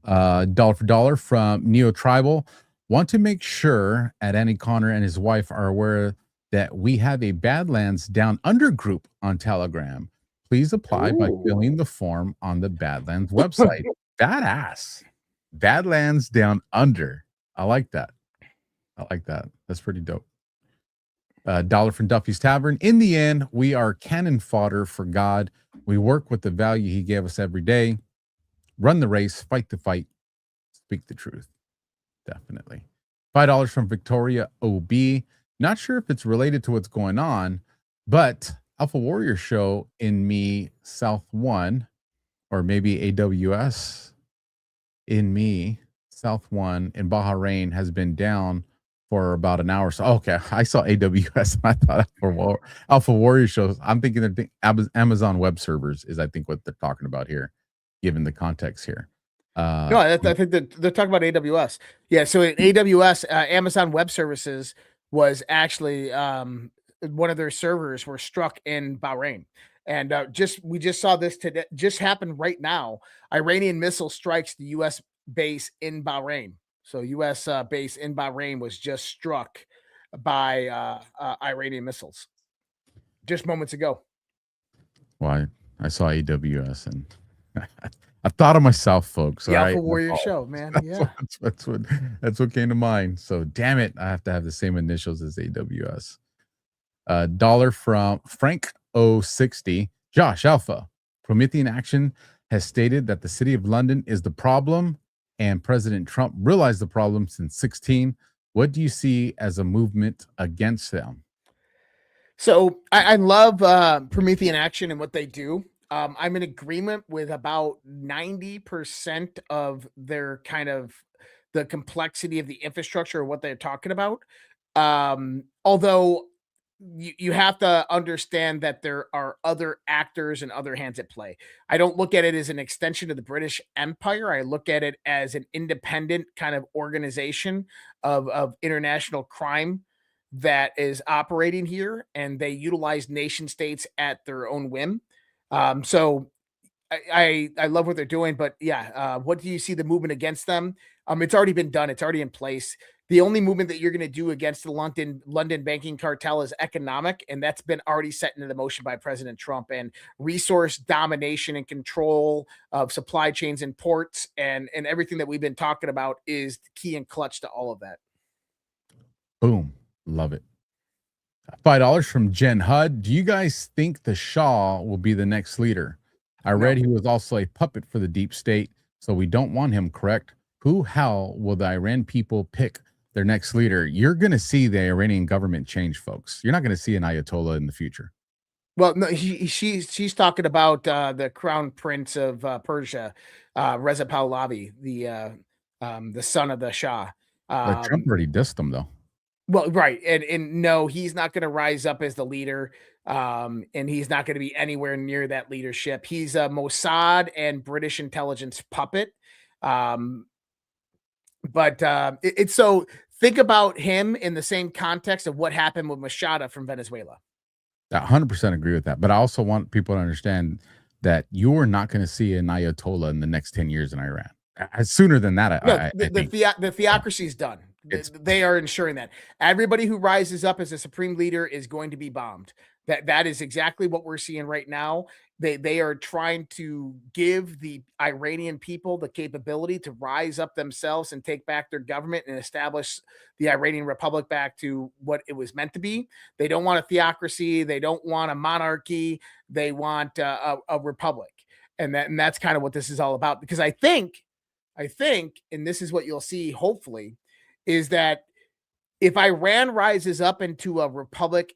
$1 for dollar from Neo Tribal. Want to make sure Annie Connor and his wife are aware that we have a Badlands Down Under group on Telegram. Please apply by filling the form on the Badlands website. Badass. Badlands Down Under. I like that. That's pretty dope. $1 from Duffy's Tavern. In the end, we are cannon fodder for God. We work with the value he gave us every day. Run the race, fight the fight, speak the truth. Definitely. $5 from Victoria OB. Not sure if it's related to what's going on, but Alpha Warrior Show in me South 1, or maybe AWS in me South 1 in Bahrain has been down for about an hour. So, okay, I saw AWS and I thought Alpha Warrior Shows. I'm thinking they're Amazon Web Servers is, I think, what they're talking about here, given the context here. No, I think that they're talking about AWS. Yeah, so AWS, Amazon Web Services, was actually one of their servers were struck in Bahrain. And we just saw this today, just happened right now. Iranian missile strikes the U.S. base in Bahrain. So U.S. base in Bahrain was just struck by Iranian missiles just moments ago. Well, I saw AWS and I thought of myself, folks. The Alpha Warrior Show, man. That's what came to mind. So damn it, I have to have the same initials as AWS. $1 from Frank 060. Josh Alpha. Promethean Action has stated that the city of London is the problem, and President Trump realized the problem since 2016. What do you see as a movement against them? So I love Promethean Action and what they do. I'm in agreement with about 90% of their kind of the complexity of the infrastructure or what they're talking about. Although you have to understand that there are other actors and other hands at play. I don't look at it as an extension of the British Empire. I look at it as an independent kind of organization of international crime that is operating here, and they utilize nation states at their own whim. So I love what they're doing, but yeah, what do you see the movement against them? It's already been done. It's already in place. The only movement that you're going to do against the London banking cartel is economic, and that's been already set into the motion by President Trump. And resource domination and control of supply chains and ports and everything that we've been talking about is key and clutch to all of that. Boom. Love it. $5 from Jen Hud. Do you guys think the Shah will be the next leader? I read he was also a puppet for the deep state, so we don't want him, correct? Who hell will the Iran people pick their next leader? You're going to see the Iranian government change, folks. You're not going to see an Ayatollah in the future. Well, no, she's talking about the Crown Prince of Persia, Reza Pahlavi, the son of the Shah. Trump already dissed him, though. Well, right, and no, he's not going to rise up as the leader, and he's not going to be anywhere near that leadership. He's a Mossad and British intelligence puppet. It's so think about him in the same context of what happened with Mashada from Venezuela. I 100% agree with that. But I also want people to understand that you're not going to see an Ayatollah in the next 10 years in Iran. Sooner than that, the theocracy is done. They are ensuring that everybody who rises up as a supreme leader is going to be bombed. That is exactly what we're seeing right now. They are trying to give the Iranian people the capability to rise up themselves and take back their government and establish the Iranian Republic back to what it was meant to be. They don't want a theocracy. They don't want a monarchy. They want a republic. And that's kind of what this is all about. Because I think, and this is what you'll see, hopefully, is that if Iran rises up into a republic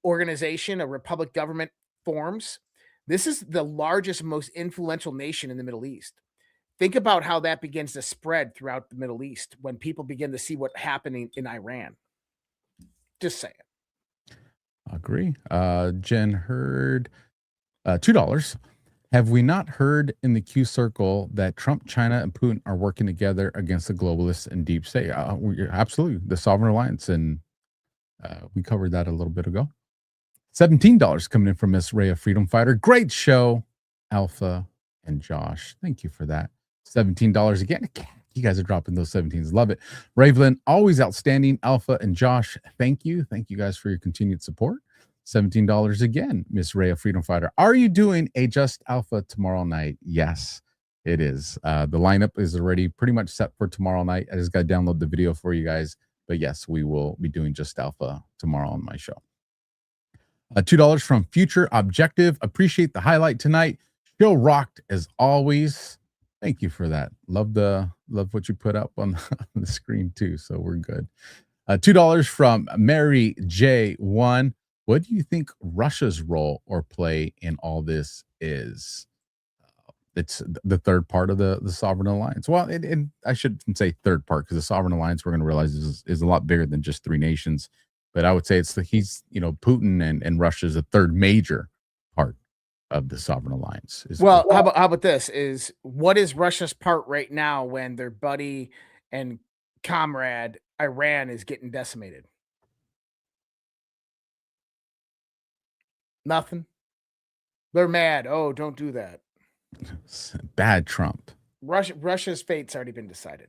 organization, a republic government forms, this is the largest, most influential nation in the Middle East. Think about how that begins to spread throughout the Middle East when people begin to see what's happening in Iran. Just saying. Agree. Jen heard $2. Have we not heard in the Q circle that Trump, China, and Putin are working together against the globalists and deep state? Absolutely. The Sovereign Alliance. And we covered that a little bit ago. $17 coming in from Miss Rhea Freedom Fighter. Great show, Alpha and Josh. Thank you for that. $17 again. You guys are dropping those 17s. Love it. Ravelin, always outstanding. Alpha and Josh, thank you. Thank you guys for your continued support. $17 again, Miss Rhea Freedom Fighter. Are you doing a Just Alpha tomorrow night? Yes, it is. The lineup is already pretty much set for tomorrow night. I just got to download the video for you guys. But yes, we will be doing Just Alpha tomorrow on my show. $2 from Future Objective. Appreciate the highlight tonight. Show rocked as always. Thank you for that. Love what you put up on the screen too. So we're good. $2 from Mary J1. What do you think Russia's role or play in all this is? It's the third part of the Sovereign Alliance. Well, and I shouldn't say third part, because the Sovereign Alliance, we're going to realize is a lot bigger than just three nations. But I would say he's Putin and Russia is a third major part of the Sovereign Alliance. How about this? What is Russia's part right now when their buddy and comrade Iran is getting decimated? Nothing. They're mad. Oh, don't do that. Bad Trump. Russia's fate's already been decided.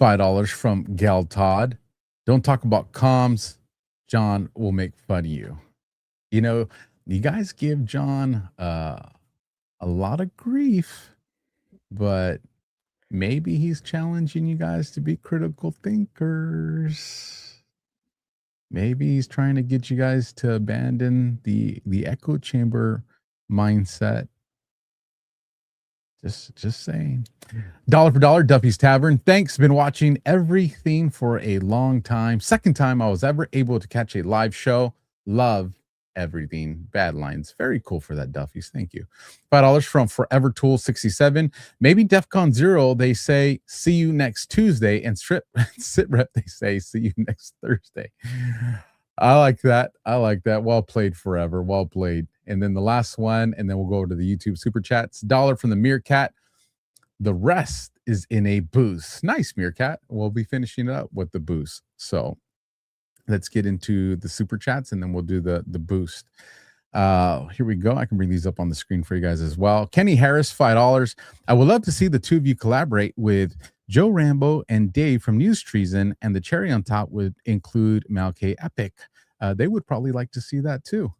$5 from Gal Todd. Don't talk about comms. John will make fun of you. You guys give John a lot of grief, but maybe he's challenging you guys to be critical thinkers. Maybe he's trying to get you guys to abandon the echo chamber mindset. Just saying. Dollar for dollar, Duffy's Tavern. Thanks. Been watching everything for a long time. Second time I was ever able to catch a live show. Love everything. Badlands. Very cool for that, Duffy's. Thank you. $5 from Forever Tool 67. Maybe DEFCON 0, they say, see you next Tuesday. And sit rep, they say, see you next Thursday. I like that. Well played, Forever. Well played. And then the last one, and then we'll go over to the YouTube super chats. $1 from the Meerkat. The rest is in a boost. Nice, Meerkat. We'll be finishing it up with the boost. So let's get into the super chats, and then we'll do the boost. Here we go. I can bring these up on the screen for you guys as well. Kenny Harris, $5. I would love to see the two of you collaborate with Joe Rambo and Dave from News Treason, and the cherry on top would include Malkay Epic. They would probably like to see that too.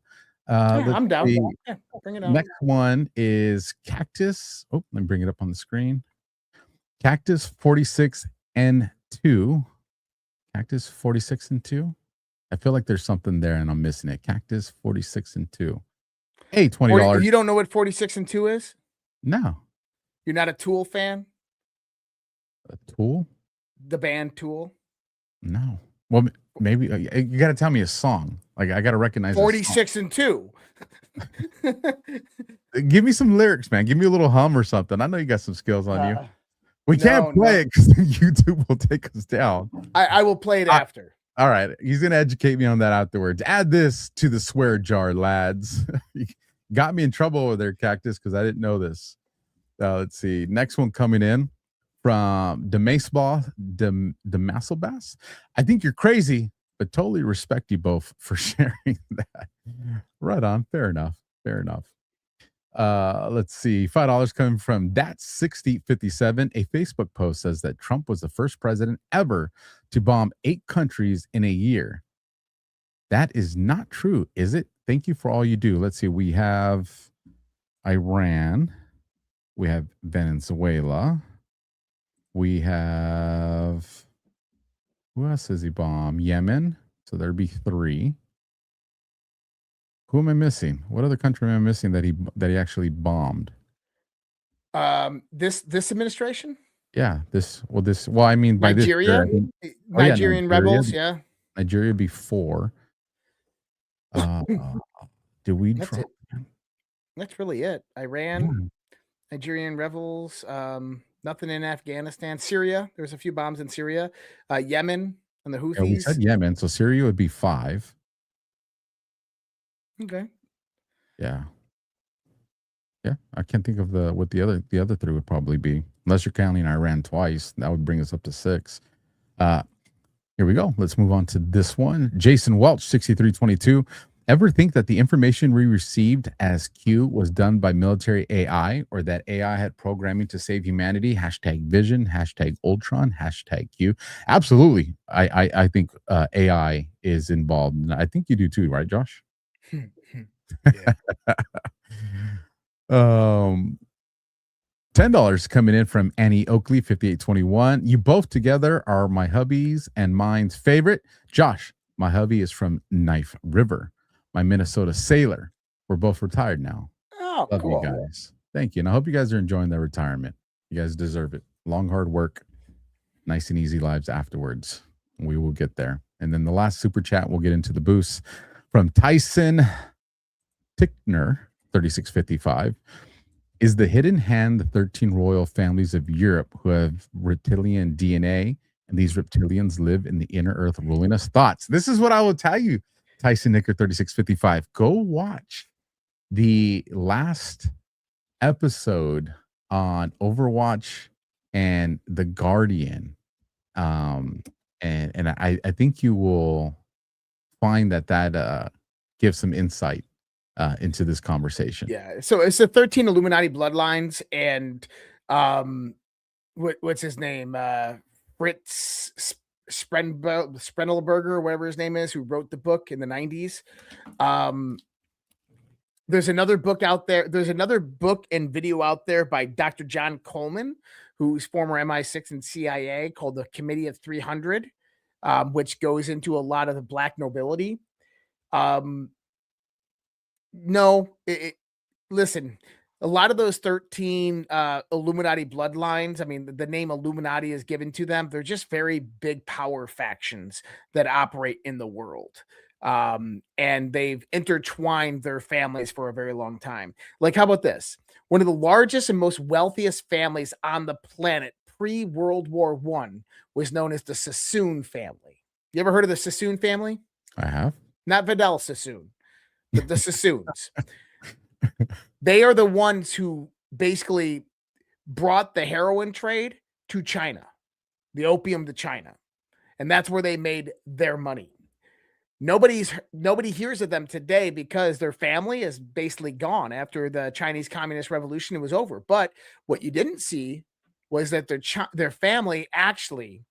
I'm down. Yeah, bring it on. Next one is Cactus. Oh, let me bring it up on the screen. Cactus 46 and 2. Cactus 46 and 2. I feel like there's something there and I'm missing it. Cactus 46 and 2. Hey, $20. You don't know what 46 and 2 is? No. You're not a Tool fan? A Tool? The band Tool? No. Well, maybe you got to tell me a song. Like I got to recognize 46 and 2. Give me some lyrics, man. Give me a little hum or something. I know you got some skills on you. We can't play it because YouTube will take us down. I will play it after. All right. He's going to educate me on that afterwards. Add this to the swear jar, lads. You got me in trouble over there, Cactus, because I didn't know this. Let's see. Next one coming in from Demaseball. I think you're crazy, but totally respect you both for sharing that. Right on. Fair enough. Fair enough. Let's see. $5 coming from That6057. A Facebook post says that Trump was the first president ever to bomb 8 countries in a year. That is not true, is it? Thank you for all you do. Let's see. We have Iran. We have Venezuela. We have, who else has he bombed? Yemen. So there'd be 3. Who am I missing? What other country am I missing that he actually bombed? This administration? Yeah, well, I mean by Nigeria? This Nigerian rebels, yeah. Nigeria would be 4. Did we That's it. That's really it. Iran, Nigerian rebels, nothing in Afghanistan. Syria, there's a few bombs in Syria. Yemen and the Houthis. Yeah, we said Yemen, so Syria would be 5. Okay. Yeah. I can't think of what the other 3 would probably be, unless you're counting Iran twice. That would bring us up to 6. Here we go. Let's move on to this one. Jason Welch, 6322. Ever think that the information we received as Q was done by military AI, or that AI had programming to save humanity? #Vision, #Ultron, #Q. Absolutely. I think AI is involved. And I think you do too, right, Josh? $10 coming in from Annie Oakley, 5821. You both together are my hubby's and mine's favorite. Josh, my hubby is from Knife River, my Minnesota sailor. We're both retired now. Oh, love cool. you guys. Thank you. And I hope you guys are enjoying their retirement. You guys deserve it. Long, hard work, nice and easy lives afterwards. We will get there. And then the last super chat, we'll get into the boost from Tyson Tickner, 3655. Is the hidden hand the 13 royal families of Europe who have reptilian DNA, and these reptilians live in the inner earth ruling us? Thoughts? This is what I will tell you, Tyson Nicker, 3655. Go watch the last episode on Overwatch and The Guardian. And I think you will find that gives some insight into this conversation. Yeah, so it's the 13 Illuminati bloodlines, and what's his name? Fritz Sprendelberger, whatever his name is, who wrote the book in the 90s. There's another book out there. There's another book and video out there by Dr. John Coleman, who's former MI6 and CIA, called The Committee of 300, which goes into a lot of the black nobility. Listen, a lot of those 13 Illuminati bloodlines, I mean, the name Illuminati is given to them. They're just very big power factions that operate in the world. And they've intertwined their families for a very long time. Like, how about this? One of the largest and most wealthiest families on the planet pre-World War I was known as the Sassoon family. You ever heard of the Sassoon family? I have. Not Vidal Sassoon. The Sassoons. They are the ones who basically brought the heroin trade to China, the opium to China. And that's where they made their money. Nobody hears of them today because their family is basically gone after the Chinese Communist Revolution was over. But what you didn't see was that their family actually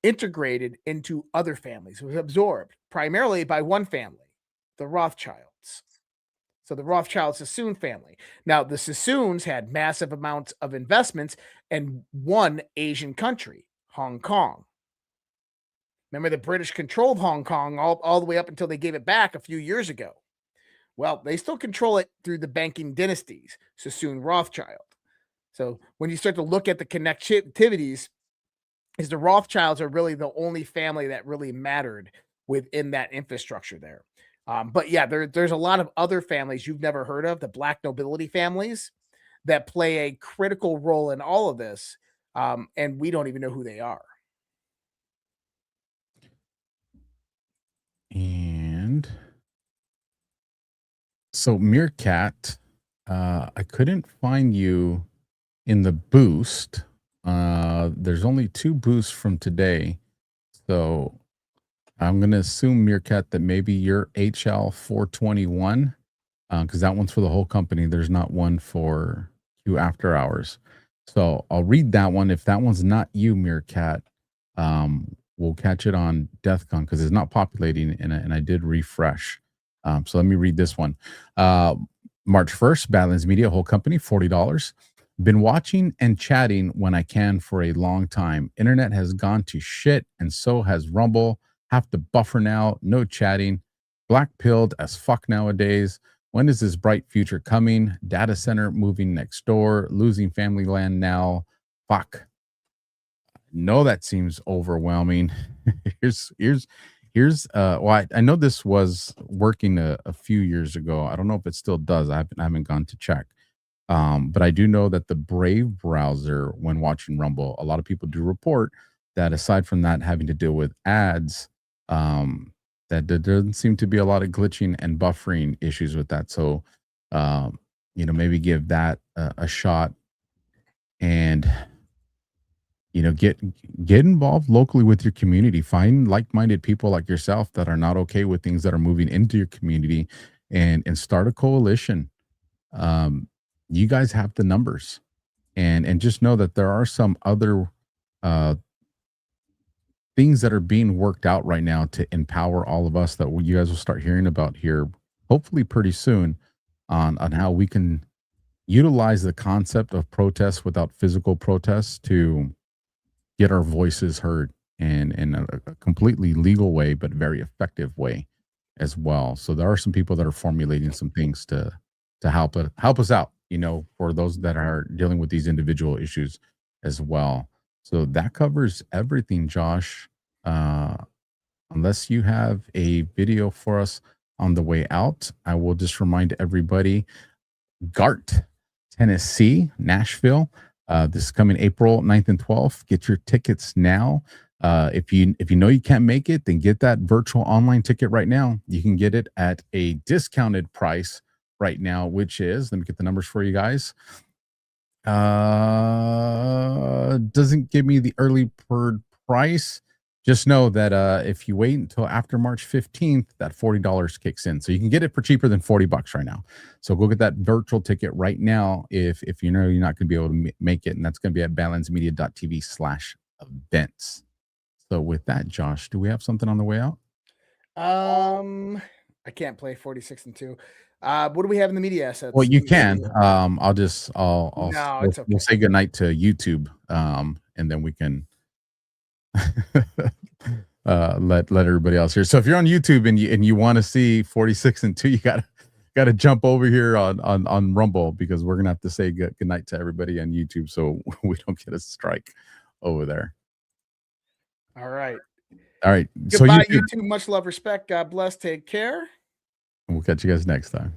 integrated into other families. It was absorbed primarily by one family, the Rothschilds. So the Rothschild-Sassoon family. Now, the Sassoons had massive amounts of investments in one Asian country, Hong Kong. Remember, the British controlled Hong Kong all the way up until they gave it back a few years ago. Well, they still control it through the banking dynasties, Sassoon, Rothschild. So when you start to look at the connectivities, is the Rothschilds are really the only family that really mattered within that infrastructure there. But yeah, there's a lot of other families you've never heard of, the black nobility families, that play a critical role in all of this, and we don't even know who they are. And so Meerkat, I couldn't find you in the boost. There's only 2 boosts from today, so I'm going to assume, Meerkat, that maybe you're HL 421, because that one's for the whole company. There's not one for Q After Hours. So I'll read that one. If that one's not you, Meerkat, we'll catch it on DEFCON because it's not populating, and I did refresh. So let me read this one. March 1st, Badlands Media, whole company, $40. Been watching and chatting when I can for a long time. Internet has gone to shit, and so has Rumble. Have to buffer now, no chatting. Black pilled as fuck nowadays. When is this bright future coming? Data center moving next door, losing family land now. Fuck. No, that seems overwhelming. Well, I know this was working a few years ago. I don't know if it still does. I haven't gone to check. But I do know that the Brave browser, when watching Rumble, a lot of people do report that aside from that having to deal with ads, that there doesn't seem to be a lot of glitching and buffering issues with that. So, maybe give that a shot, and get involved locally with your community. Find like-minded people like yourself that are not okay with things that are moving into your community, and start a coalition. You guys have the numbers, and just know that there are some other things that are being worked out right now to empower all of us that you guys will start hearing about here, hopefully pretty soon, on how we can utilize the concept of protests without physical protests to get our voices heard in a completely legal way, but very effective way as well. So there are some people that are formulating some things to help us out, for those that are dealing with these individual issues as well. So that covers everything, Josh. Unless you have a video for us on the way out, I will just remind everybody, GART, Tennessee, Nashville. This is coming April 9th and 12th. Get your tickets now. If you know you can't make it, then get that virtual online ticket right now. You can get it at a discounted price right now, which is, let me get the numbers for you guys. Doesn't give me the early bird price. Just know that if you wait until after March 15th, that $40 kicks in. So you can get it for cheaper than $40 right now. So go get that virtual ticket right now if you know you're not going to be able to make it. And that's going to be at balancemedia.tv/events. So with that, Josh, do we have something on the way out? I can't play 46 and 2. What do we have in the media assets? Well, you can. No, it's okay. We'll say goodnight to YouTube, and then we can let everybody else hear. So if you're on YouTube and you want to see 46 and 2, you gotta jump over here on Rumble, because we're gonna have to say goodnight to everybody on YouTube so we don't get a strike over there. All right. Goodbye, so YouTube. Much love, respect. God bless. Take care. We'll catch you guys next time.